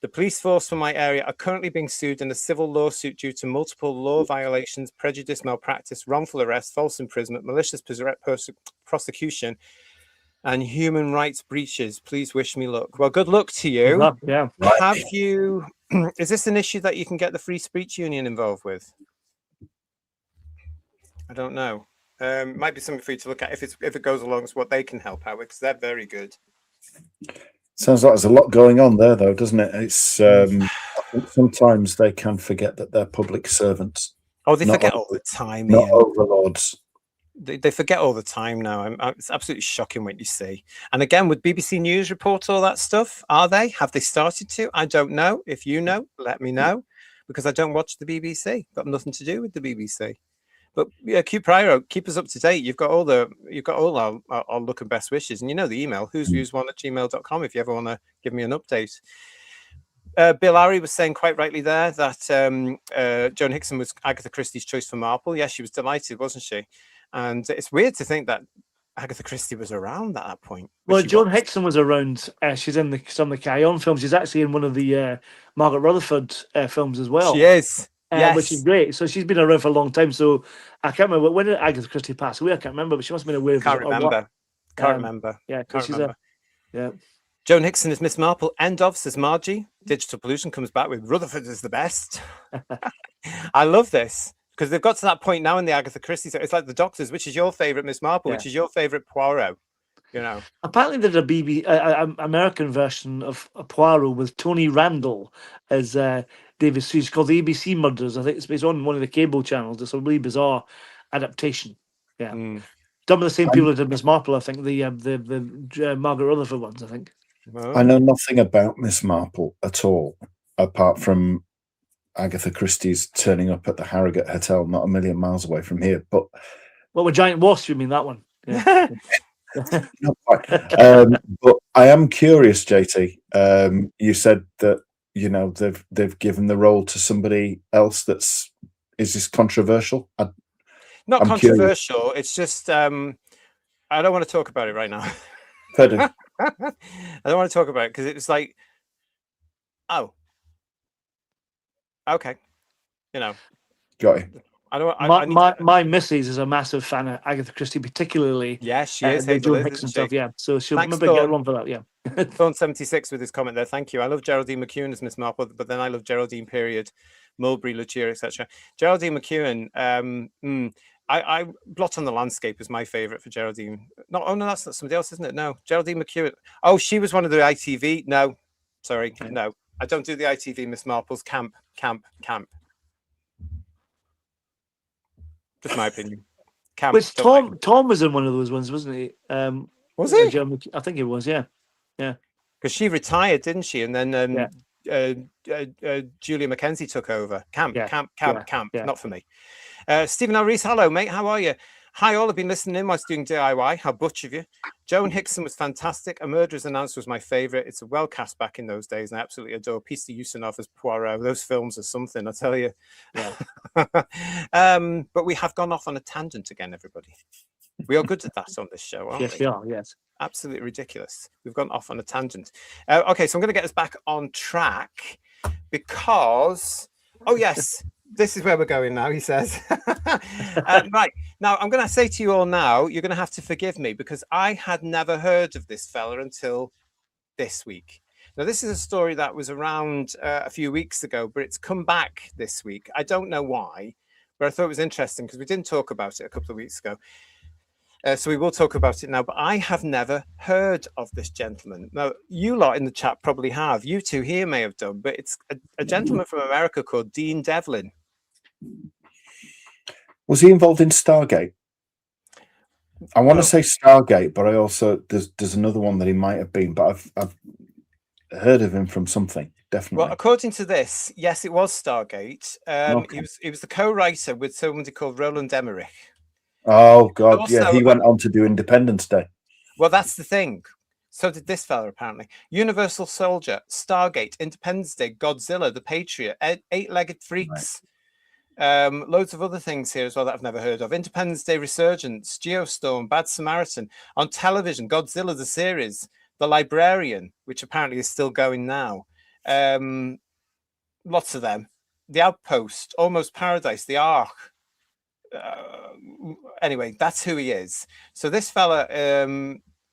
The police force for my area are currently being sued in a civil lawsuit due to multiple law violations, prejudice, malpractice, wrongful arrest, false imprisonment, malicious prosecution, and human rights breaches. Please wish me luck. Well, good luck to you. Yeah. Have you? Is this an issue that you can get the Free Speech Union involved with? I don't know. Might be something for you to look at if it goes along with what they can help out with, because they're very good. Sounds like there's a lot going on there, though, doesn't it? It's I think sometimes they can forget that they're public servants. Oh, they forget all the time. Not overlords. They forget all the time now. It's absolutely shocking what you see. And again, would BBC News report all that stuff? Are they? Have they started to? I don't know. If you know, let me know, because I don't watch the BBC. Got nothing to do with the BBC. But Q Pryor, keep us up to date. You've got all our look and best wishes, and you know the email whosviews1@gmail.com if you ever want to give me an update. Bill Lowry was saying quite rightly there that Joan Hickson was Agatha Christie's choice for Marple. Yes, she was delighted, wasn't she? And it's weird to think that Agatha Christie was around at that point. Well, Joan Hickson was around. She's in some of the Carry On films. She's actually in one of the Margaret Rutherford films as well. She is. Yes. Which is great. So she's been around for a long time. So I can't remember when did Agatha Christie pass away. I can't remember, but she must have been aware of it. Can't remember. Yeah, she's Joan Hickson is Miss Marple. End of, says Margie. Digital Pollution comes back with Rutherford is the best. I love this because they've got to that point now in the Agatha Christie. So it's like the Doctors. Which is your favorite Miss Marple? Which is your favorite Poirot? Apparently there's a American version of a Poirot with Tony Randall as David Suchet called the ABC Murders. I think it's on one of the cable channels. It's a really bizarre adaptation. Yeah, done by the same people who did Miss Marple. I think the Margaret Rutherford ones. I think. I know nothing about Miss Marple at all, apart from Agatha Christie's turning up at the Harrogate Hotel, not a million miles away from here. But with giant wasps, you mean that one? Yeah. Not quite. But I am curious, JT. You said that they've given the role to somebody else. Is this controversial? Not I'm controversial. Curious. It's just I don't want to talk about it right now. Pardon? I don't want to talk about it because it's like, oh, okay, got it. My missus is a massive fan of Agatha Christie, particularly. Yes, she is. The Joan Hazel, Hickson isn't stuff, she? yeah. So she'll Thanks, maybe get Thorn. one for that, yeah. Thorn76 with his comment there. Thank you. I love Geraldine McEwen as Miss Marple, but then I love Geraldine period, Mulberry, Lucia, etc. Geraldine McEwen. I Blot on the Landscape is my favorite for Geraldine. No, oh no, that's not somebody else, isn't it? No, Geraldine McEwen. Oh, she was one of the ITV. No, sorry, no, I don't do the ITV Miss Marple's. Camp. Just my opinion. Camp. Which Tom was in one of those ones, wasn't he? Was he? I think it was, yeah. Because she retired, didn't she? And then Julia Mackenzie took over. Camp. Not for me. Stephen L. Reese, hello, mate. How are you? Hi, all. I've been listening in whilst doing DIY. How butch of you. Joan Hickson was fantastic. A Murderer's Announced was my favourite. It's a well cast back in those days, and I absolutely adore Peter Ustinov as Poirot. Those films are something, I tell you. Yeah. But we have gone off on a tangent again, everybody. We are good at that on this show, aren't we? Yes, we are, yes. Absolutely ridiculous. We've gone off on a tangent. Okay, so I'm going to get us back on track because, oh yes, this is where we're going now, he says. Right, now I'm going to say to you all now, you're going to have to forgive me because I had never heard of this fella until this week. Now, this is a story that was around a few weeks ago, but it's come back this week. I don't know why, but I thought it was interesting because we didn't talk about it a couple of weeks ago. So we will talk about it now, but I have never heard of this gentleman. Now, you lot in the chat probably have. You two here may have done, but it's a gentleman from America called Dean Devlin. Was he involved in Stargate? I want to say Stargate, but I also there's another one that he might have been, but I've heard of him from something. Definitely. Well, according to this, yes, it was Stargate. He was the co-writer with somebody called Roland Emmerich. Oh God, also, yeah, he went on to do Independence Day. Well, that's the thing. So did this fella, apparently. Universal Soldier, Stargate, Independence Day, Godzilla, The Patriot, Eight-Legged Freaks, right. Loads of other things here as well that I've never heard of. Independence Day Resurgence, Geostorm, Bad Samaritan. On television, Godzilla the series, The Librarian, which apparently is still going now. Lots of them. The Outpost, Almost Paradise, The Ark. Anyway, that's who he is. So this fella,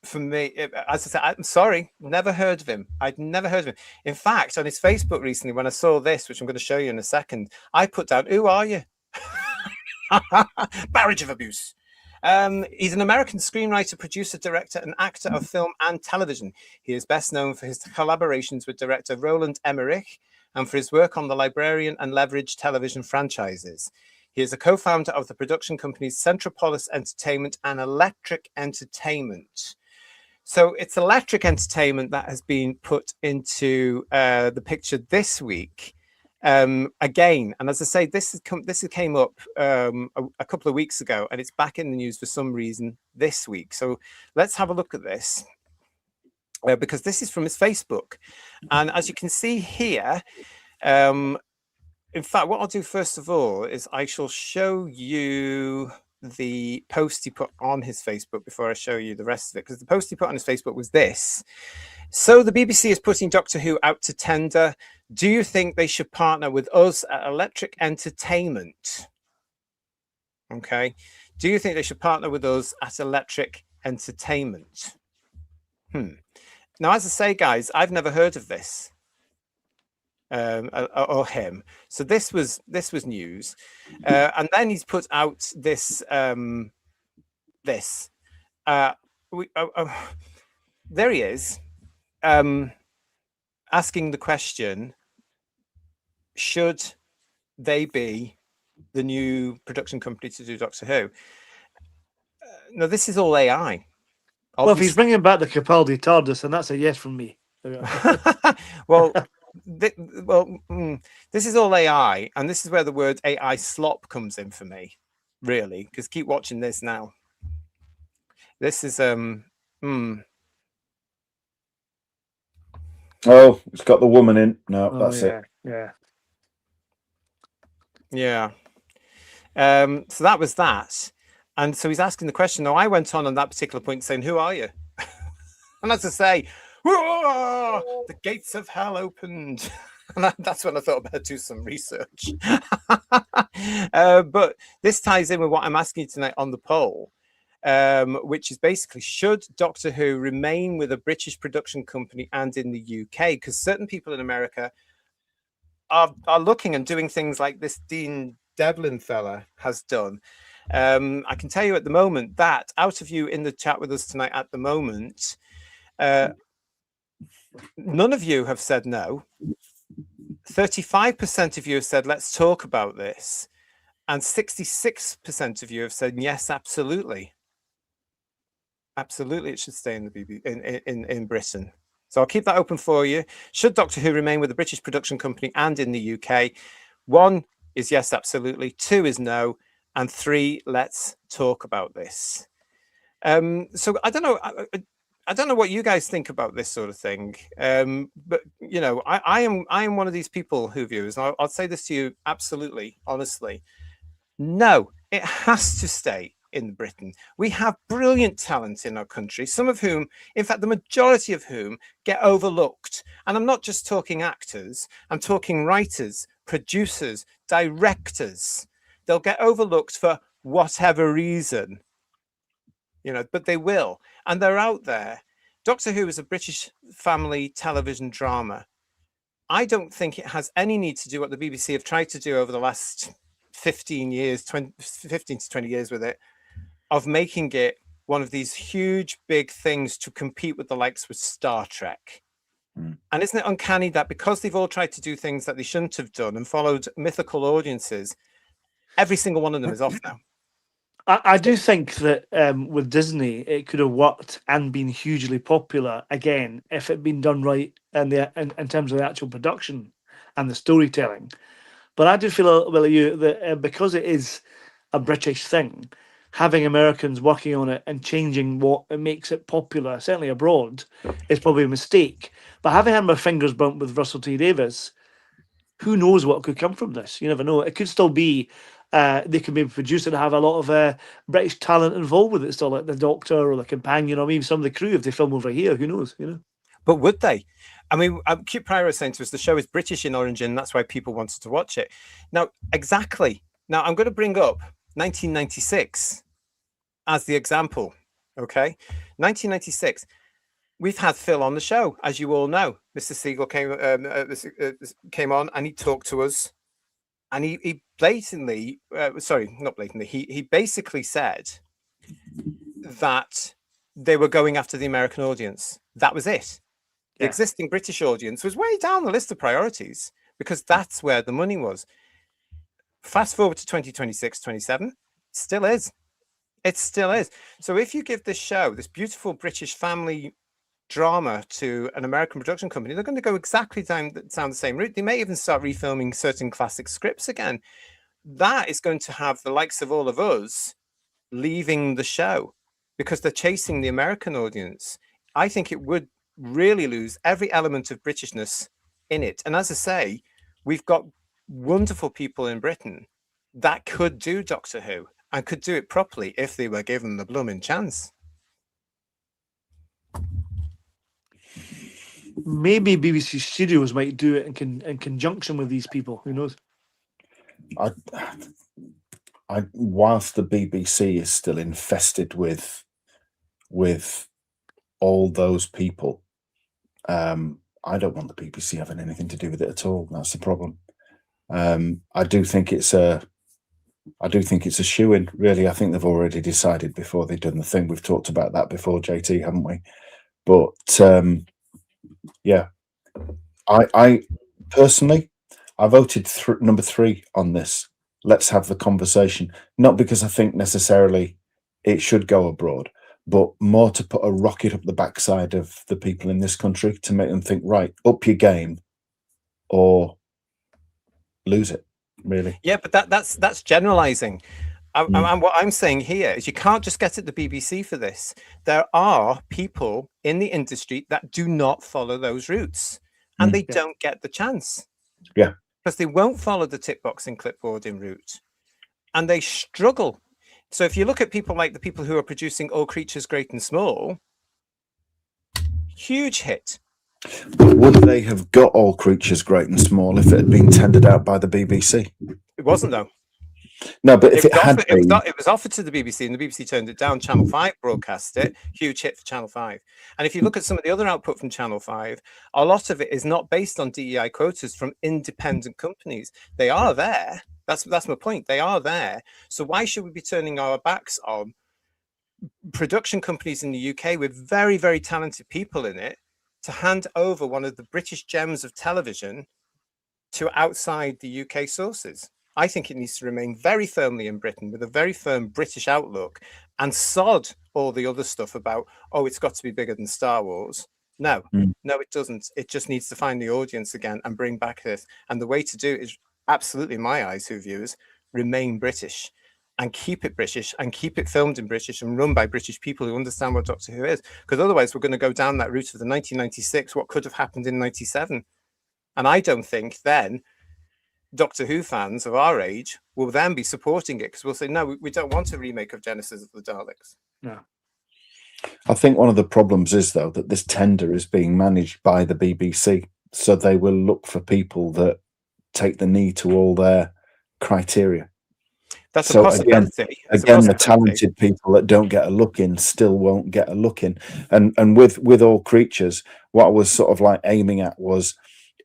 for me, as I said, I'm sorry, never heard of him. I'd never heard of him. In fact, on his Facebook recently, when I saw this, which I'm going to show you in a second, I put down, "Who are you?" Barrage of abuse. He's an American screenwriter, producer, director, and actor of film and television. He is best known for his collaborations with director Roland Emmerich and for his work on The Librarian and Leverage television franchises. He is a co-founder of the production companies Centropolis Entertainment and Electric Entertainment. So it's Electric Entertainment that has been put into the picture this week. Again, and as I say, this came up a couple of weeks ago, and it's back in the news for some reason this week. So let's have a look at this, because this is from his Facebook. And as you can see here, in fact, what I'll do first of all is I shall show you the post he put on his Facebook before I show you the rest of it, because the post he put on his Facebook was this. So the BBC is putting Doctor Who out to tender. Do you think they should partner with us at Electric Entertainment? Okay. Do you think they should partner with us at Electric Entertainment? Now, as I say, guys, I've never heard of this. Or him. So this was news, and then he's put out this. There he is, asking the question: should they be the new production company to do Doctor Who? No, this is all AI. Well, if he's bringing back the Capaldi TARDIS, then that's a yes from me. Well. This is all AI, and this is where the word AI slop comes in for me, really, because keep watching this now. This is Oh, it's got the woman in. No, that's it. Yeah. So that was that, and so he's asking the question. Now, I went on that particular point saying, "Who are you?" And as I say, the gates of hell opened. And that's when I thought I'd do some research. But this ties in with what I'm asking you tonight on the poll, which is basically, should Doctor Who remain with a British production company and in the UK? Because certain people in America are looking and doing things like this Dean Devlin fella has done. I can tell you at the moment that out of you in the chat with us tonight at the moment, none of you have said no. 35% of you have said, let's talk about this. And 66% of you have said, yes, absolutely. Absolutely, it should stay in the in Britain. So I'll keep that open for you. Should Doctor Who remain with a British production company and in the UK? 1 is yes, absolutely. 2 is no. And 3, let's talk about this. So I don't know. I don't know what you guys think about this sort of thing, but you know, I am one of these people who views. And I'll say this to you absolutely, honestly. No, it has to stay in Britain. We have brilliant talent in our country, some of whom, in fact, the majority of whom get overlooked. And I'm not just talking actors. I'm talking writers, producers, directors. They'll get overlooked for whatever reason. You know, but they will, and they're out there. Doctor Who is a British family television drama. I don't think it has any need to do what the BBC have tried to do over the last 15 to 20 years with it, of making it one of these huge, big things to compete with the likes of Star Trek. And isn't it uncanny that because they've all tried to do things that they shouldn't have done and followed mythical audiences, every single one of them is off now? I do think that with Disney, it could have worked and been hugely popular again if it had been done right in terms of the actual production and the storytelling. But I do feel a little bit like you that because it is a British thing, having Americans working on it and changing what makes it popular, certainly abroad, is probably a mistake. But having had my fingers burnt with Russell T Davies, who knows what could come from this? You never know. It could still be. They could maybe produce it and have a lot of British talent involved with it still, like the Doctor or the Companion or maybe some of the crew if they film over here. Who knows? You know. But would they? I mean, Cute Pryor was saying to us, the show is British in origin. That's why people wanted to watch it. Now, exactly. Now, I'm going to bring up 1996 as the example. Okay, 1996. We've had Phil on the show, as you all know. Mr. Siegel came on and he talked to us. And he blatantly, sorry, not blatantly, he basically said that they were going after the American audience. That was it. The existing British audience was way down the list of priorities because that's where the money was. Fast forward to 2026, 27, still is. It still is. So if you give this show, this beautiful British family drama to an American production company, they're going to go exactly down the same route. They may even start refilming certain classic scripts again. That is going to have the likes of all of us leaving the show because they're chasing the American audience. I think it would really lose every element of Britishness in it. And as I say, we've got wonderful people in Britain that could do Doctor Who and could do it properly if they were given the blooming chance. Maybe BBC Studios might do it in conjunction with these people. Who knows? Whilst the BBC is still infested with all those people, I don't want the BBC having anything to do with it at all. That's the problem. I do think it's a shoo-in, really. I think they've already decided before they've done the thing. We've talked about that before, JT, haven't we? But yeah, I personally, I voted number 3 on this. Let's have the conversation. Not because I think necessarily it should go abroad, but more to put a rocket up the backside of the people in this country to make them think, right, up your game or lose it, really. Yeah, but that's generalizing. And what I'm saying here is you can't just get at the BBC for this. There are people in the industry that do not follow those routes and they don't get the chance. Yeah. Because they won't follow the tick box and clipboarding route and they struggle. So if you look at people like the people who are producing All Creatures Great and Small, huge hit. But would they have got All Creatures Great and Small if it had been tendered out by the BBC? It wasn't, though. No, but if it had been... It was offered to the BBC, and the BBC turned it down. Channel 5 broadcast it. Huge hit for Channel 5. And if you look at some of the other output from Channel 5, a lot of it is not based on DEI quotas from independent companies. They are there. That's my point. They are there. So why should we be turning our backs on production companies in the UK with very, very talented people in it to hand over one of the British gems of television to outside the UK sources? I think it needs to remain very firmly in Britain with a very firm British outlook and sod all the other stuff about, oh, it's got to be bigger than Star Wars. No, no, it doesn't. It just needs to find the audience again and bring back this. And the way to do it is absolutely, in my eyes, who viewers, remain British and keep it British and keep it filmed in British and run by British people who understand what Doctor Who is. Because otherwise we're going to go down that route of the 1996, what could have happened in 97. And I don't think then Doctor Who fans of our age will then be supporting it because we'll say, no, we don't want a remake of Genesis of the Daleks. No. I think one of the problems is, though, that this tender is being managed by the BBC. So they will look for people that take the knee to all their criteria. That's a possibility. Again, the talented people that don't get a look in still won't get a look in. And with All Creatures, what I was sort of like aiming at was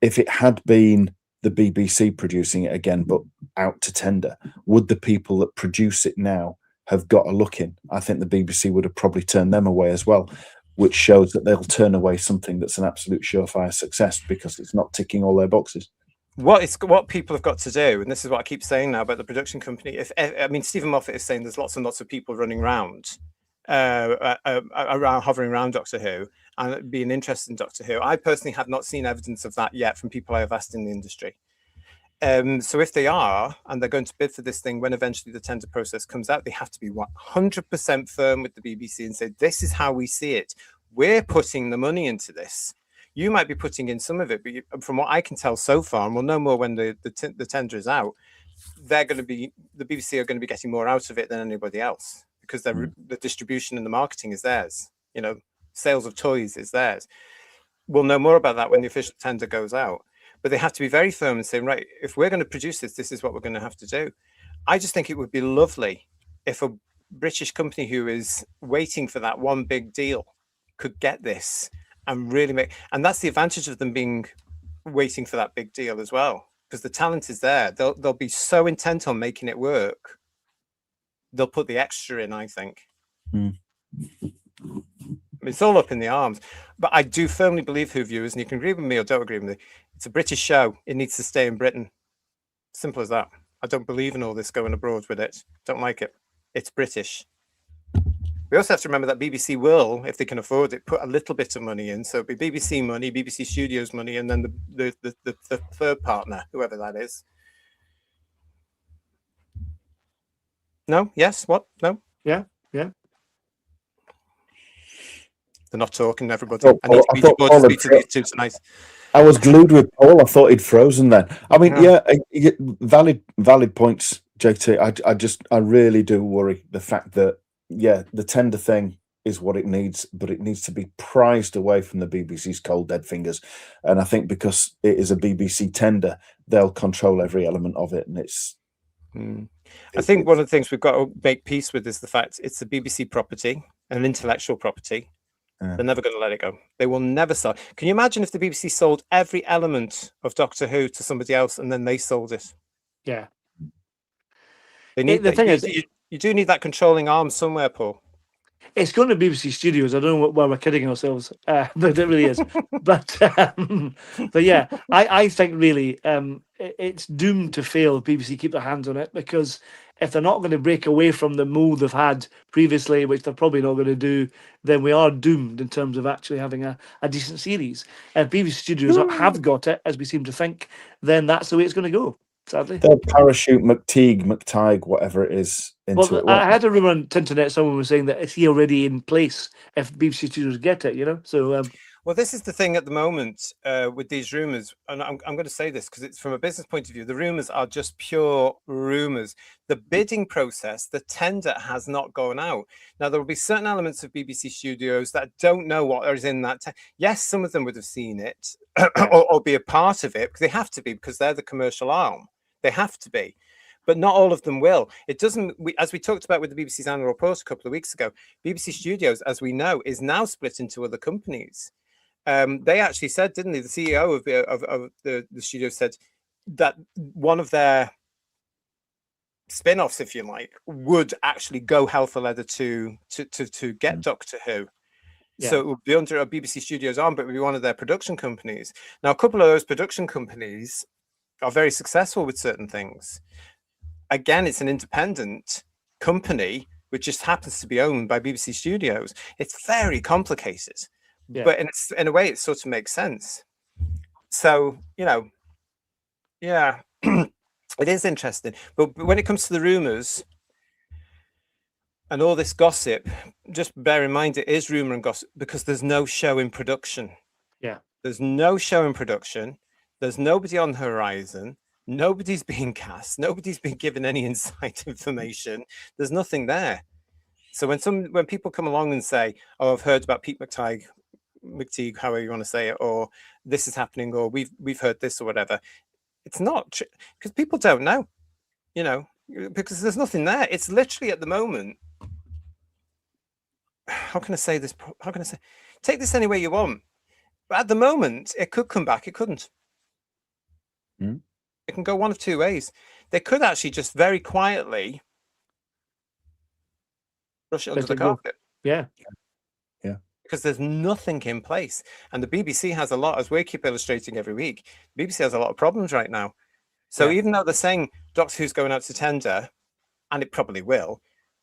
if it had been the BBC producing it again, but out to tender, would the people that produce it now have got a look in? I think the BBC would have probably turned them away as well, which shows that they'll turn away something that's an absolute surefire success because it's not ticking all their boxes. What people have got to do, and this is what I keep saying now about the production company. Stephen Moffat is saying there's lots and lots of people running around, hovering around Doctor Who and being interested in Doctor Who. I personally have not seen evidence of that yet from people I have asked in the industry. So if they are, and they're going to bid for this thing when eventually the tender process comes out, they have to be 100% firm with the BBC and say, this is how we see it. We're putting the money into this. You might be putting in some of it, but from what I can tell so far, and we'll know more when the tender is out, the BBC are going to be getting more out of it than anybody else because the distribution and the marketing is theirs. You know, sales of toys is theirs. We'll know more about that when the official tender goes out. But they have to be very firm and say, right, if we're going to produce this, this is what we're going to have to do. I just think it would be lovely if a British company who is waiting for that one big deal could get this and really make, and that's the advantage of them being waiting for that big deal as well, because the talent is there. They'll be so intent on making it work. They'll put the extra in, I think. It's all up in the arms. But I do firmly believe, Who viewers, and you can agree with me or don't agree with me, it's a British show. It needs to stay in Britain. Simple as that. I don't believe in all this going abroad with it. Don't like it. It's British. We also have to remember that BBC will, if they can afford it, put a little bit of money in. So it'll be BBC money, BBC Studios money, and then the third partner, whoever that is. No? Yes? What? No? Yeah. They're not talking, everybody. I need to be able to speak to these two tonight. I was glued with Paul. I thought he'd frozen then. I mean, valid points, JT. I really do worry the fact that, the tender thing is what it needs, but it needs to be prized away from the BBC's cold dead fingers. And I think because it is a BBC tender, they'll control every element of it. And it's... I think one of the things we've got to make peace with is the fact it's a BBC property, an intellectual property. They're never going to let it go. They will never sell. Can you imagine if the BBC sold every element of Doctor Who to somebody else and then they sold it? Yeah. They need the thing is, you do need that controlling arm somewhere, Paul. It's going to BBC Studios. I don't know why we're kidding ourselves, but it really is. but yeah, I think really it's doomed to fail if BBC keep their hands on it, because if they're not going to break away from the mold they've had previously, which they're probably not going to do, then we are doomed in terms of actually having a decent series. And if BBC Studios have got it, as we seem to think, then that's the way it's going to go, sadly. They'll parachute McTeague, whatever it is, into it. I had a rumor on Tinternet, someone was saying that it's already in place if BBC Studios get it, So... Well, this is the thing at the moment with these rumors, and I'm going to say this because it's from a business point of view. The rumors are just pure rumors. The bidding process, the tender has not gone out. Now, there will be certain elements of BBC Studios that don't know what is in that. Yes, some of them would have seen it or be a part of it, because they have to be, because they're the commercial arm. They have to be. But not all of them will. It doesn't, as we talked about with the BBC's annual report a couple of weeks ago, BBC Studios, as we know, is now split into other companies. They actually said, didn't they? The CEO of the studio said that one of their spin-offs, if you like, would actually go hell for leather to get Doctor Who. Yeah. So it would be under a BBC Studios arm, but it would be one of their production companies. Now, a couple of those production companies are very successful with certain things. Again, it's an independent company which just happens to be owned by BBC Studios. It's very complicated. Yeah. But in a way, it sort of makes sense. So, you know, yeah, it is interesting. But when it comes to the rumors and all this gossip, just bear in mind it is rumor and gossip because there's no show in production. Yeah. There's no show in production. There's nobody on the horizon. Nobody's being cast. Nobody's been given any inside information. There's nothing there. So when people come along and say, "Oh, I've heard about Pete McTeague, however you want to say it, or this is happening, or we've heard this or whatever," it's not because people don't know, you know, because there's nothing there. It's literally at the moment. How can I say this? How can I say? Take this any way you want. But at the moment, it could come back. It couldn't. It can go one of two ways. They could actually just very quietly brush it under the carpet. Yeah. Yeah. Because there's nothing in place. And the BBC has a lot, as we keep illustrating every week, the BBC has a lot of problems right now. So even though they're saying Doctor Who's going out to tender, and it probably will,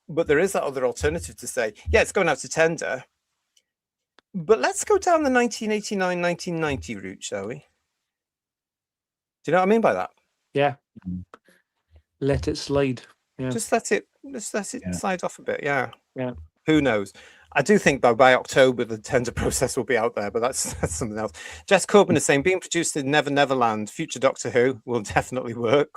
but there is that other alternative to say, yeah, it's going out to tender, but let's go down the 1989, 1990 route, shall we? Do you know what I mean by that? Yeah. Let it slide. Yeah. Just let it slide off a bit. Yeah. Yeah. Who knows? I do think by October the tender process will be out there, but that's something else. Jess Corbin is saying being produced in Never Neverland, future Doctor Who will definitely work? ?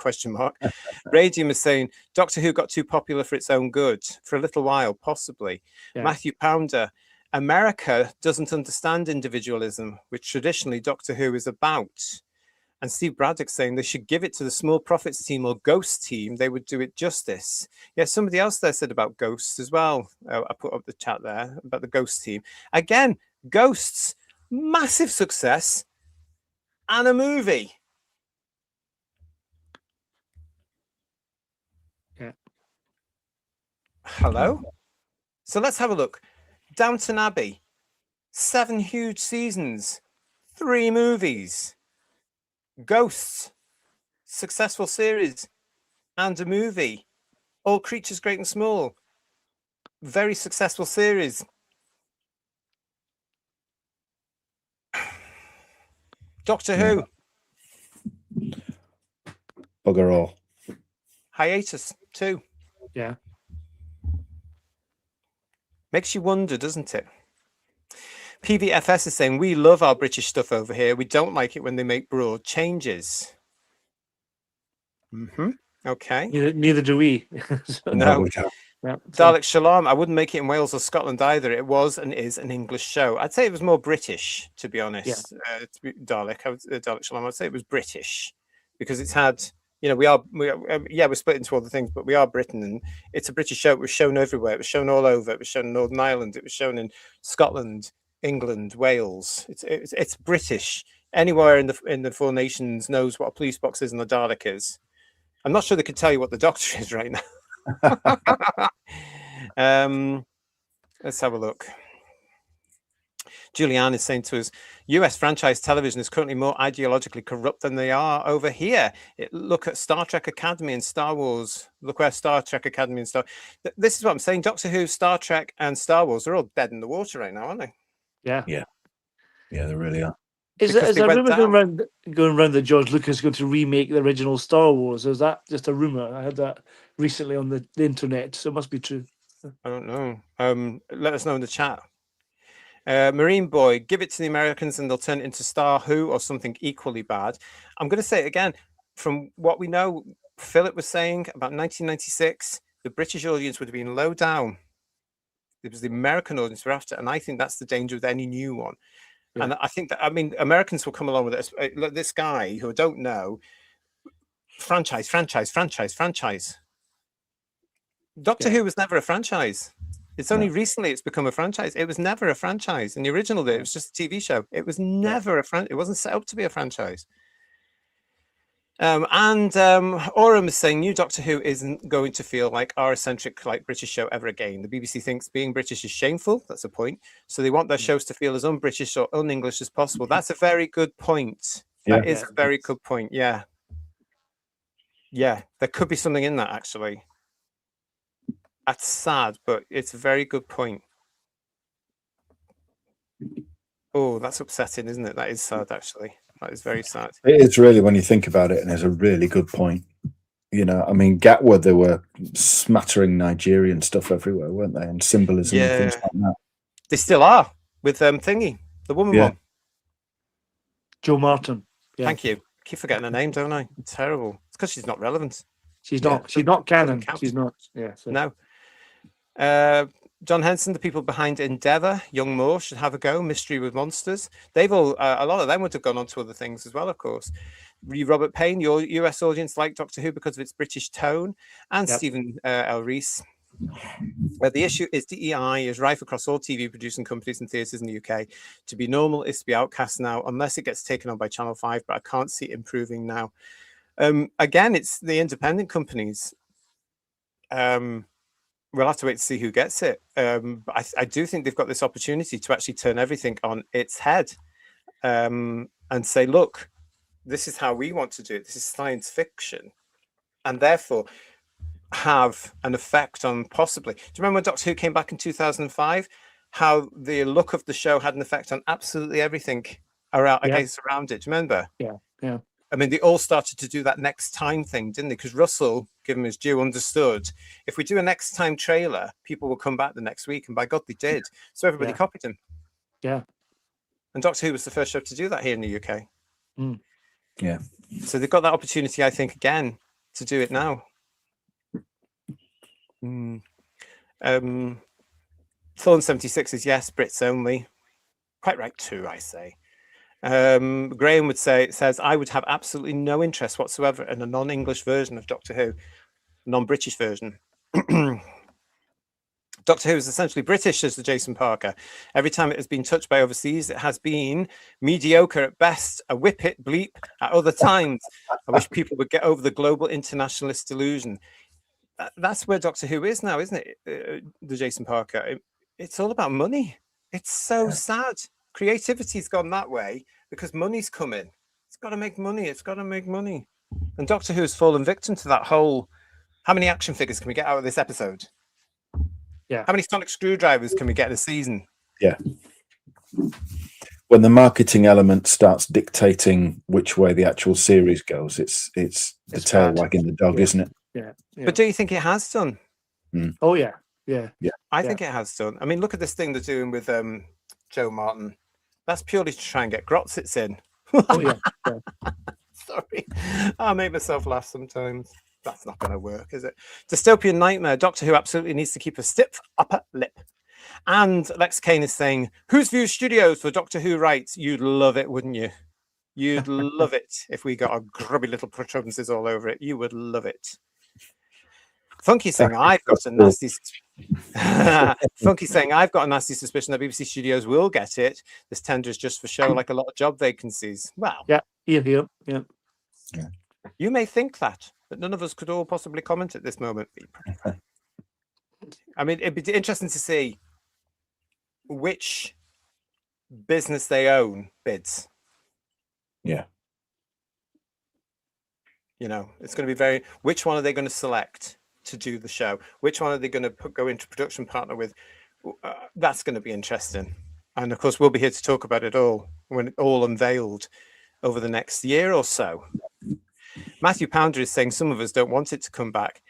Radium is saying Doctor Who got too popular for its own good for a little while, possibly. Yeah. Matthew Pounder, America doesn't understand individualism, which traditionally Doctor Who is about. And Steve Braddock saying they should give it to the Small Profits team or Ghost team. They would do it justice. Yeah, somebody else there said about Ghosts as well. I put up the chat there about the Ghost team. Again, Ghosts, massive success and a movie. Yeah. Hello? So let's have a look. Downton Abbey, 7 huge seasons, 3 movies. Ghosts, successful series and a movie. All Creatures Great and Small, very successful series. Doctor Who, bugger all. Hiatus 2. Yeah. Makes you wonder, doesn't it? PVFS is saying, we love our British stuff over here. We don't like it when they make broad changes. Okay. Neither do we. No. Yeah. Dalek Shalom, I wouldn't make it in Wales or Scotland either. It was and is an English show. I'd say it was more British, to be honest. Yeah. Dalek Shalom, I'd say it was British because it's had, you know, we're split into all the things, but we are Britain and it's a British show. It was shown everywhere. It was shown all over. It was shown in Northern Ireland. It was shown in Scotland, England, Wales. It's British. Anywhere in the Four Nations knows what a police box is and a Dalek is. I'm not sure they could tell you what the Doctor is right now. Let's have a look. Julianne is saying to us, US franchise television is currently more ideologically corrupt than they are over here. Look at Star Trek Academy and Star Wars. Look where Star Trek Academy and Star... This is what I'm saying. Doctor Who, Star Trek and Star Wars are all dead in the water right now, aren't they? Yeah. Yeah. Yeah, they really are. Is a rumor going around that George Lucas is going to remake the original Star Wars? Or is that just a rumor? I heard that recently on the internet, so it must be true. I don't know. Let us know in the chat. Marine Boy, give it to the Americans and they'll turn it into Star Who or something equally bad. I'm going to say it again. From what we know, Philip was saying about 1996, the British audience would have been low down. It was the American audience we're after. And I think that's the danger with any new one. Yeah. And I think that, I mean, Americans will come along with this. This guy who I don't know, franchise. Doctor Who was never a franchise. It's only recently it's become a franchise. It was never a franchise. In the original day, it was just a TV show. It was never a franchise. It wasn't set up to be a franchise. Oram is saying new Doctor Who isn't going to feel like our eccentric like British show ever again. The BBC thinks being British is shameful. That's a point. So they want their shows to feel as un-British or un-English as possible. That's a very good point. That is a very good point. Yeah. Yeah, there could be something in that, actually. That's sad, but it's a very good point. Oh, that's upsetting, isn't it? That is sad, actually. That is very sad. It is really, when you think about it, and it's a really good point. You know, I mean, Gatwa, there were smattering Nigerian stuff everywhere, weren't they? And symbolism and things like that. They still are, with Thingy, the woman one. Jo Martin. Yeah. Thank you. I keep forgetting her name, don't I? It's terrible. It's because she's not relevant. She's not. She's not canon. She's not. Yeah. So. No. John Henson, the people behind Endeavour, Young Moore should have a go. Mystery with Monsters. They've all, a lot of them would have gone on to other things as well, of course. Robert Payne, your US audience like Doctor Who because of its British tone. And Stephen L. Rees. The issue is DEI is rife across all TV producing companies and theatres in the UK. To be normal is to be outcast now, unless it gets taken on by Channel 5, but I can't see it improving now. Again, it's the independent companies. We'll have to wait to see who gets it. But I do think they've got this opportunity to actually turn everything on its head and say, look, this is how we want to do it. This is science fiction. And therefore have an effect on possibly. Do you remember when Doctor Who came back in 2005? How the look of the show had an effect on absolutely everything around it. Do you remember? Yeah. I mean, they all started to do that next time thing, didn't they? Because Russell, given his due, understood if we do a next time trailer, people will come back the next week. And by God, they did. So everybody copied him. Yeah. And Doctor Who was the first show to do that here in the UK. Mm. Yeah. So they've got that opportunity, I think, again, to do it now. Thorn 76 is yes, Brits only. Quite right too, I say. Graham would say, says, I would have absolutely no interest whatsoever in a non-English version of Doctor Who, non-British version. Doctor Who is essentially British, says the Jason Parker. Every time it has been touched by overseas, it has been mediocre at best, a whippet bleep at other times. I wish people would get over the global internationalist delusion. That's where Doctor Who is now, isn't it? The Jason Parker. It's all about money. It's so sad. Creativity's gone that way because money's coming. It's got to make money. It's got to make money. And Doctor Who has fallen victim to that whole, how many action figures can we get out of this episode? Yeah. How many sonic screwdrivers can we get in a season? Yeah. When the marketing element starts dictating which way the actual series goes, it's the tail wagging the dog, isn't it? Yeah. But do you think it has done? Oh, yeah. I think it has done. I mean, look at this thing they're doing with Jo Martin. That's purely to try and get Grotzits in. Oh, yeah. Sorry. I make myself laugh sometimes. That's not going to work, is it? Dystopian Nightmare. Doctor Who absolutely needs to keep a stiff upper lip. And Lex Kane is saying, Who's View Studios for Doctor Who rights? You'd love it, wouldn't you? You'd love it if we got our grubby little protuberances all over it. You would love it. Funky saying, I've got a nasty... Funky saying, I've got a nasty suspicion that BBC Studios will get it. This tender is just for show, like a lot of job vacancies. Well... Yeah. You may think that, but none of us could all possibly comment at this moment. I mean, it'd be interesting to see which business they own bids. Yeah. You know, it's going to be very... Which one are they going to select to do the show? Which one are they going to go into production partner with? That's going to be interesting. And of course, we'll be here to talk about it all when it all unveiled over the next year or so. Matthew Pounder is saying some of us don't want it to come back.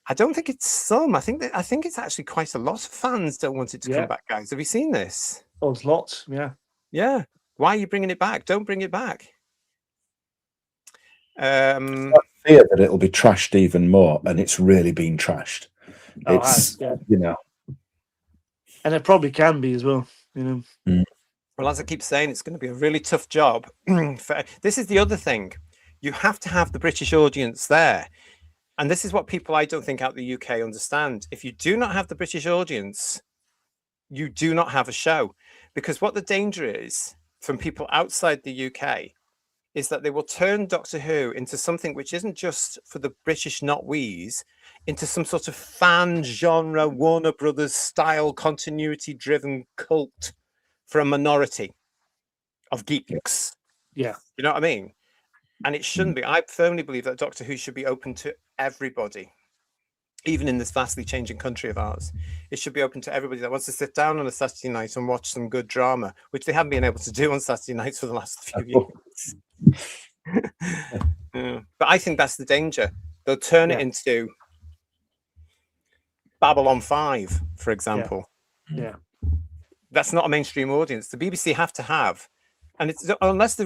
I don't think it's some. I think it's actually quite a lot of fans don't want it to come back, guys. Have you seen this? Oh, it's lots. Yeah. Yeah. Why are you bringing it back? Don't bring it back. I fear that it'll be trashed even more, and it's really been trashed. Oh, It's yeah. you know, and it probably can be as well. You know. Well, as I keep saying, it's going to be a really tough job. This is the other thing. You have to have the British audience there. And this is what people I don't think out the UK understand. If you do not have the British audience, you do not have a show. Because what the danger is from people outside the UK is that they will turn Doctor Who into something which isn't just for the British not we's, into some sort of fan genre, Warner Brothers style, continuity driven cult for a minority of geeks. Yeah. You know what I mean? And it shouldn't be. I firmly believe that Doctor Who should be open to everybody, even in this vastly changing country of ours. It should be open to everybody that wants to sit down on a Saturday night and watch some good drama, which they haven't been able to do on Saturday nights for the last few years. Yeah. But I think that's the danger. They'll turn it into Babylon 5, for example. Yeah. That's not a mainstream audience. The BBC have to have, and it's unless they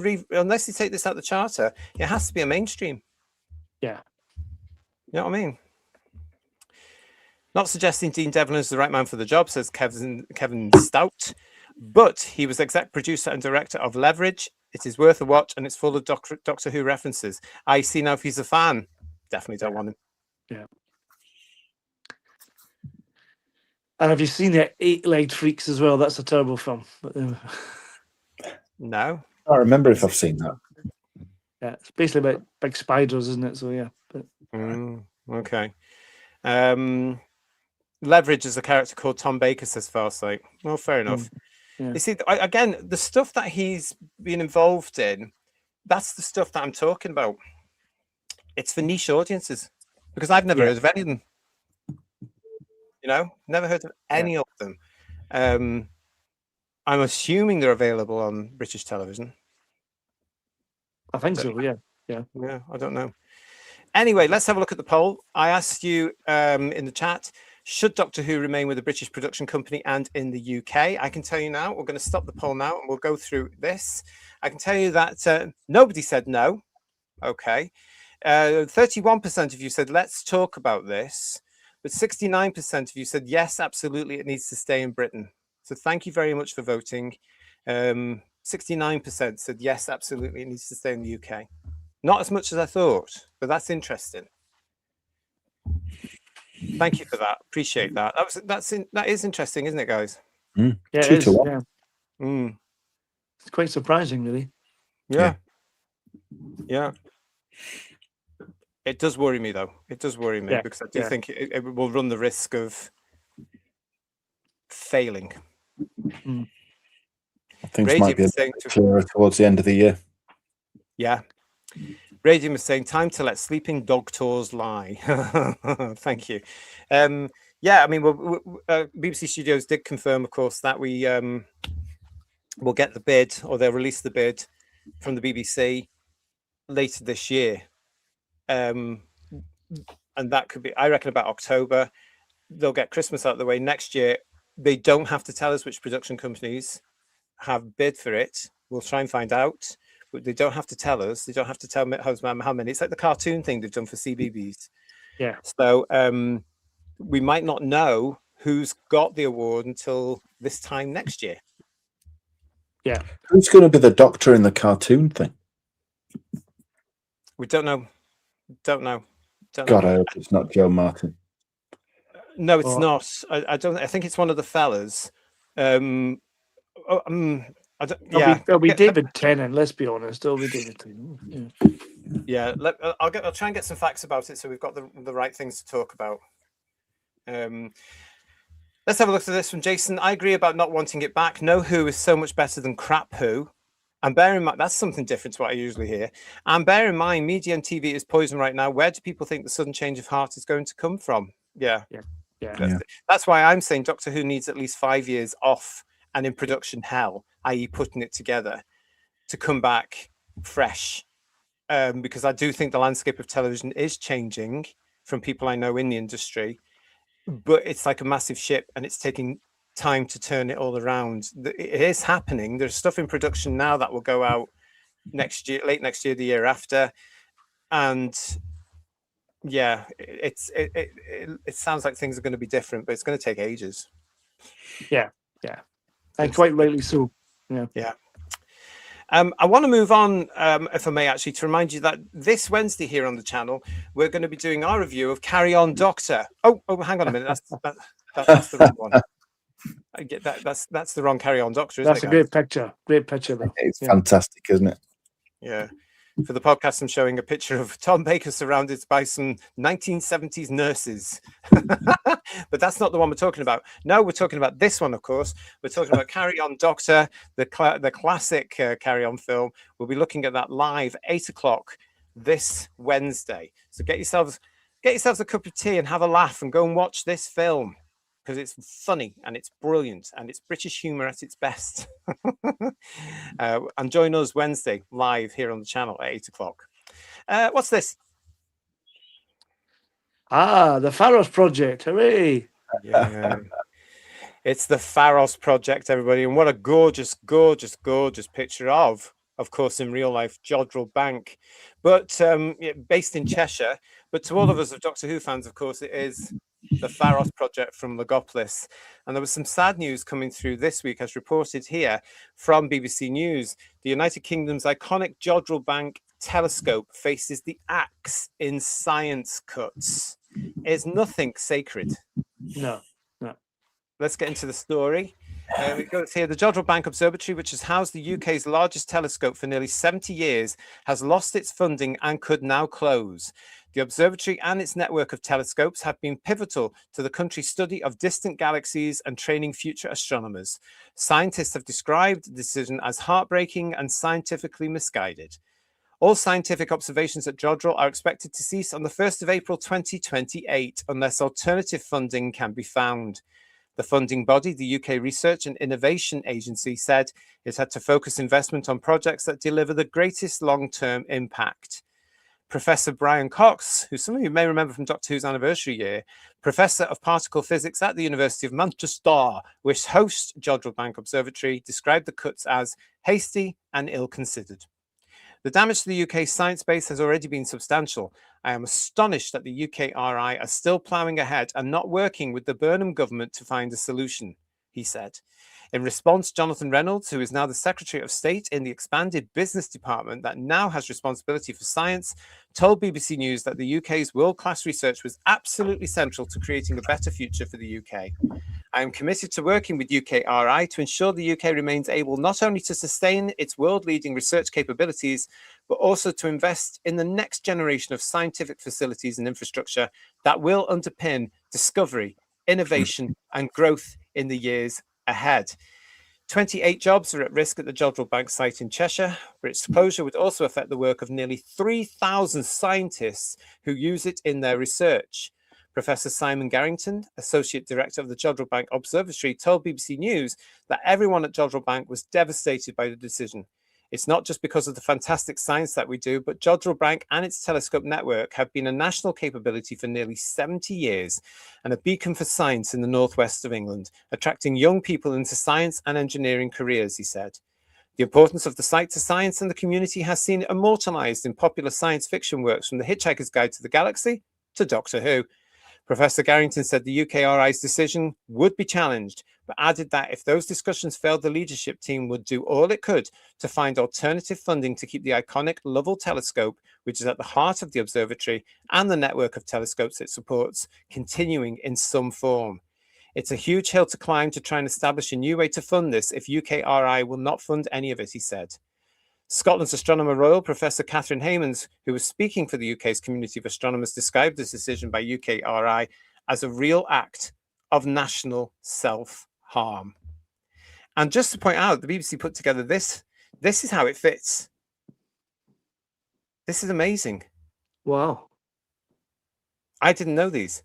take this out the charter, it has to be a mainstream. Yeah. You know what I mean? Not suggesting Dean Devlin is the right man for the job, says Kevin Stout, but he was exec producer and director of Leverage. It is worth a watch, and it's full of Doctor Who references. I see now if he's a fan. Definitely don't want him. Yeah. And have you seen the Eight-Legged Freaks as well? That's a terrible film. But, No. I remember if I've seen that. Yeah, it's basically about big spiders, isn't it? So yeah. But... Okay. Leverage is a character called Tom Baker, says Farsight. Well, fair enough. Yeah. You see, again, the stuff that he's been involved in, that's the stuff that I'm talking about. It's for niche audiences, because I've never heard of any of them. You know, never heard of any of them. I'm assuming they're available on British television. I think so. Yeah. Yeah, I don't know. Anyway, let's have a look at the poll. I asked you in the chat, should Doctor Who remain with a British production company and in the UK? I can tell you now, we're going to stop the poll now and we'll go through this. I can tell you that nobody said no. Okay. 31% of you said, let's talk about this. But 69% of you said, yes, absolutely, it needs to stay in Britain. So thank you very much for voting. 69% said, yes, absolutely, it needs to stay in the UK. Not as much as I thought, but that's interesting. Thank you for that. Appreciate that. That is interesting, isn't it, guys? Yeah, it is. Yeah. It's quite surprising, really. Yeah. It does worry me, though. It does worry me because I do think it will run the risk of failing. Things might be clearer towards the end of the year. Yeah. Radium is saying, time to let sleeping dog tours lie. Thank you. Yeah, I mean, BBC Studios did confirm, of course, that we will get the bid, or they'll release the bid from the BBC later this year. And that could be, I reckon, about October. They'll get Christmas out of the way next year. They don't have to tell us which production companies have bid for it. We'll try and find out. But they don't have to tell us. They don't have to tell me how many. It's like the cartoon thing they've done for CBeebies. Yeah. So we might not know who's got the award until this time next year. Yeah. Who's going to be the Doctor in the cartoon thing? We don't know. Don't know. God, I hope it's not Joe Martin. No, it's not. I don't. I think it's one of the fellas. It'll be David Tennant. Let's be honest. It'll be David Tennant. Yeah. I'll try and get some facts about it, so we've got the right things to talk about. Let's have a look at this from Jason. I agree about not wanting it back. No Who is so much better than crap Who. And bear in mind, that's something different to what I usually hear. And bear in mind, media and TV is poison right now. Where do people think the sudden change of heart is going to come from? Yeah. That's why I'm saying Doctor Who needs at least 5 years off and in production hell, i.e. putting it together, to come back fresh. Because I do think the landscape of television is changing from people I know in the industry, but it's like a massive ship and it's taking time to turn it all around. It is happening. There's stuff in production now that will go out next year, late next year, the year after, and yeah, it sounds like things are going to be different, but it's going to take ages. Yeah, and quite rightly so. Yeah. I want to move on, if I may, actually, to remind you that this Wednesday here on the channel, we're going to be doing our review of Carry On Doctor. Oh, hang on a minute. That's the wrong one. I get that. That's the wrong Carry On Doctor, isn't That's it, a guys? great picture, though. It's fantastic, isn't it? Yeah. For the podcast, I'm showing a picture of Tom Baker surrounded by some 1970s nurses. But that's not the one we're talking about. No, we're talking about this one, of course. We're talking about Carry On Doctor, the classic Carry On film. We'll be looking at that live 8 o'clock this Wednesday. So get yourselves a cup of tea and have a laugh and go and watch this film, because it's funny and it's brilliant and it's British humour at its best. And join us Wednesday live here on the channel at 8 o'clock. What's this? The Pharos Project. Hooray! Yeah. It's the Pharos Project, everybody. And what a gorgeous, gorgeous, gorgeous picture of course, in real life, Jodrell Bank. But based in Cheshire. But to all of us of Doctor Who fans, of course, it is the Pharos Project from Logopolis. And there was some sad news coming through this week, as reported here from BBC News. The United Kingdom's iconic Jodrell Bank telescope faces the axe in science cuts. Is nothing sacred? No. Let's get into the story. It goes here. The Jodrell Bank Observatory, which has housed the UK's largest telescope for nearly 70 years, has lost its funding and could now close. The observatory and its network of telescopes have been pivotal to the country's study of distant galaxies and training future astronomers. Scientists have described the decision as heartbreaking and scientifically misguided. All scientific observations at Jodrell are expected to cease on the 1st of April 2028 unless alternative funding can be found. The funding body, the UK Research and Innovation Agency, said it had to focus investment on projects that deliver the greatest long-term impact. Professor Brian Cox, who some of you may remember from Doctor Who's anniversary year, Professor of Particle Physics at the University of Manchester, which hosts Jodrell Bank Observatory, described the cuts as hasty and ill-considered. The damage to the UK science base has already been substantial. I am astonished that the UKRI are still ploughing ahead and not working with the Burnham government to find a solution, he said. In response, Jonathan Reynolds, who is now the Secretary of State in the expanded business department that now has responsibility for science, told BBC News that the UK's world-class research was absolutely central to creating a better future for the UK. I am committed to working with UKRI to ensure the UK remains able not only to sustain its world-leading research capabilities, but also to invest in the next generation of scientific facilities and infrastructure that will underpin discovery, innovation, and growth in the years ahead. 28 jobs are at risk at the Jodrell Bank site in Cheshire, but its closure would also affect the work of nearly 3,000 scientists who use it in their research. Professor Simon Garrington, Associate Director of the Jodrell Bank Observatory, told BBC News that everyone at Jodrell Bank was devastated by the decision. It's not just because of the fantastic science that we do, but Jodrell Bank and its telescope network have been a national capability for nearly 70 years and a beacon for science in the northwest of England, attracting young people into science and engineering careers, he said. The importance of the site to science and the community has seen it immortalized in popular science fiction works from The Hitchhiker's Guide to the Galaxy to Doctor Who. Professor Garrington said the UKRI's decision would be challenged, but added that if those discussions failed, the leadership team would do all it could to find alternative funding to keep the iconic Lovell telescope, which is at the heart of the observatory, and the network of telescopes it supports, continuing in some form. It's a huge hill to climb to try and establish a new way to fund this if UKRI will not fund any of it, he said. Scotland's Astronomer Royal, Professor Catherine Haymans, who was speaking for the UK's community of astronomers, described this decision by UKRI as a real act of national self-harm. And just to point out, the BBC put together this is how it fits. This is amazing. Wow. I didn't know these,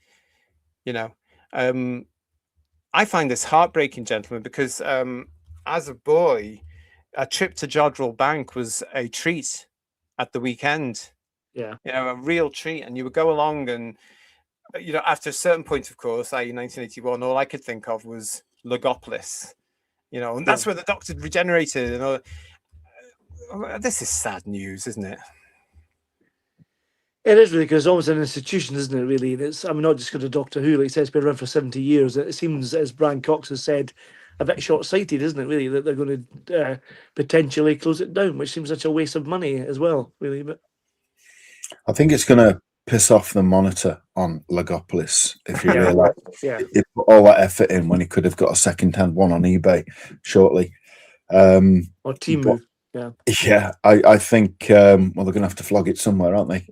I find this heartbreaking, gentlemen, because as a boy, a trip to Jodrell Bank was a treat at the weekend. Yeah. A real treat. And you would go along and, after a certain point, of course, i.e. 1981, all I could think of was, Logopolis, you know, and that's where the Doctor regenerated. And this is sad news, isn't it? It is really, because it's almost an institution, isn't it? Really, and it's, I mean, not just because of Doctor Who, like I said, it's been around for 70 years. It seems, as Brian Cox has said, a bit short-sighted, isn't it? Really, that they're going to potentially close it down, which seems such a waste of money as well. Really, but I think it's going to piss off the monitor on Logopolis if you realise he put all that effort in when he could have got a second-hand one on eBay shortly. Or Temu. Yeah, I think well, they're going to have to flog it somewhere, aren't they?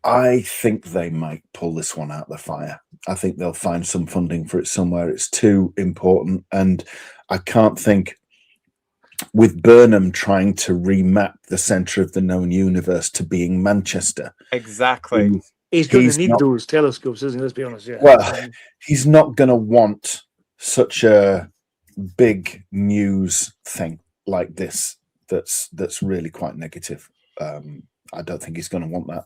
I think they might pull this one out of the fire. I think they'll find some funding for it somewhere. It's too important, and I can't think, with Burnham trying to remap the centre of the known universe to being Manchester. Exactly. He's going to need those telescopes, isn't he? Let's be honest. Yeah. Well, he's not going to want such a big news thing like this. That's really quite negative. I don't think he's going to want that.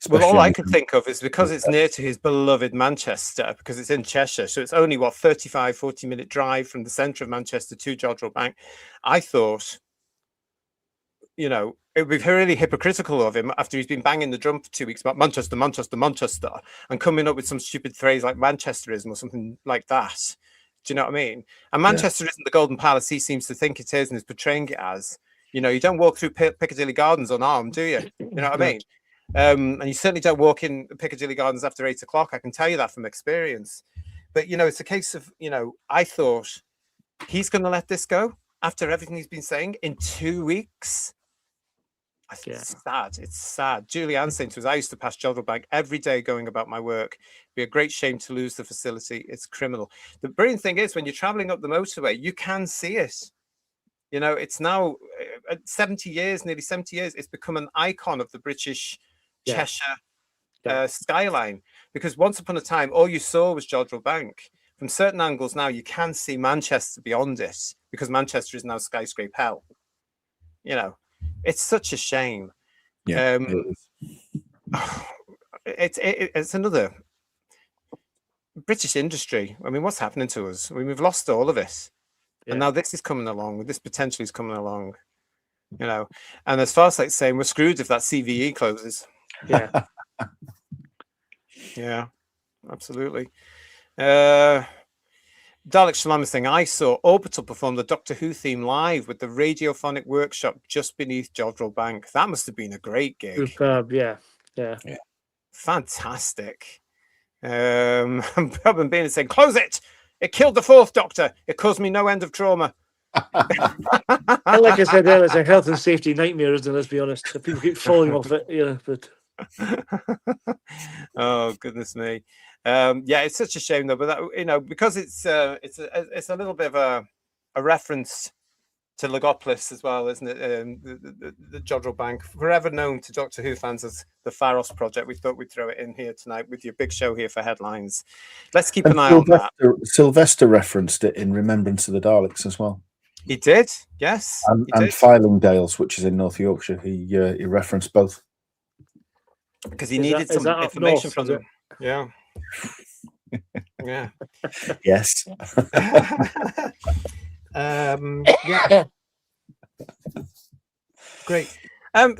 Well, all I can think of is because it's near to his beloved Manchester, because it's in Cheshire, so it's only, 40-minute drive from the centre of Manchester to Jodrell Bank. I thought, you know, it would be really hypocritical of him after he's been banging the drum for 2 weeks about Manchester, Manchester, Manchester, and coming up with some stupid phrase like Manchesterism or something like that. Do you know what I mean? And Manchester isn't the Golden Palace he seems to think it is and is portraying it as. You know, you don't walk through Piccadilly Gardens unarmed, do you? You know what I mean? And you certainly don't walk in Piccadilly Gardens after 8 o'clock. I can tell you that from experience. But, you know, it's a case of, you know, I thought he's going to let this go after everything he's been saying in 2 weeks. It's sad. It's sad. Julie Ann saying to us, I used to pass Jodrell Bank every day going about my work. It'd be a great shame to lose the facility. It's criminal. The brilliant thing is when you're traveling up the motorway, you can see it. You know, it's now 70 years, nearly 70 years, it's become an icon of the British Cheshire skyline. Because once upon a time, all you saw was Jodrell Bank. From certain angles now, you can see Manchester beyond it, because Manchester is now skyscraper hell. You know, it's such a shame. Yeah, it's another British industry. I mean, what's happening to us? I mean, we've lost all of it. And now this is coming along. This potentially is coming along, you know. And as far as like saying, we're screwed if that CVE closes. Yeah. Yeah, absolutely. Dalek Shalom is saying, I saw Orbital perform the Doctor Who theme live with the radiophonic workshop just beneath Jodrell Bank. That must have been a great gig. Superb, yeah. Fantastic. Robin Bean is saying, close it. It killed the fourth Doctor. It caused me no end of trauma. And like I said earlier, it's a health and safety nightmare, isn't it? Let's be honest. People keep falling off it, you know. But oh goodness me, yeah, it's such a shame though. But that, you know, because it's a little bit of a reference to Logopolis as well, isn't it? The Jodrell Bank, forever known to Doctor Who fans as the Pharos Project. We thought we'd throw it in here tonight with your big show here for headlines. Let's keep an eye on that. Sylvester referenced it in Remembrance of the Daleks as well. He did, yes. And Filingdales, which is in North Yorkshire, he referenced both. Because he needed some information from them. Yeah. Yeah. Yes. Yeah. Great. I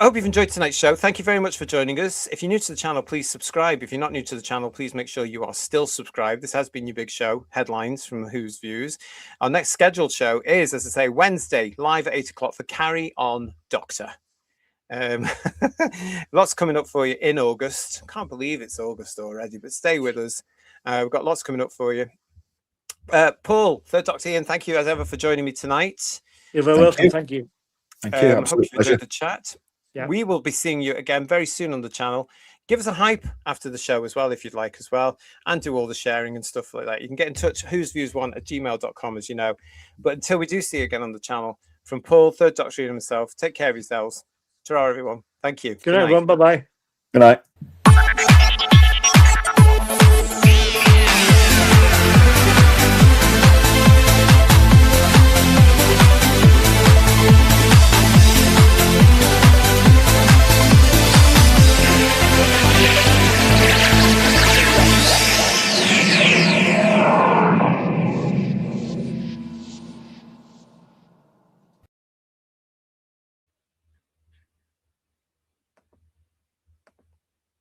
hope you've enjoyed tonight's show. Thank you very much for joining us. If you're new to the channel, please subscribe. If you're not new to the channel, please make sure you are still subscribed. This has been your big show, Headlines from Who's Views. Our next scheduled show is, as I say, Wednesday, live at 8 o'clock for Carry On Doctor. Lots coming up for you in August. Can't believe it's August already, but stay with us. We've got lots coming up for you. Paul, Third Doctor Ian, thank you as ever for joining me tonight. You're very welcome. Thank you. Thank you. Hope you enjoyed the chat. Yeah. We will be seeing you again very soon on the channel. Give us a hype after the show as well, if you'd like as well, and do all the sharing and stuff like that. You can get in touch, whosviews1@gmail.com, as you know. But until we do see you again on the channel, from Paul, Third Doctor Ian himself, take care of yourselves. Ta-ra, everyone. Thank you. Good night, everyone. Bye-bye. Good night.